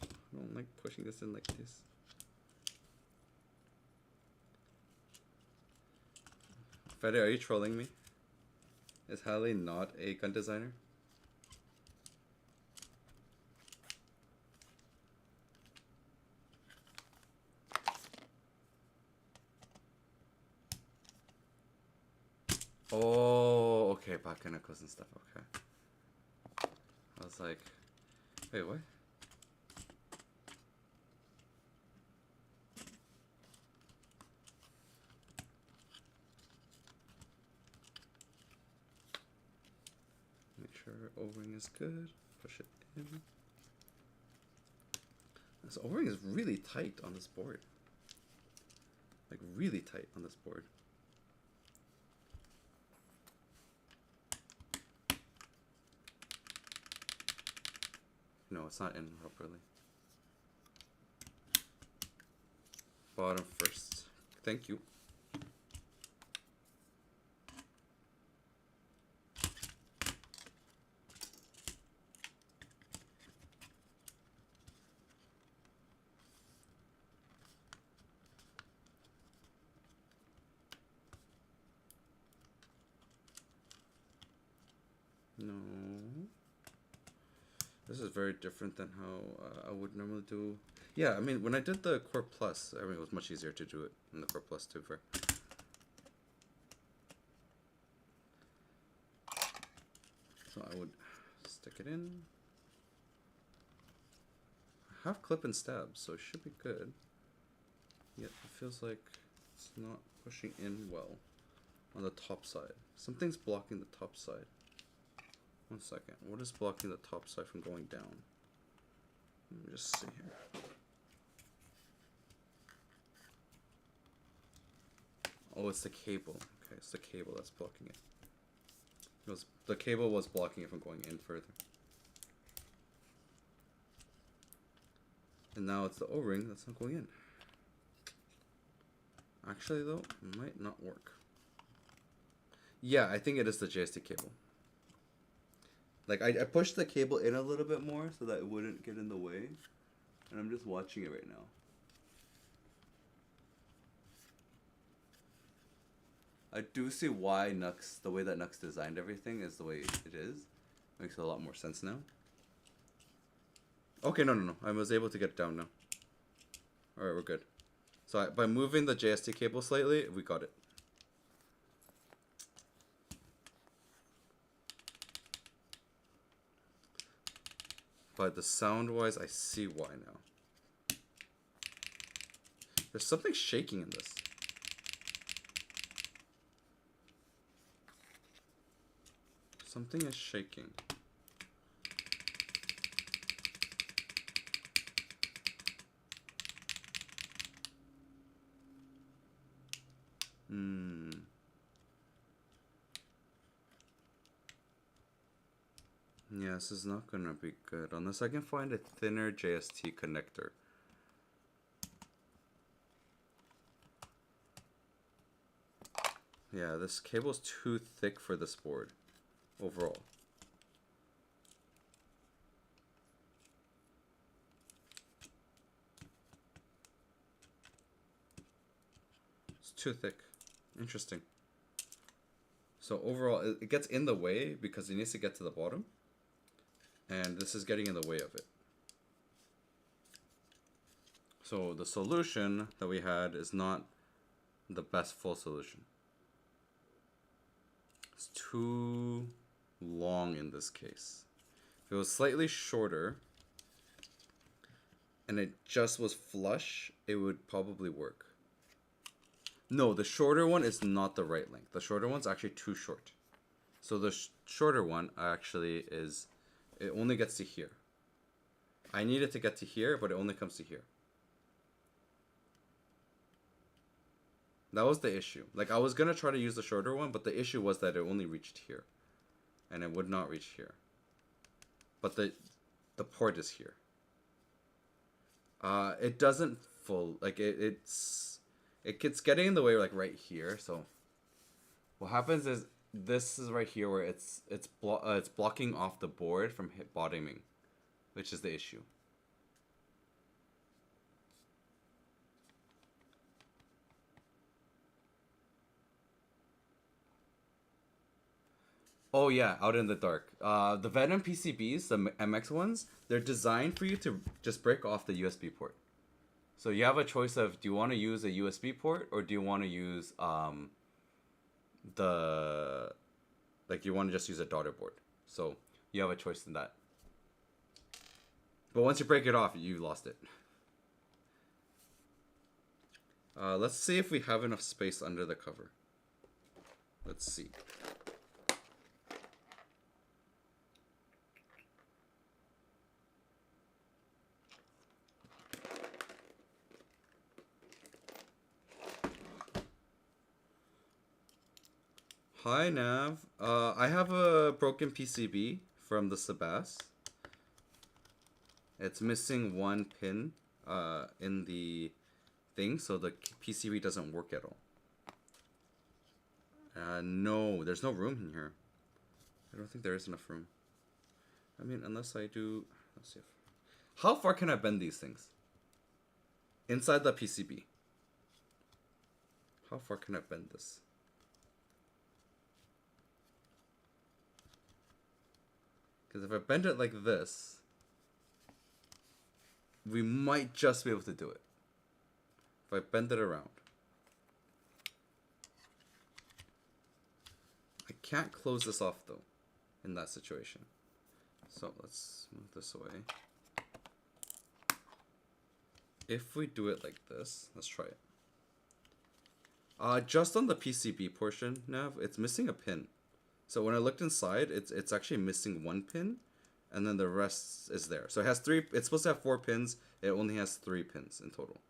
I don't like pushing this in like this. Fede, are you trolling me? Is Hallie not a gun designer? Oh, okay, Bakanekos and stuff, okay. I was like, wait, what? Make sure O-ring is good. Push it in. This O-ring is really tight on this board. Like, really tight on this board. No, it's not in properly. Bottom first. Thank you. No. This is very different than how I would normally do. Yeah, I mean, when I did the Core Plus, I mean, it was much easier to do it in the Core Plus too. So I would stick it in. I have clip and stab, so it should be good. Yet it feels like it's not pushing in well on the top side. Something's blocking the top side. 1 second. What is blocking the top side from going down? Let me just see here. Oh, it's the cable. Okay, it's the cable that's blocking it. The cable was blocking it from going in further. And now it's the O-ring that's not going in. Actually, though, it might not work. Yeah, I think it is the JST cable. Like, I pushed the cable in a little bit more so that it wouldn't get in the way. And I'm just watching it right now. I do see why Nux, the way that Nux designed everything is the way it is. Makes a lot more sense now. Okay, no. I was able to get it down now. Alright, we're good. So by moving the JST cable slightly, we got it. But the sound-wise, I see why now. There's something shaking in this. Something is shaking. Yeah, this is not gonna be good unless I can find a thinner JST connector. Yeah, this cable's too thick for this board overall. too thick. Interesting. So overall, it gets in the way because it needs to get to the bottom. And this is getting in the way of it. So the solution that we had is not the best full solution. It's too long in this case. If it was slightly shorter and it just was flush, it would probably work. No, the shorter one is not the right length. The shorter one's actually too short. So the shorter one actually is, it only gets to here. I need it to get to here, but it only comes to here. That was the issue. Like, I was gonna try to use the shorter one, but the issue was that it only reached here. And it would not reach here. But the port is here. It doesn't full, like, it's getting in the way, like, right here. So what happens is, this is right here where it's blocking off the board from bottoming, which is the issue. Oh yeah, out in the dark. The Venom PCBs, the MX ones, they're designed for you to just break off the USB port. So you have a choice of, do you want to use a USB port or do you want to use do you want to just use a daughter board? So you have a choice in that. But once you break it off, you lost it. Let's see if we have enough space under the cover. Let's see. Hi Nav, I have a broken PCB from the Sebas. It's missing one pin in the thing, so the PCB doesn't work at all. No, there's no room in here. I don't think there is enough room. I mean, unless I do... Let's see if... How far can I bend these things? Inside the PCB. How far can I bend this? Because if I bend it like this, we might just be able to do it. If I bend it around. I can't close this off though, in that situation. So let's move this away. If we do it like this, let's try it. Just on the PCB portion, Nav, it's missing a pin. So when I looked inside, it's actually missing one pin, and then the rest is there. So it has three. It's supposed to have 4 pins. It only has 3 pins in total.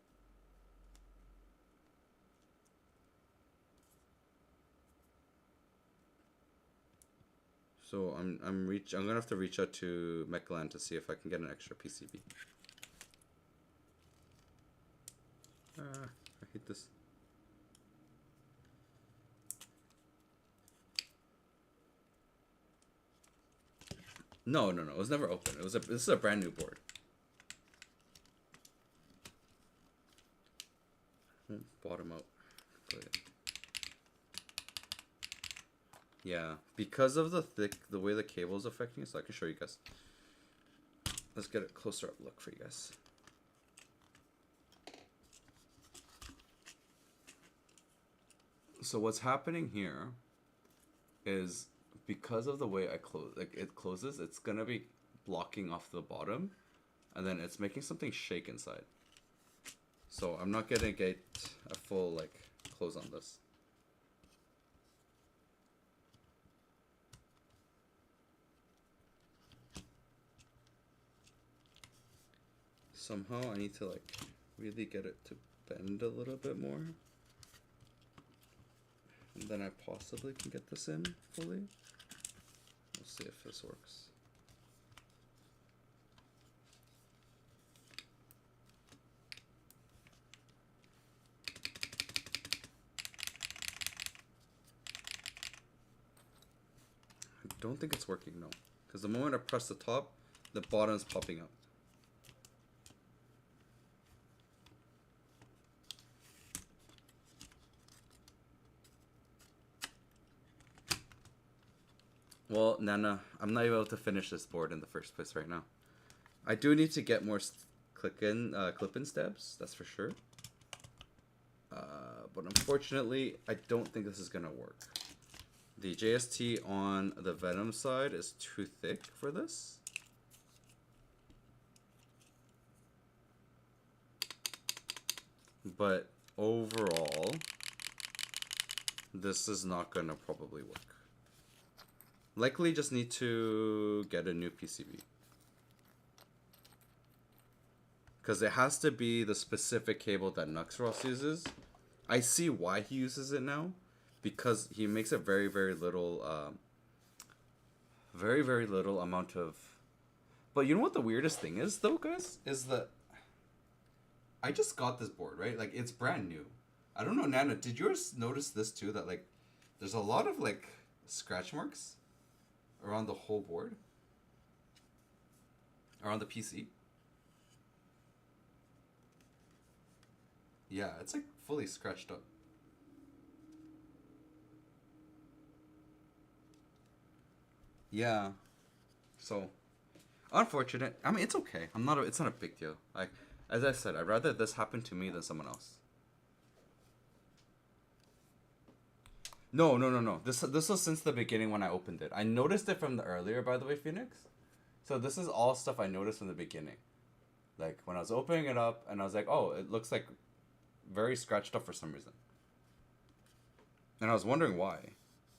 So I'm gonna have to reach out to Mechland to see if I can get an extra PCB. I hate this. No, it was never open. This is a brand new board. Bottom out. Yeah, because of the way the cable is affecting it, so I can show you guys. Let's get a closer up look for you guys. So what's happening here is, because of the way I it closes, it's gonna be blocking off the bottom, and then it's making something shake inside. So I'm not gonna get a full close on this. Somehow I need to really get it to bend a little bit more. And then I possibly can get this in fully. We'll see if this works. I don't think it's working, no. Because the moment I press the top, the bottom is popping out. Well, Nana, I'm not able to finish this board in the first place right now. I do need to get more clip-in stabs, that's for sure. But unfortunately, I don't think this is gonna work. The JST on the Venom side is too thick for this. But overall, this is not gonna probably work. Likely just need to get a new PCB. Because it has to be the specific cable that Nuxross uses. I see why he uses it now. Because he makes a very, very little amount of... But you know what the weirdest thing is, though, guys? Is that I just got this board, right? Like, it's brand new. I don't know, Nana, did yours notice this, too? That, like, there's a lot of, like, scratch marks around the whole board? Around the PC? Yeah, it's, like, fully scratched up. Yeah. So, unfortunate. I mean, it's okay. It's not a big deal. Like, as I said, I'd rather this happen to me than someone else. No. This was since the beginning when I opened it. I noticed it from the earlier, by the way, Phoenix. So this is all stuff I noticed from the beginning. Like, when I was opening it up, and I was like, oh, it looks like very scratched up for some reason. And I was wondering why.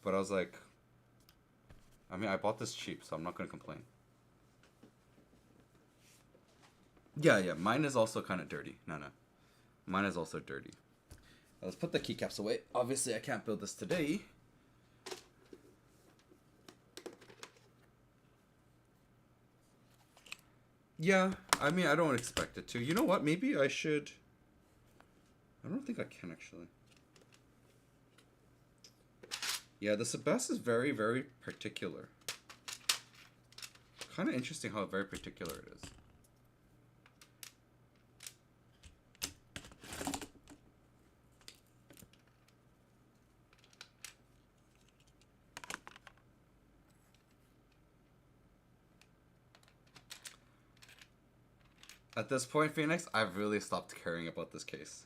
But I was like, I mean, I bought this cheap, so I'm not going to complain. Yeah, mine is also kind of dirty. No. Mine is also dirty. Let's put the keycaps away. Obviously, I can't build this today. Yeah, I mean, I don't expect it to. You know what? Maybe I should... I don't think I can, actually. Yeah, the Sebas is very, very particular. Kind of interesting how very particular it is. At this point, Phoenix, I've really stopped caring about this case.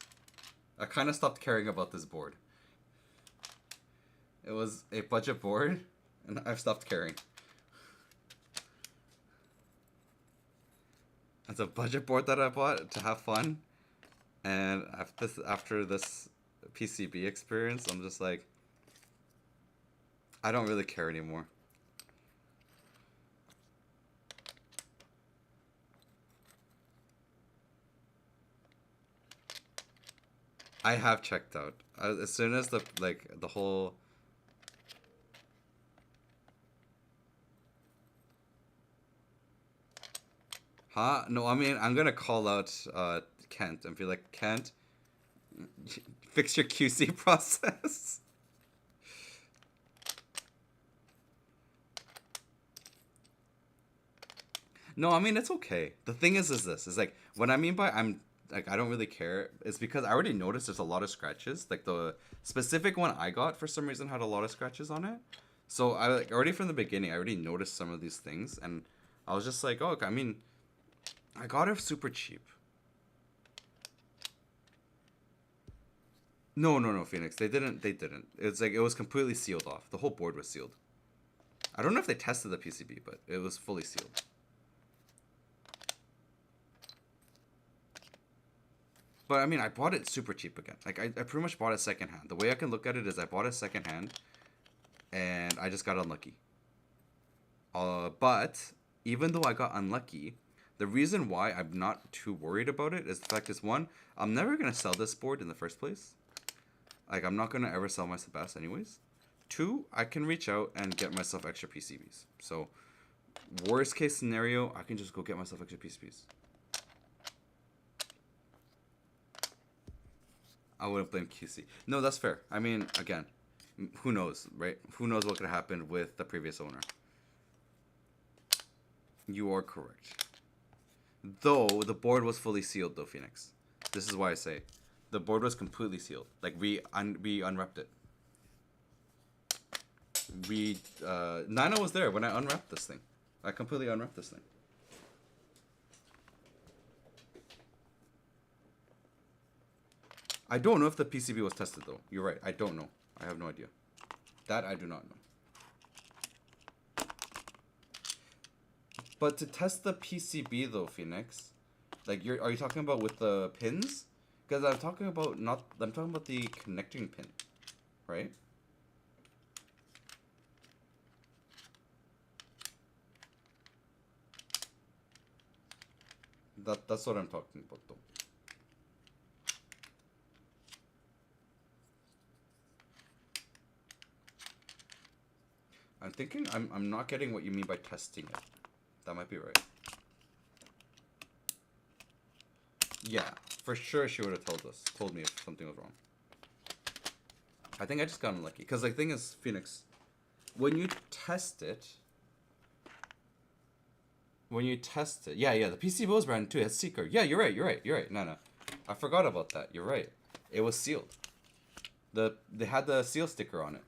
I kind of stopped caring about this board. It was a budget board, and I've stopped caring. It's a budget board that I bought to have fun, and after this PCB experience, I'm just like, I don't really care anymore. I have checked out. As soon as the whole... Huh? No, I mean, I'm gonna call out Kent and be like, Kent, fix your QC process. No, I mean, it's okay. The thing is this. Is like, what I mean by I don't really care, it's because I already noticed there's a lot of scratches. Like, the specific one I got, for some reason, had a lot of scratches on it. So, already from the beginning, I already noticed some of these things. And I was just like, oh, I mean, I got it super cheap. No, Phoenix. They didn't. It's like, it was completely sealed off. The whole board was sealed. I don't know if they tested the PCB, but it was fully sealed. But I mean, I bought it super cheap again. Like, I pretty much bought it secondhand. The way I can look at it is I bought it secondhand, and I just got unlucky. But even though I got unlucky, the reason why I'm not too worried about it is the fact is, one, I'm never gonna sell this board in the first place. Like, I'm not gonna ever sell my Sebas anyways. Two, I can reach out and get myself extra PCBs. So, worst case scenario, I can just go get myself extra PCBs. I wouldn't blame QC. No, that's fair. I mean, again, who knows, right? Who knows what could happen with the previous owner. You are correct. Though, the board was fully sealed, though, Phoenix. This is why I say, the board was completely sealed. Like, we unwrapped it. Nana was there when I unwrapped this thing. I completely unwrapped this thing. I don't know if the PCB was tested though. You're right. I don't know. I have no idea. That I do not know. But to test the PCB though, Phoenix, like are you talking about with the pins? Because I'm talking about the connecting pin, right? That's what I'm talking about though. I'm thinking I'm not getting what you mean by testing it. That might be right. Yeah, for sure she would have told me if something was wrong. I think I just got unlucky. Because the thing is, Phoenix, when you test it, yeah, the PCB was brand too. It's secret. Yeah, you're right. No. I forgot about that. You're right. It was sealed. They had the seal sticker on it.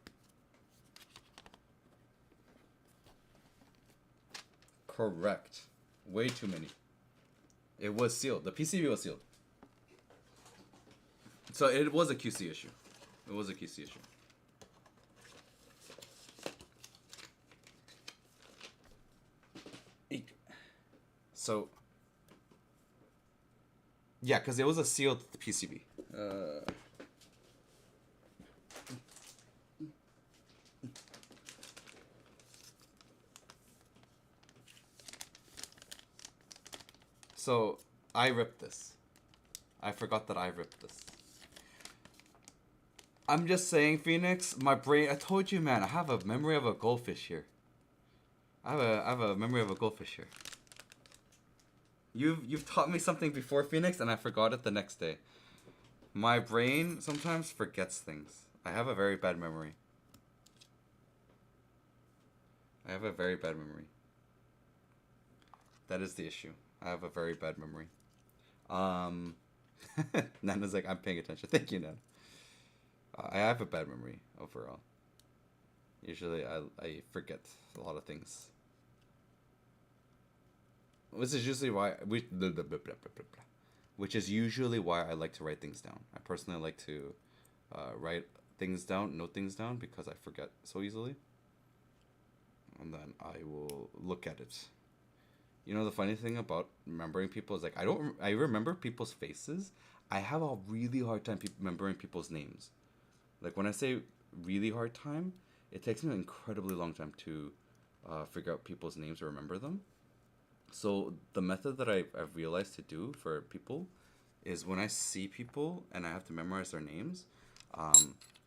Correct. Way too many. It was sealed. The PCB was sealed. So it was a QC issue. It was a QC issue. So yeah, because it was a sealed PCB. So I ripped this. I forgot that I ripped this. I'm just saying, Phoenix, my brain, I told you, man, I have a memory of a goldfish here. I have a memory of a goldfish here. You've taught me something before, Phoenix, and I forgot it the next day. My brain sometimes forgets things. I have a very bad memory. I have a very bad memory. That is the issue. I have a very bad memory. Nana's like, I'm paying attention. Thank you, Nana. I have a bad memory overall. Usually I forget a lot of things. Which is usually why I like to write things down. I personally like to write things down, note things down, because I forget so easily. And then I will look at it. You know, the funny thing about remembering people is like I remember people's faces. I have a really hard time remembering people's names. Like when I say really hard time, it takes me an incredibly long time to figure out people's names or remember them. So the method that I've realized to do for people is when I see people and I have to memorize their names.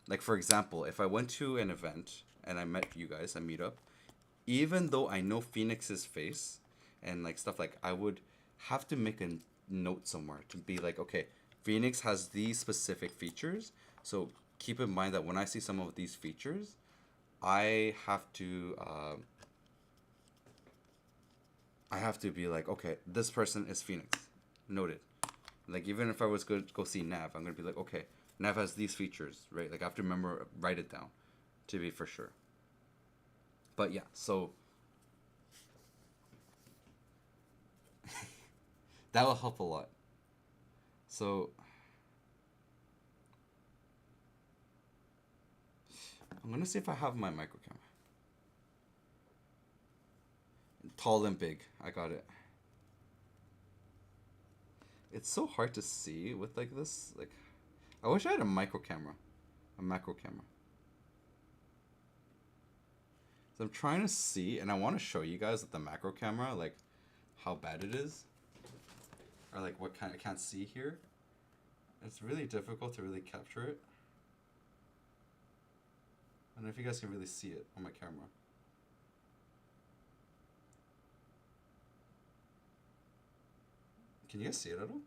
Like for example, if I went to an event and I met you guys, I meet up, even though I know Phoenix's face and like stuff, like I would have to make a note somewhere to be like, okay, Phoenix has these specific features, so keep in mind that when I see some of these features, I have to be like, okay, this person is Phoenix. Noted. Like even if I was going to go see Nav, I'm gonna be like, okay, Nav has these features, right? Like I have to write it down to be for sure. But yeah, so that will help a lot. So I'm gonna see if I have my micro camera. Tall and big. I got it. It's so hard to see with like this. Like, I wish I had a micro camera, a macro camera. So I'm trying to see, and I want to show you guys with the macro camera, like how bad it is, or like what kind I can't see here. It's really difficult to really capture it. I don't know if you guys can really see it on my camera. Can you guys see it at all?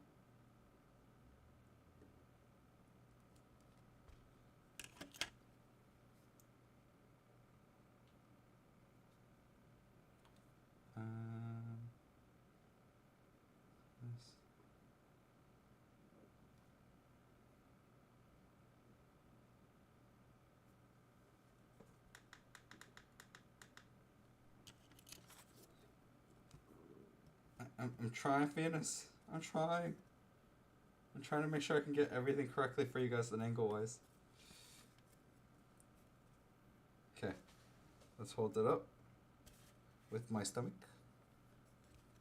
I'm trying, Phoenix. I'm trying. I'm trying to make sure I can get everything correctly for you guys, and angle-wise. Okay. Let's hold it up with my stomach.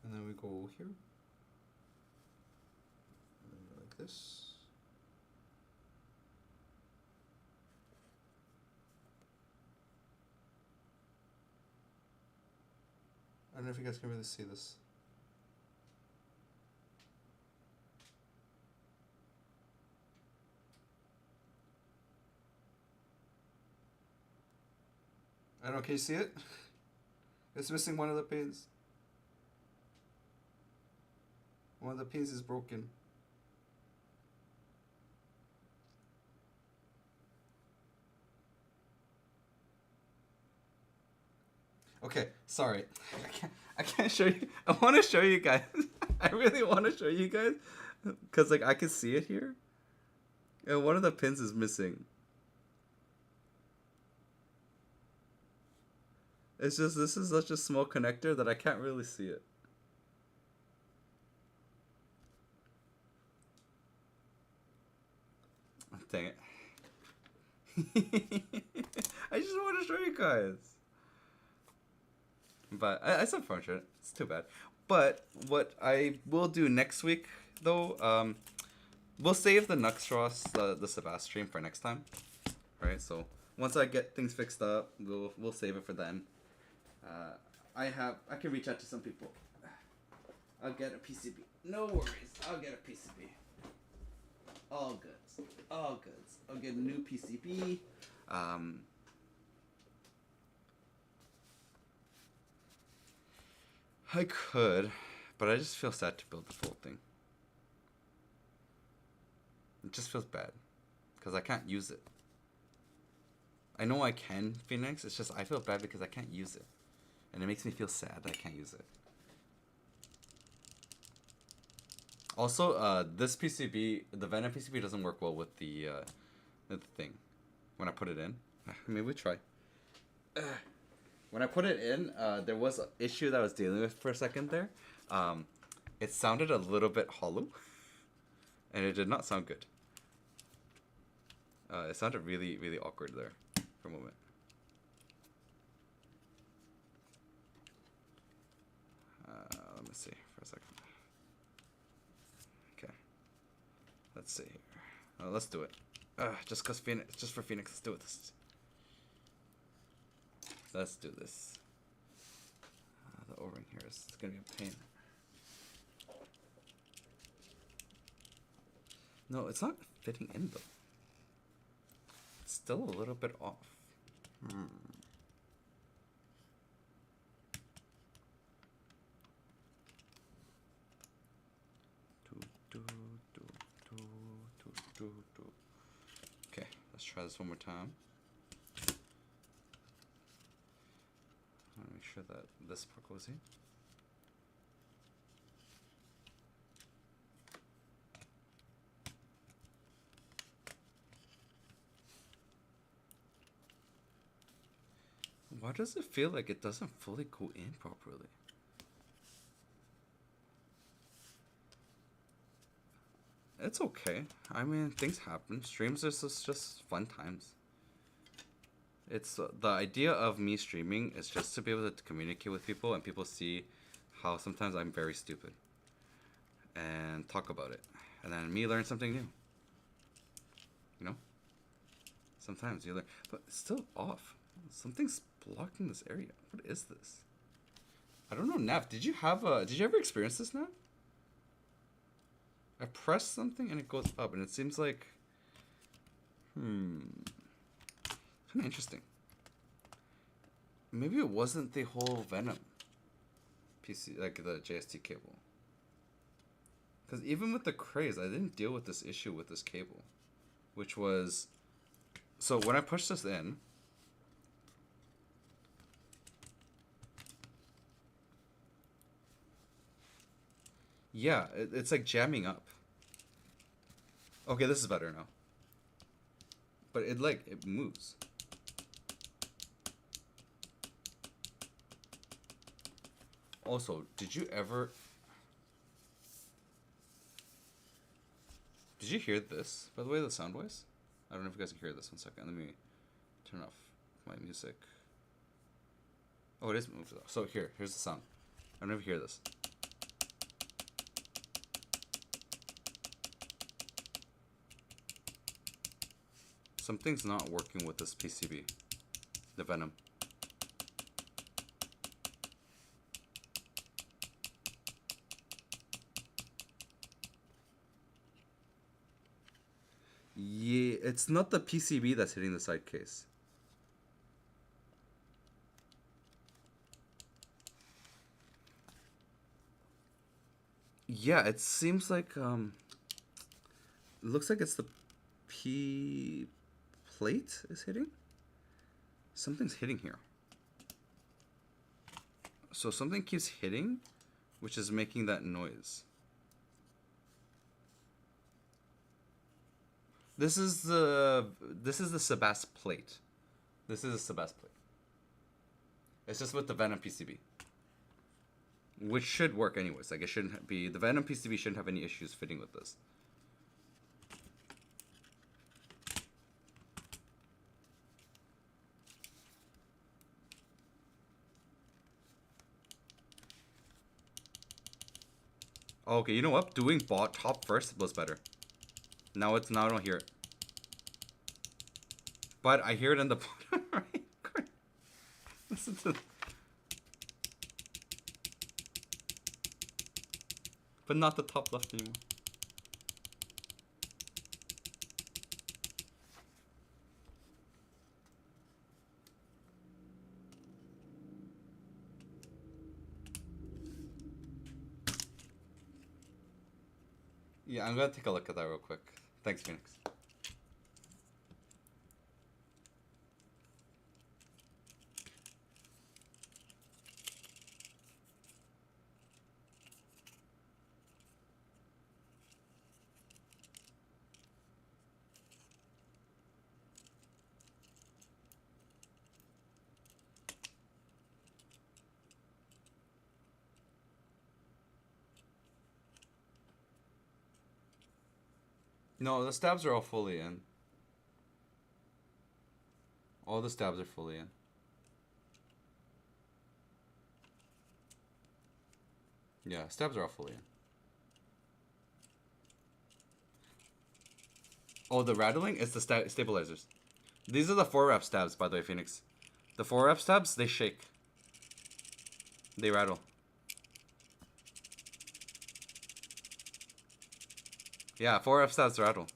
And then we go here. Like this. I don't know if you guys can really see this. I don't know, can you see it? It's missing one of the pins. One of the pins is broken. Okay, sorry. I can't show you. I want to show you guys. I really want to show you guys. Because, like, I can see it here. And one of the pins is missing. It's just, this is such a small connector that I can't really see it. Dang it. I just want to show you guys. But it's unfortunate. It's too bad. But what I will do next week, though, we'll save the Nuxross, the Sebas stream for next time. Right, so once I get things fixed up, we'll save it for then. I can reach out to some people. I'll get a PCB. No worries. I'll get a PCB. All goods. All goods. I'll get a new PCB. I could, but I just feel sad to build the full thing. It just feels bad because I can't use it. I know I can, Phoenix. It's just I feel bad because I can't use it. And it makes me feel sad that I can't use it. Also, this PCB, the Venom PCB doesn't work well with the thing. When I put it in. Maybe we try. When I put it in, there was an issue that I was dealing with for a second there. It sounded a little bit hollow. And it did not sound good. It sounded really, really awkward there for a moment. Let me see for a second. Okay. Let's see here. Let's do it. Just for Phoenix, let's do it. Let's do this. The O-ring here is gonna be a pain. No, it's not fitting in though. It's still a little bit off. Okay, let's try this one more time. I want to make sure that this part goes in. Why does it feel like it doesn't fully go in properly? It's okay. I mean, things happen. Streams are just fun times. It's the idea of me streaming is just to be able to communicate with people and people see how sometimes I'm very stupid and talk about it, and then me learn something new. You know? Sometimes you learn, but it's still off. Something's blocking this area. What is this? I don't know, Nav. Did you ever experience this, Nav? I press something and it goes up, and it seems like, kind of interesting. Maybe it wasn't the whole Venom PC, like the JST cable. Because even with the craze, I didn't deal with this issue with this cable, which was, so when I push this in, yeah, it's like jamming up. Okay, this is better now. But it moves. Also, did you ever... Did you hear this, by the way, the sound wise? I don't know if you guys can hear this. 1 second. Let me turn off my music. Oh, it is moved. So here's the sound. I don't know if you hear this. Something's not working with this PCB. The Venom. Yeah, it's not the PCB that's hitting the side case. Yeah, it seems like it looks like it's the P plate is hitting. Something's hitting here. So something keeps hitting, which is making that noise. This is the Sebas plate. This is a Sebas plate. It's just with the Venom PCB, which should work anyways. Like it shouldn't be, the Venom PCB shouldn't have any issues fitting with this. Okay, you know what? Doing top first was better. Now I don't hear it. But I hear it in the bottom right. Listen to. But not the top left anymore. Yeah, I'm gonna take a look at that real quick. Thanks, Phoenix. No, the stabs are all fully in. All the stabs are fully in. Yeah, stabs are all fully in. Oh, the rattling is the stabilizers. These are the 4-rep stabs, by the way, Phoenix. The 4-rep stabs, they shake. They rattle. Yeah, 4-rep stabs rattle.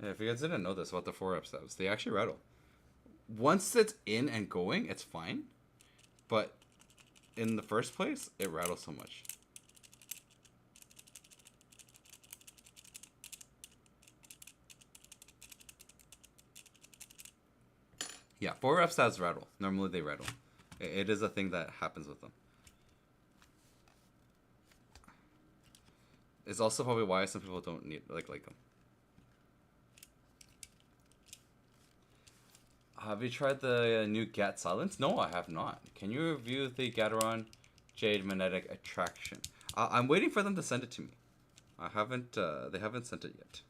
Yeah, if you guys didn't know this about the 4-rep stabs, they actually rattle. Once it's in and going, it's fine. But in the first place, it rattles so much. Yeah, 4-rep stabs rattle. Normally they rattle. It is a thing that happens with them. It's also probably why some people don't like them. Have you tried the new GAT Silence? No, I have not. Can you review the Gateron Jade Magnetic Attraction? I'm waiting for them to send it to me. I haven't. They haven't sent it yet.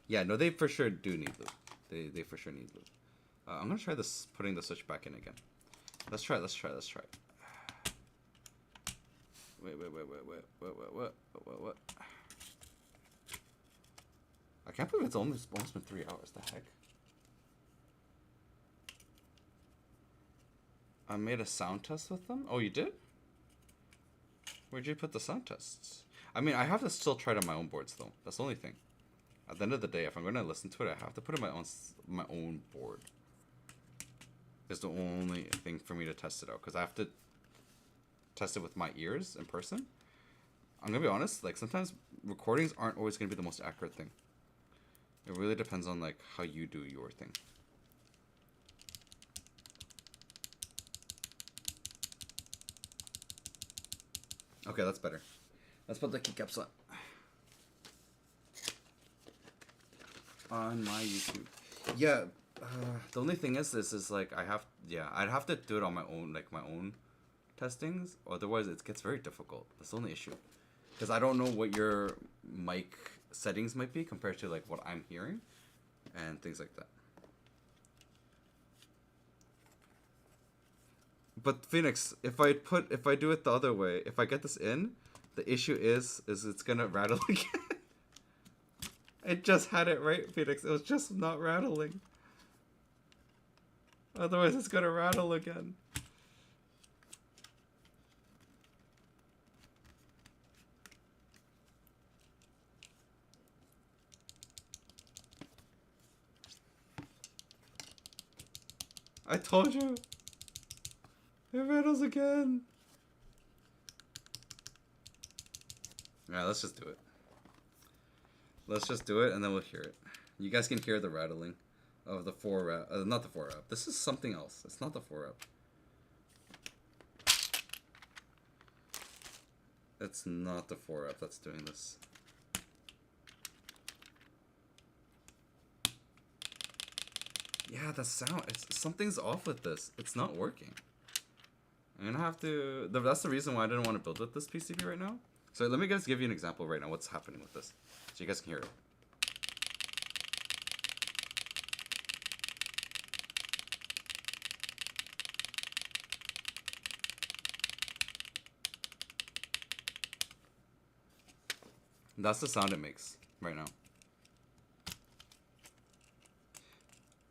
Yeah, no, they for sure do need lube. They for sure need lube. I'm gonna try this, putting the switch back in again. Let's try. Wait. What? I can't believe it's almost been 3 hours. The heck? I made a sound test with them. Oh, you did? Where'd you put the sound tests? I mean, I have to still try it on my own boards though. That's the only thing. At the end of the day, if I'm gonna listen to it, I have to put it on my own board. It's the only thing for me to test it out, because I have to test it with my ears in person. I'm gonna be honest, like sometimes recordings aren't always gonna be the most accurate thing. It really depends on like how you do your thing. Okay, that's better. Let's put the keycaps on. on my YouTube. Yeah, the only thing is, this is like I'd have to do it on my own, like my own testings. Otherwise, it gets very difficult. That's the only issue, because I don't know what your mic settings might be compared to like what I'm hearing, and things like that. But Phoenix, if I do it the other way, if I get this in, the issue is it's gonna rattle again. I just had it right, Phoenix. It was just not rattling. Otherwise, it's gonna rattle again. I told you. It rattles again. Alright, let's just do it. Let's just do it and then we'll hear it. You guys can hear the rattling of the 4-rep. Not the 4-rep. This is something else. It's not the 4-rep. It's not the 4-rep that's doing this. Yeah, the sound. Something's off with this. It's not working. I'm gonna have to. That's the reason why I didn't want to build with this PCB right now. So let me just give you an example right now. What's happening with this, so you guys can hear it. That's the sound it makes right now.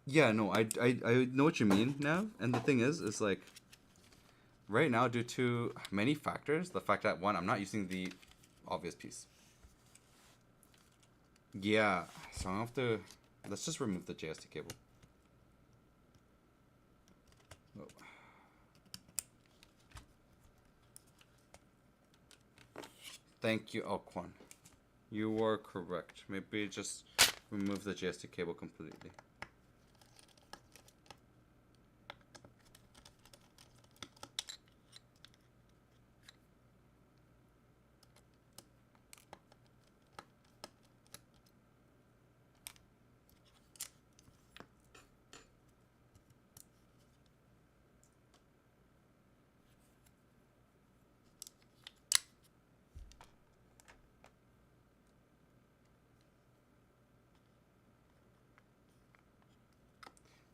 Yeah, no, I know what you mean now. And the thing is like, right now, due to many factors, the fact that, one, I'm not using the obvious piece. Yeah, so I have to, let's just remove the JST cable. Oh. Thank you, Alquan. You are correct. Maybe just remove the JST cable completely.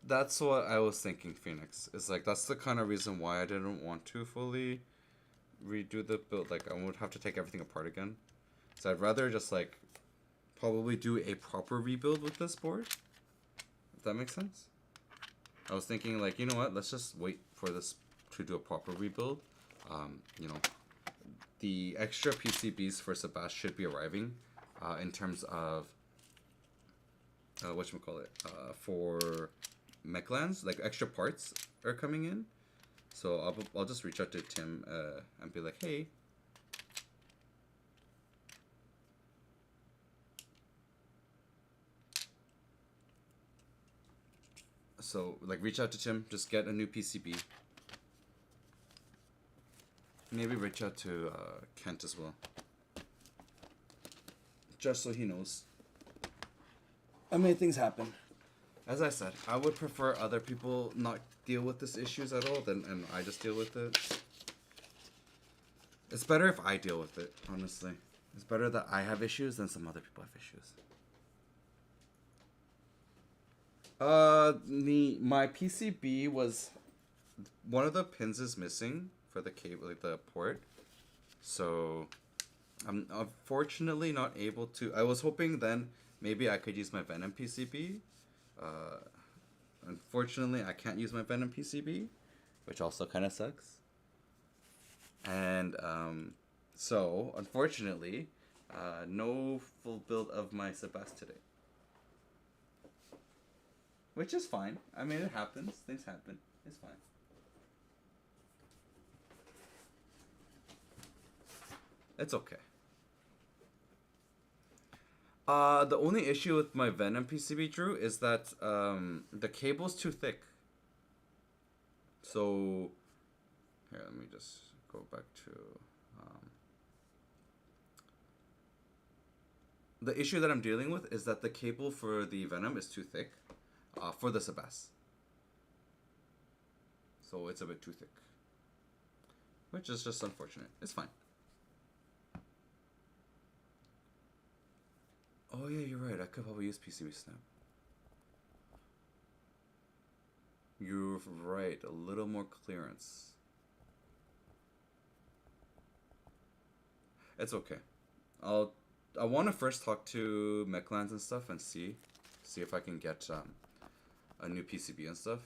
That's what I was thinking, Phoenix. It's like, that's the kind of reason why I didn't want to fully redo the build. Like, I would have to take everything apart again. So I'd rather just, like, probably do a proper rebuild with this board. If that makes sense. I was thinking, like, you know what? Let's just wait for this to do a proper rebuild. You know, the extra PCBs for Sebas should be arriving in terms of, whatchamacallit, for mechlands, like extra parts are coming in. So I'll just reach out to Tim and be like, hey, so like reach out to Tim, just get a new PCB. Maybe reach out to Kent as well, just so he knows. I mean, things happen. As I said, I would prefer other people not deal with these issues at all and I just deal with it. It's better if I deal with it, honestly. It's better that I have issues than some other people have issues. My PCB was, one of the pins is missing for the cable, like the port. So I'm unfortunately not able to. I was hoping then maybe I could use my Venom PCB. Unfortunately, I can't use my Venom PCB, which also kind of sucks. And so unfortunately, no full build of my Sebas today, which is fine. I mean, it happens. Things happen. It's fine. It's okay. The only issue with my Venom PCB, Drew, is that the cable's too thick. So, here, let me just go back to... the issue that I'm dealing with is that the cable for the Venom is too thick for the Sebas. So it's a bit too thick. Which is just unfortunate. It's fine. Oh yeah, you're right. I could probably use PCB Snap. You're right. A little more clearance. It's okay. I want to first talk to Mechlands and stuff and see if I can get a new PCB and stuff.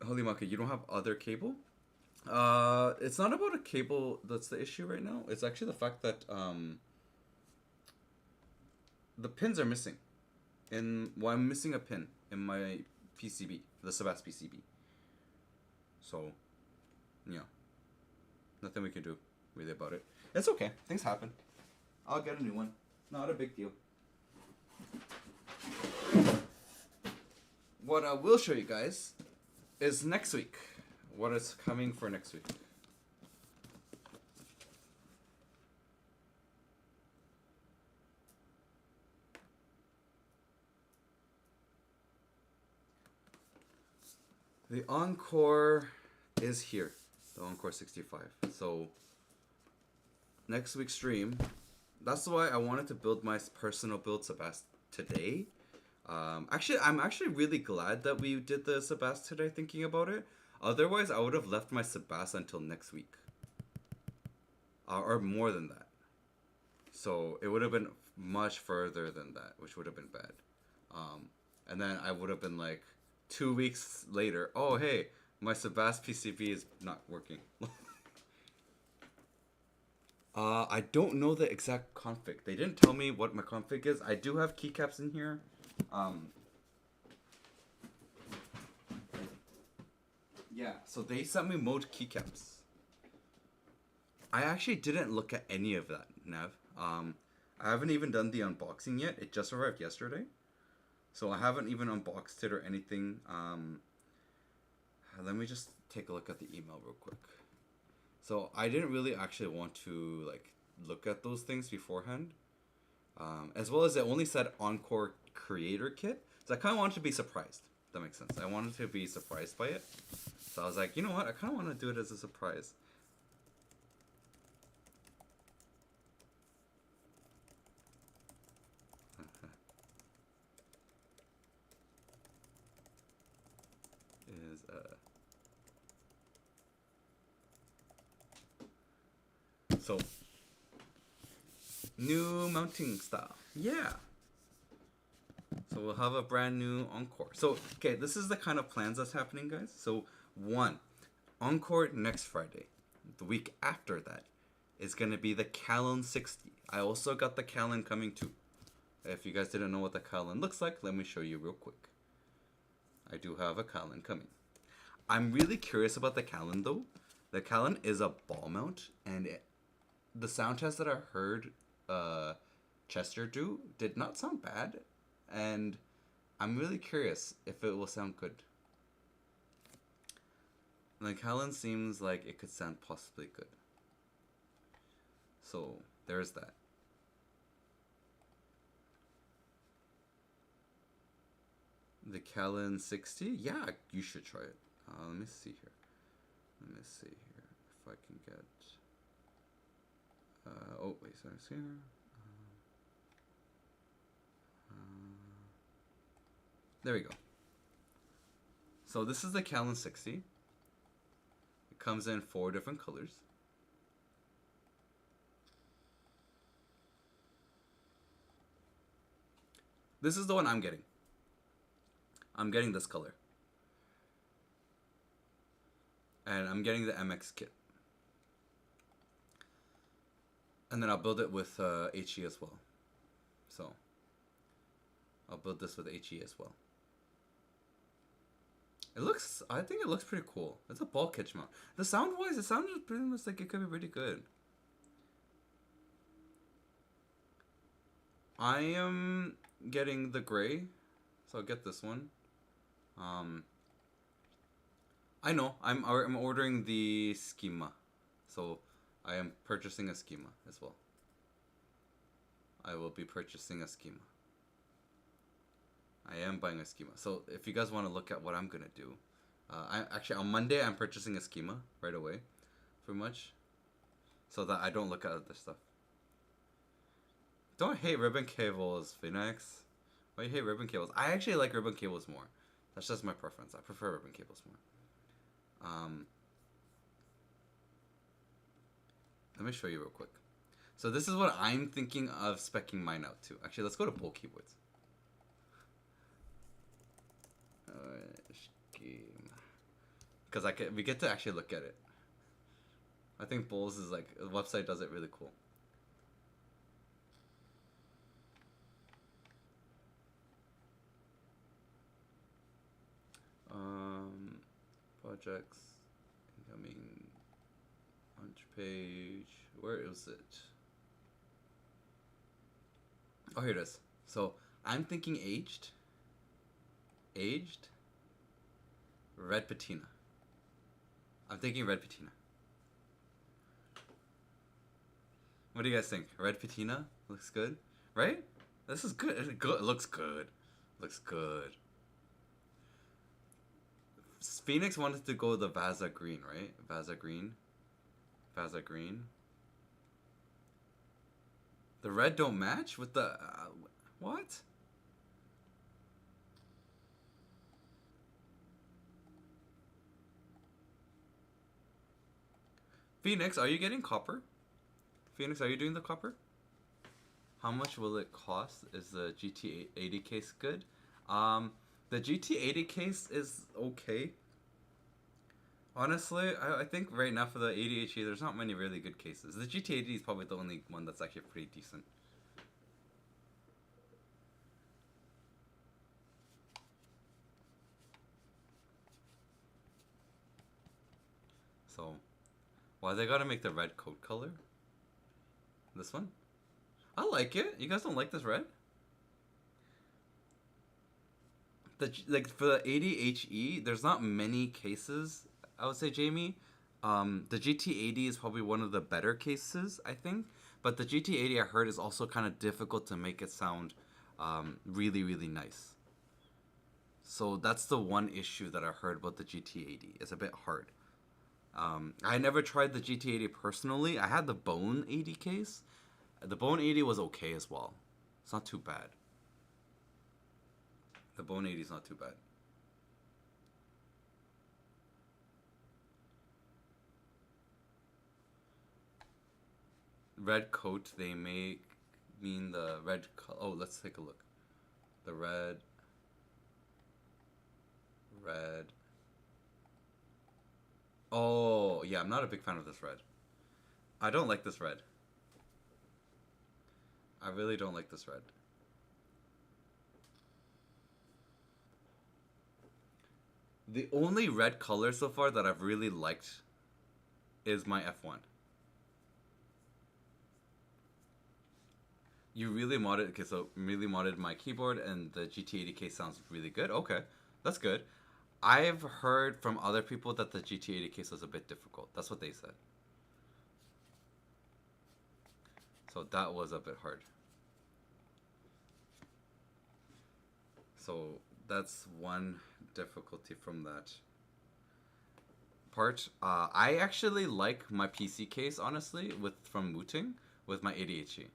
Holy monkey, you don't have other cable? It's not about a cable that's the issue right now. It's actually the fact that the pins are missing. I'm missing a pin in my PCB, the Sebas PCB. So, yeah. Nothing we can do really about it. It's okay. Things happen. I'll get a new one. Not a big deal. What I will show you guys is next week. What is coming for next week. The Encore is here. The Encore 65. So, next week's stream, that's why I wanted to build my personal build Sebas today. Actually, I'm actually really glad that we did the Sebas today, thinking about it. Otherwise, I would have left my Sebas until next week. Or more than that. So, it would have been much further than that, which would have been bad. And then I would have been like, 2 weeks later, oh hey, my Sebas PCB is not working. I don't know the exact config. They didn't tell me what my config is. I do have keycaps in here. Yeah, so they sent me mode keycaps. I actually didn't look at any of that, Nev. I haven't even done the unboxing yet. It just arrived yesterday. So I haven't even unboxed it or anything. Let me just take a look at the email real quick. So I didn't really actually want to like look at those things beforehand. As well as it only said Encore Creator Kit. So I kind of wanted to be surprised. If that makes sense. I wanted to be surprised by it. So I was like, you know what? I kind of want to do it as a surprise. So, new mounting style. Yeah. So we'll have a brand new Encore. So, okay, this is the kind of plans that's happening, guys. So, 1, Encore next Friday. The week after that is going to be the Callan 60. I also got the Callan coming too. If you guys didn't know what the Callan looks like, let me show you real quick. I do have a Callan coming. I'm really curious about the Callan though. The Callan is a ball mount, and the sound test that I heard Chester do did not sound bad, and I'm really curious if it will sound good. The Callan seems like it could sound possibly good. So there's that. The Callan 60? Yeah, you should try it. Let me see here. Let me see here if I can get... oh, wait, so it's here. There we go. So this is the Callan 60. It comes in 4 different colors. This is the one I'm getting. I'm getting this color. And I'm getting the MX kit. And then I'll build it with HE as well. So, I'll build this with HE as well. I think it looks pretty cool. It's a ball catch mount. The sound-wise, it sounded pretty much like it could be pretty good. I am getting the gray, so I'll get this one. I know, I'm ordering the schema, so I am purchasing a schema as well. I will be purchasing a schema. I am buying a schema. So if you guys want to look at what I'm gonna do, I actually on Monday I'm purchasing a schema right away, pretty much, so that I don't look at other stuff. Don't hate ribbon cables, Phoenix. Why you hate ribbon cables? I actually like ribbon cables more. That's just my preference. I prefer ribbon cables more. Let me show you real quick. So this is what I'm thinking of speccing mine out to. Actually, let's go to Bull keyboards. Because we get to actually look at it. I think Bulls is like, the website does it really cool. Projects, incoming, launch page, where is it? Oh, here it is. So I'm thinking aged, red patina. I'm thinking red patina. What do you guys think? Red patina looks good, right? This is good. It looks good. Looks good. Phoenix wanted to go the Vaza green, right? Vaza green. The red don't match with the what? Phoenix, are you getting copper? Phoenix, are you doing the copper? How much will it cost? Is the GT80 case good? The GT80 case is okay. Honestly, I think right now for the 80HE, there's not many really good cases. The GT80 is probably the only one that's actually pretty decent. So, why they gotta make the red coat color? This one? I like it. You guys don't like this red? Like for the 80HE, there's not many cases, I would say, Jamie. The GT80 is probably one of the better cases, I think. But the GT80 I heard is also kind of difficult to make it sound really, really nice. So that's the one issue that I heard about the GT80. It's a bit hard. I never tried the GT80 personally. I had the Bone 80 case. The Bone 80 was okay as well. It's not too bad. The Bone 80 is not too bad. Red coat, they mean the red color. Oh, let's take a look. The red. Oh, yeah, I'm not a big fan of this red. I don't like this red. I really don't like this red. The only red color so far that I've really liked is my F1. You really modded, okay, so really modded my keyboard and the GT80 case sounds really good. Okay, that's good. I've heard from other people that the GT80 case was a bit difficult. That's what they said. So that was a bit hard. So that's one difficulty from that part. I actually like my PC case, honestly, from Mooting with my 80HE.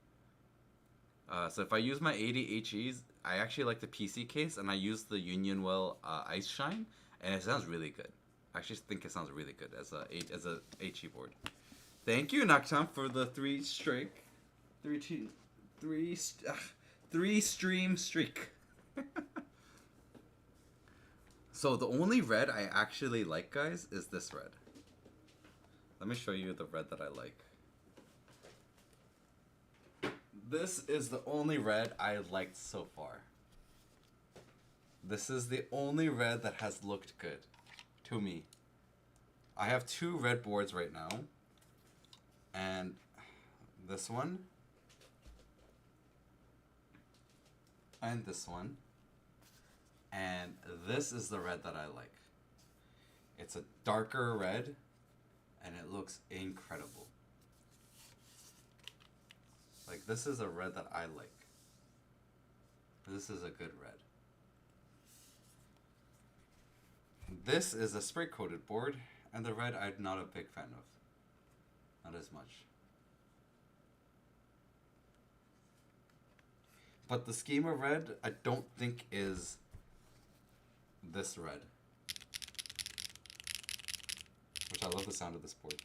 So if I use my 80HEs, I actually like the PC case, and I use the Unionwell Ice Shine, and it sounds really good. I actually think it sounds really good as a HE board. Thank you, Noctam, for the 3 stream streak. So the only red I actually like, guys, is this red. Let me show you the red that I like. This is the only red I liked so far. This is the only red that has looked good to me. I have 2 red boards right now. And this one. And this one. And this is the red that I like. It's a darker red, and it looks incredible. Like, this is a red that I like. This is a good red. This is a spray coated board, and the red I'm not a big fan of. Not as much. But the schema red, I don't think is this red. Which I love the sound of this board.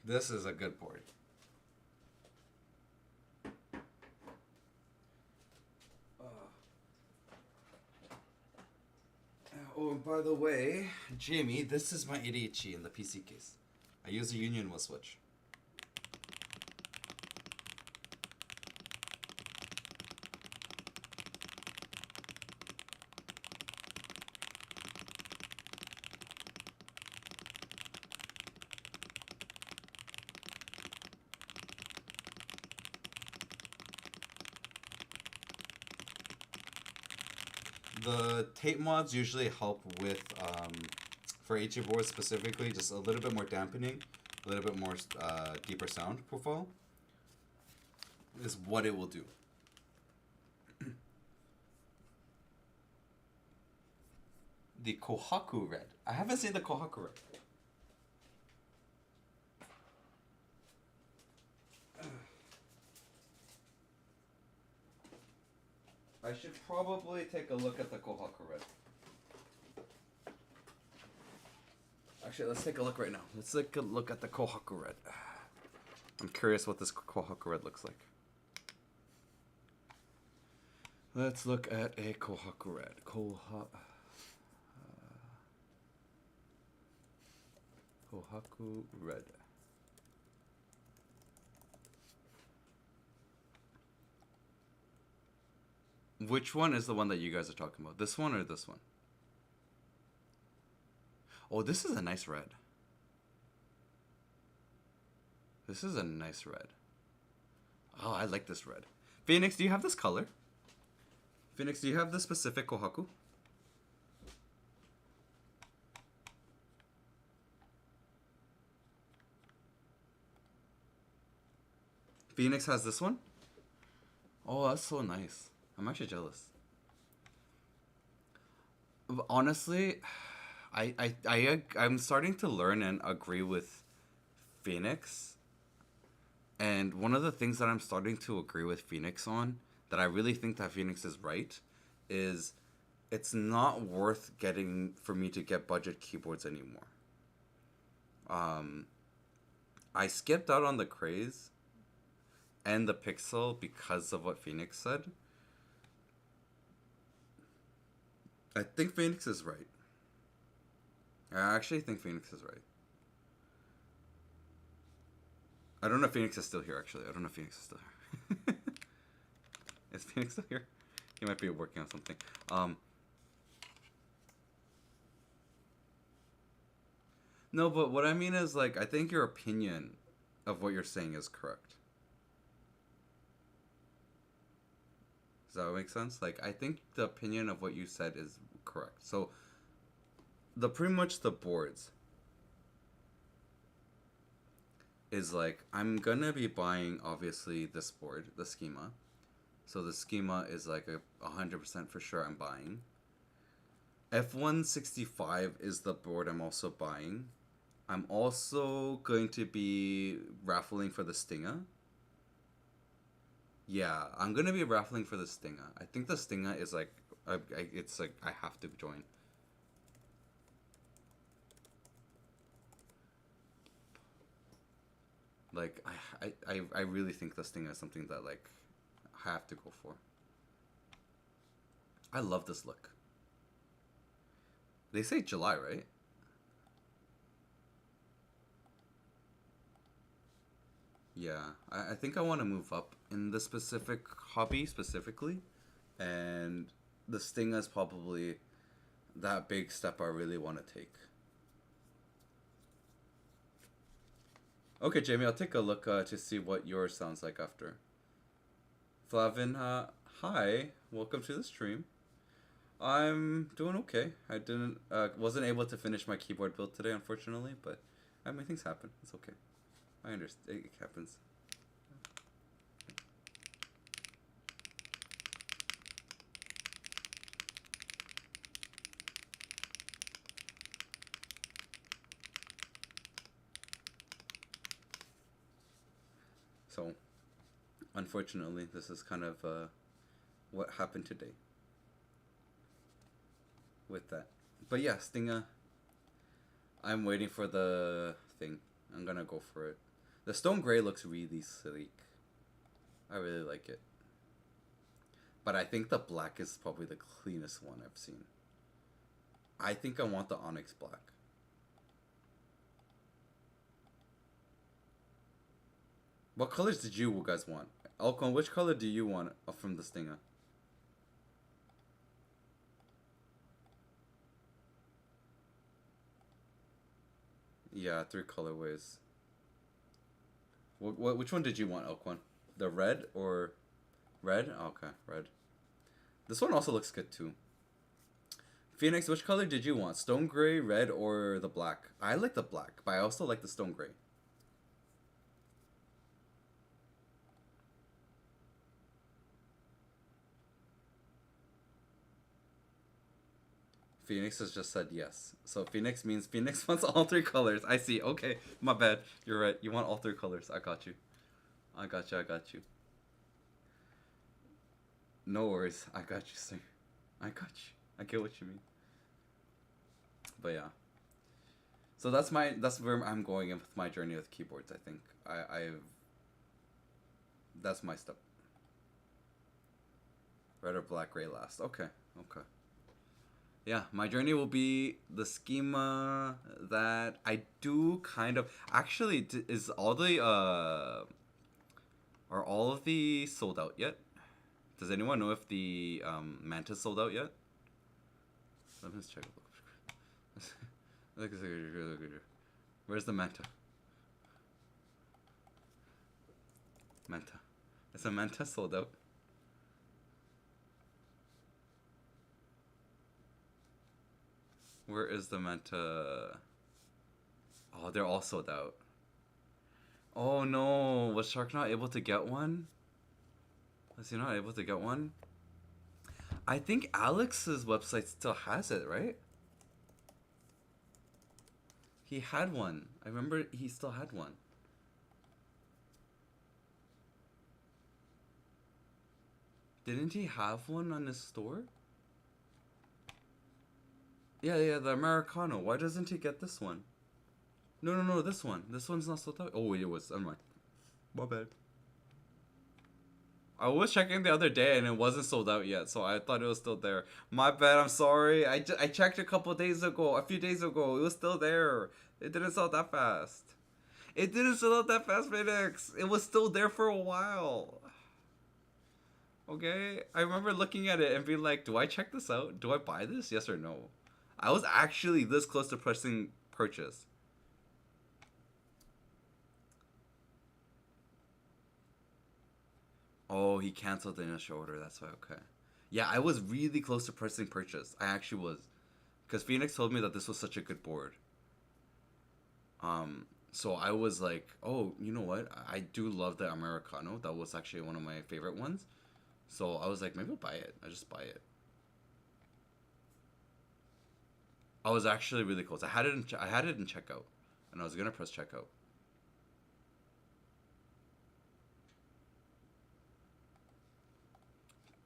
This is a good board. Oh, and by the way, Jamie, this is my ADHD in the PC case. I use a Union Wheel switch. The tape mods usually help with, for HA boards specifically, just a little bit more dampening, a little bit more deeper sound profile, is what it will do. The Kohaku red. I haven't seen the Kohaku red. I should probably take a look at the Kohaku red. Actually, let's take a look right now. Let's take a look at the Kohaku red. I'm curious what this Kohaku red looks like. Let's look at a Kohaku red. Kohaku red. Which one is the one that you guys are talking about? This one or this one? Oh, this is a nice red. This is a nice red. Oh, I like this red. Phoenix, do you have this color? Phoenix, do you have this specific Kohaku? Phoenix has this one? Oh, that's so nice. I'm actually jealous. Honestly, I'm starting to learn and agree with Phoenix. And one of the things that I'm starting to agree with Phoenix on, that I really think that Phoenix is right, is it's not worth getting for me to get budget keyboards anymore. I skipped out on the Craze and the Pixel because of what Phoenix said. I think Phoenix is right. I actually think Phoenix is right. I don't know if Phoenix is still here, actually. I don't know if Phoenix is still here. Is Phoenix still here? He might be working on something. No, but what I mean is, like, I think your opinion of what you're saying is correct. Does that make sense? Like, I think the opinion of what you said is correct. So, pretty much the boards is like, I'm gonna be buying, obviously, this board, the schema. So the schema is like 100% for sure I'm buying. F165 is the board I'm also buying. I'm also going to be raffling for the Stinga. Yeah, I'm gonna be raffling for the Stinga. I think the Stinga is like, it's like I have to join. Like I really think the Stinga is something that like I have to go for. I love this look. They say July, right? Yeah, I think I want to move up in the specific hobby specifically, and the Stinga is probably that big step I really want to take. Okay, Jamie, I'll take a look to see what yours sounds like after. Flavin, hi, welcome to the stream. I'm doing okay. I didn't, wasn't able to finish my keyboard build today, unfortunately, but I mean, things happen. It's okay. I understand. It happens. So, unfortunately, this is kind of what happened today with that. But yeah, Stinga, I'm waiting for the thing. I'm gonna go for it. The stone gray looks really sleek. I really like it. But I think the black is probably the cleanest one I've seen. I think I want the onyx black. What colors did you guys want? Alcon, which color do you want from the Stinger? Yeah, 3 colorways. Which one did you want, Alcon? The red or red? Okay, red. This one also looks good too. Phoenix, which color did you want? Stone gray, red, or the black? I like the black, but I also like the stone gray. Phoenix has just said yes. So Phoenix means Phoenix wants all 3 colors. I see. Okay, my bad. You're right. You want all 3 colors. I got you. I got you. I got you. No worries. I got you, sir. I got you. I get what you mean. But yeah. So that's where I'm going with my journey with keyboards. I think I've that's my step. Red or black, gray last. Okay. Okay. Yeah, my journey will be the schema that I do kind of actually is all the are all of the sold out yet? Does anyone know if the Manta sold out yet? Let me just check. Where's the Manta? Manta. Is the Manta sold out? Where is the Manta? Oh, they're all sold out. Oh no, was Shark not able to get one? Was he not able to get one? I think Alex's website still has it, right? He had one. I remember he still had one. Didn't he have one on his store? Yeah, the Americano. Why doesn't he get this one? No, this one. This one's not sold out. Oh, wait, it was. Never mind. My bad. I was checking the other day and it wasn't sold out yet, so I thought it was still there. My bad, I'm sorry. I checked a few days ago. It was still there. It didn't sell that fast. It didn't sell out that fast, Phoenix. It was still there for a while. Okay? I remember looking at it and being like, do I check this out? Do I buy this? Yes or no? I was actually this close to pressing purchase. Oh, he canceled the initial order. That's why. Okay. Yeah, I was really close to pressing purchase. I actually was, because Phoenix told me that this was such a good board. So I was like, oh, you know what? I do love the Americano. That was actually one of my favorite ones. So I was like, maybe I'll buy it. I just buy it. I was actually really close. I had it in checkout, and I was gonna press checkout.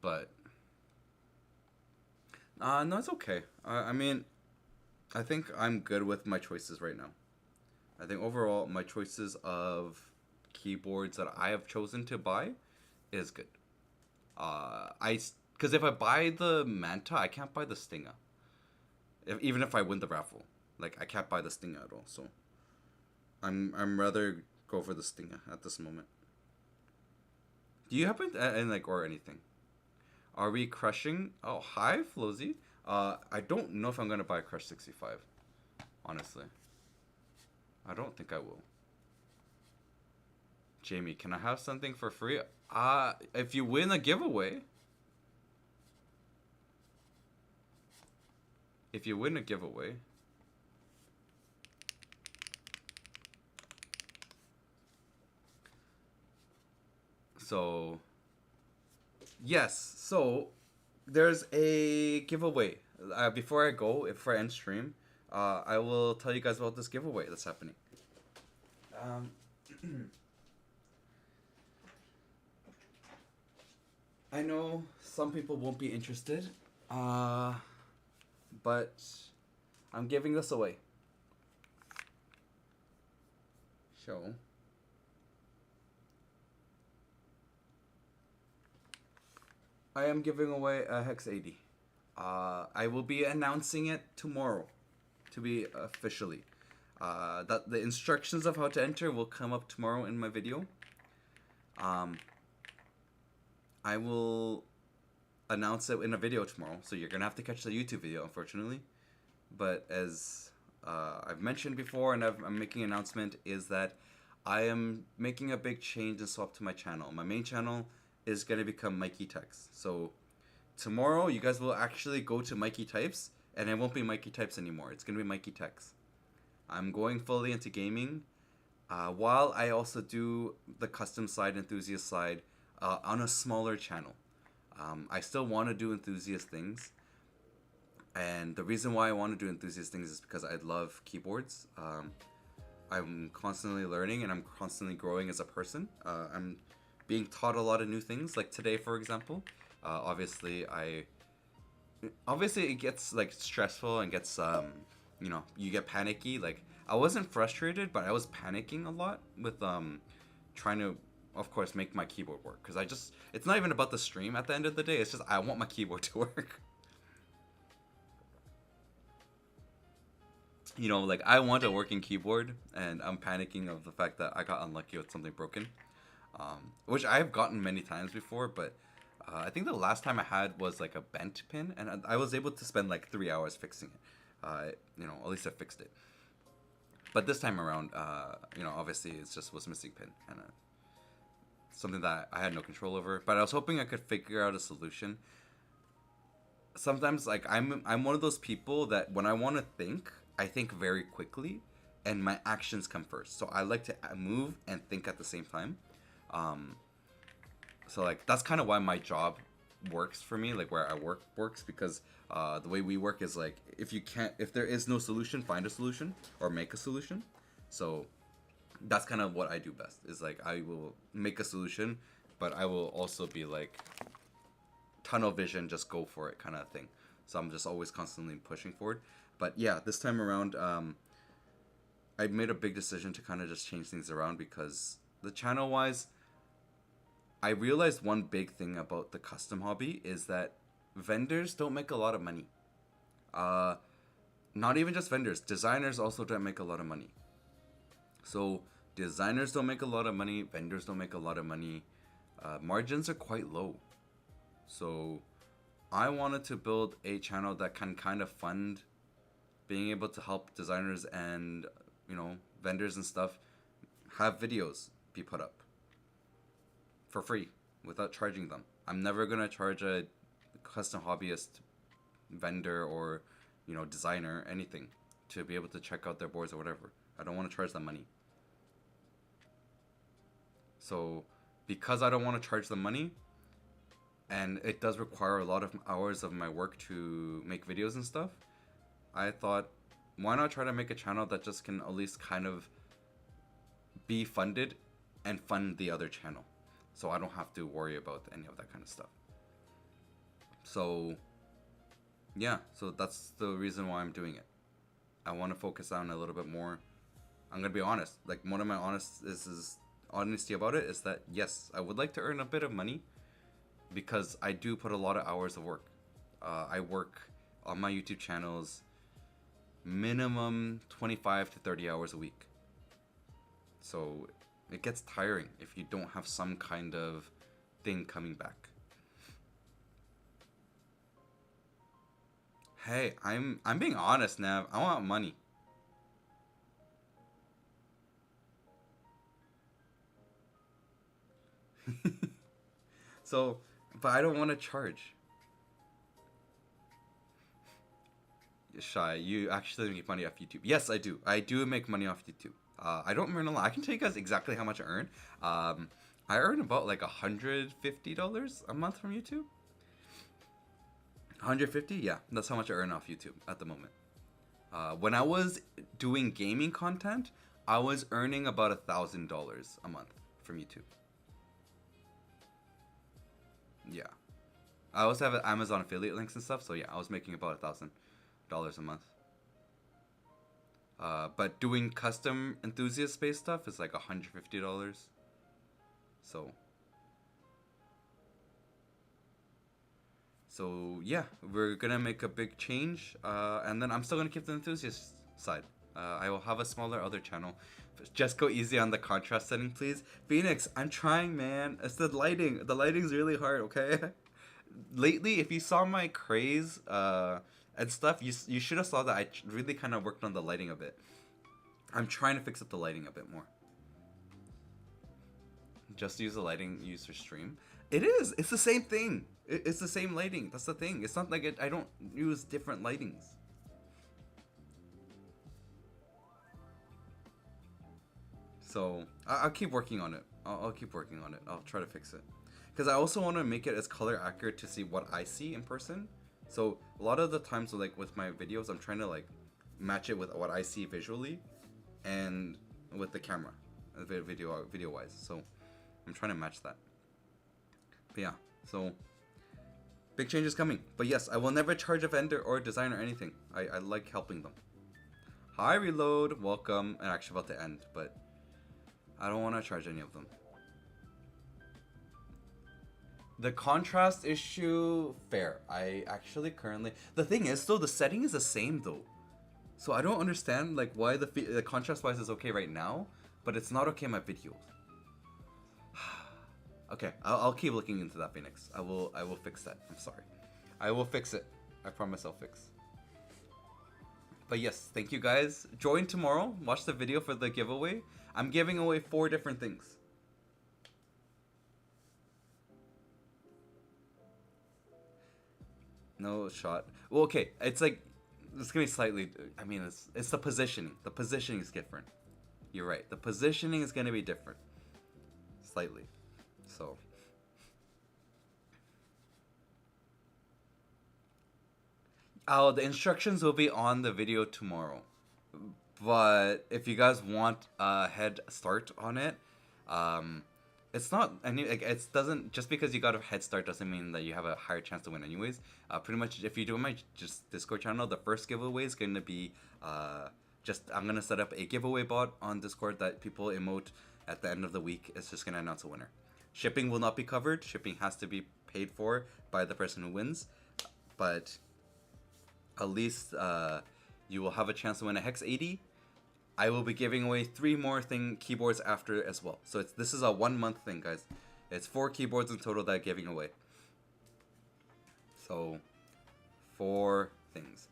But no, it's okay. I mean, I think I'm good with my choices right now. I think overall my choices of keyboards that I have chosen to buy is good. Because if I buy the Manta, I can't buy the Stinga. Even if I win the raffle, like I can't buy the Stinga at all. So I'm rather go for the Stinga at this moment. Do you happen to, and like or anything? Are we crushing? Oh, hi, Flozy. I don't know if I'm gonna buy Crush 65. Honestly, I don't think I will. Jamie, can I have something for free? If you win a giveaway. If you win a giveaway. So, yes. So, there's a giveaway. Before I go, if I end stream, I will tell you guys about this giveaway that's happening. I know some people won't be interested, but I'm giving this away. So, I am giving away a Hex 80. I will be announcing it tomorrow, to be officially. That the instructions of how to enter will come up tomorrow in my video. I will announce it in a video tomorrow, so you're gonna have to catch the YouTube video, unfortunately. But as I've mentioned before, and I'm making an announcement, is that I am making a big change and swap to my channel. My main channel is gonna become Mikey Techs. So tomorrow, you guys will actually go to Mikey Types, and it won't be Mikey Types anymore. It's gonna be Mikey Techs. I'm going fully into gaming, while I also do the custom side, enthusiast side, on a smaller channel. I still want to do enthusiast things, and the reason why I want to do enthusiast things is because I love keyboards. I'm constantly learning, and I'm constantly growing as a person. I'm being taught a lot of new things, like today, for example. Obviously it gets like stressful and gets you get panicky. Like, I wasn't frustrated, but I was panicking a lot with trying to, of course, make my keyboard work, because it's not even about the stream at the end of the day. It's just I want my keyboard to work. Like, I want a working keyboard, and I'm panicking of the fact that I got unlucky with something broken, which I've gotten many times before. But I think the last time I had was like a bent pin, and I was able to spend like 3 hours fixing it. At least I fixed it. But this time around, obviously it just was missing pin, and something that I had no control over. But I was hoping I could figure out a solution. Sometimes, like, I'm one of those people that when I want to think, I think very quickly, and my actions come first. So I like to move and think at the same time. So like that's kind of why my job works for me, like where I works, because the way we work is like, if there is no solution, find a solution or make a solution. So that's kind of what I do best, is like I will make a solution, but I will also be like tunnel vision, just go for it kind of thing. So I'm just always constantly pushing forward. But yeah, this time around, I made a big decision to kind of just change things around, because the channel wise, I realized one big thing about the custom hobby is that vendors don't make a lot of money. Not even just vendors, designers also don't make a lot of money. So designers don't make a lot of money, vendors don't make a lot of money. Margins are quite low. So I wanted to build a channel that can kind of fund being able to help designers and, vendors and stuff have videos be put up for free without charging them. I'm never going to charge a custom hobbyist, vendor, or, designer anything to be able to check out their boards or whatever. I don't want to charge them money. So because I don't want to charge them money, and it does require a lot of hours of my work to make videos and stuff, I thought, why not try to make a channel that just can at least kind of be funded and fund the other channel, so I don't have to worry about any of that kind of stuff. So yeah, so that's the reason why I'm doing it. I want to focus on a little bit more. I'm gonna be honest, like one of my honesty about it is that yes, I would like to earn a bit of money, because I do put a lot of hours of work. I work on my YouTube channels minimum 25 to 30 hours a week. So it gets tiring if you don't have some kind of thing coming back. Hey, I'm being honest, Nav. I want money. So, but I don't want to charge. Shy, you actually make money off YouTube. Yes, I do. I do make money off YouTube. I don't earn a lot. I can tell you guys exactly how much I earn. I earn about like $150 a month from YouTube. 150? Yeah, that's how much I earn off YouTube at the moment. When I was doing gaming content, I was earning about $1,000 a month from YouTube. Yeah, I also have Amazon affiliate links and stuff, so yeah, I was making about $1,000 a month. But doing custom enthusiast based stuff is like $150. So, yeah, we're gonna make a big change, and then I'm still gonna keep the enthusiast side. I will have a smaller other channel. Just go easy on the contrast setting, please. Phoenix, I'm trying, man. It's the lighting. The lighting's really hard, okay? Lately, if you saw my craze and stuff, you should have saw that I really kind of worked on the lighting a bit. I'm trying to fix up the lighting a bit more. Just use the lighting use your stream. It is. It's the same thing. It's the same lighting. That's the thing. It's not like I don't use different lightings. So I'll keep working on it. I'll keep working on it. I'll try to fix it. Because I also want to make it as color accurate to see what I see in person. So a lot of the times, like with my videos, I'm trying to like match it with what I see visually, and with the camera, video wise. So I'm trying to match that. But yeah, so big change is coming. But yes, I will never charge a vendor or a designer or anything. I like helping them. Hi Reload, welcome. I'm actually about to end, but I don't want to charge any of them. The contrast issue, fair. I actually currently... The thing is, though, the setting is the same, though. So I don't understand, like, why the contrast-wise is okay right now, but it's not okay in my videos. Okay, I'll keep looking into that, Phoenix. I will fix that. I'm sorry. I will fix it. I promise I'll fix. But yes, thank you guys. Join tomorrow. Watch the video for the giveaway. I'm giving away 4 different things. No shot. Well, okay. It's like it's gonna be slightly. I mean, it's the positioning. The positioning is different. You're right. The positioning is gonna be different, slightly. So. Oh, the instructions will be on the video tomorrow. But if you guys want a head start on it, it's not any. Like, it doesn't just because you got a head start doesn't mean that you have a higher chance to win. Anyways, pretty much if you do my just Discord channel, the first giveaway is going to be just I'm gonna set up a giveaway bot on Discord that people emote at the end of the week. It's just gonna announce a winner. Shipping will not be covered. Shipping has to be paid for by the person who wins, but at least you will have a chance to win a Hex 80. I will be giving away 3 more keyboards after as well. So this is a 1 month thing, guys. It's 4 keyboards in total that I'm giving away. So 4 things.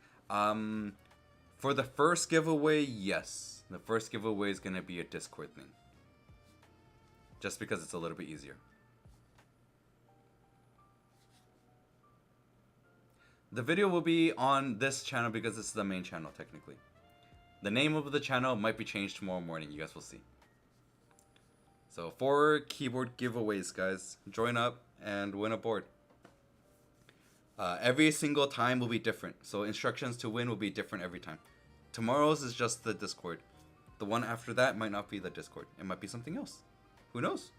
For the first giveaway, yes. The first giveaway is going to be a Discord thing. Just because it's a little bit easier. The video will be on this channel because this is the main channel, technically. The name of the channel might be changed tomorrow morning. You guys will see. So 4 keyboard giveaways, guys. Join up and win a board. Every single time will be different. So instructions to win will be different every time. Tomorrow's is just the Discord. The one after that might not be the Discord. It might be something else. Who knows?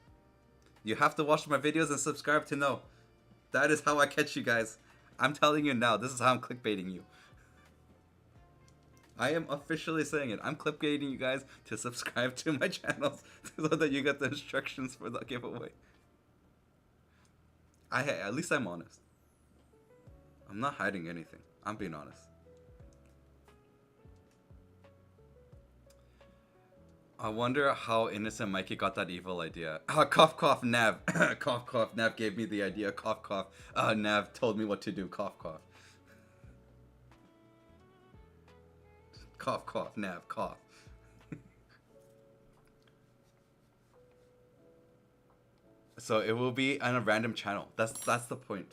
You have to watch my videos and subscribe to know. That is how I catch you guys. I'm telling you now. This is how I'm clickbaiting you. I am officially saying it. I'm clickbaiting you guys to subscribe to my channels so that you get the instructions for the giveaway. At least I'm honest. I'm not hiding anything. I'm being honest. I wonder how innocent Mikey got that evil idea. Cough, cough, Nav. Cough, cough, Nav gave me the idea. Cough, cough. Nav told me what to do. Cough, cough. Cough, cough, Nav, cough. So it will be on a random channel. That's the point.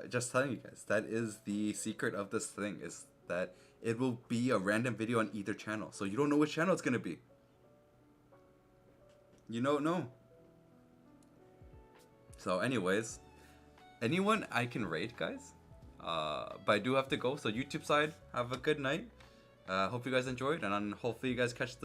Just telling you guys, that is the secret of this thing, is that it will be a random video on either channel. So you don't know which channel it's gonna be. You don't know. So anyways, anyone I can rate, guys. But I do have to go. So YouTube side, have a good night. Hope you guys enjoyed, and hopefully you guys catch the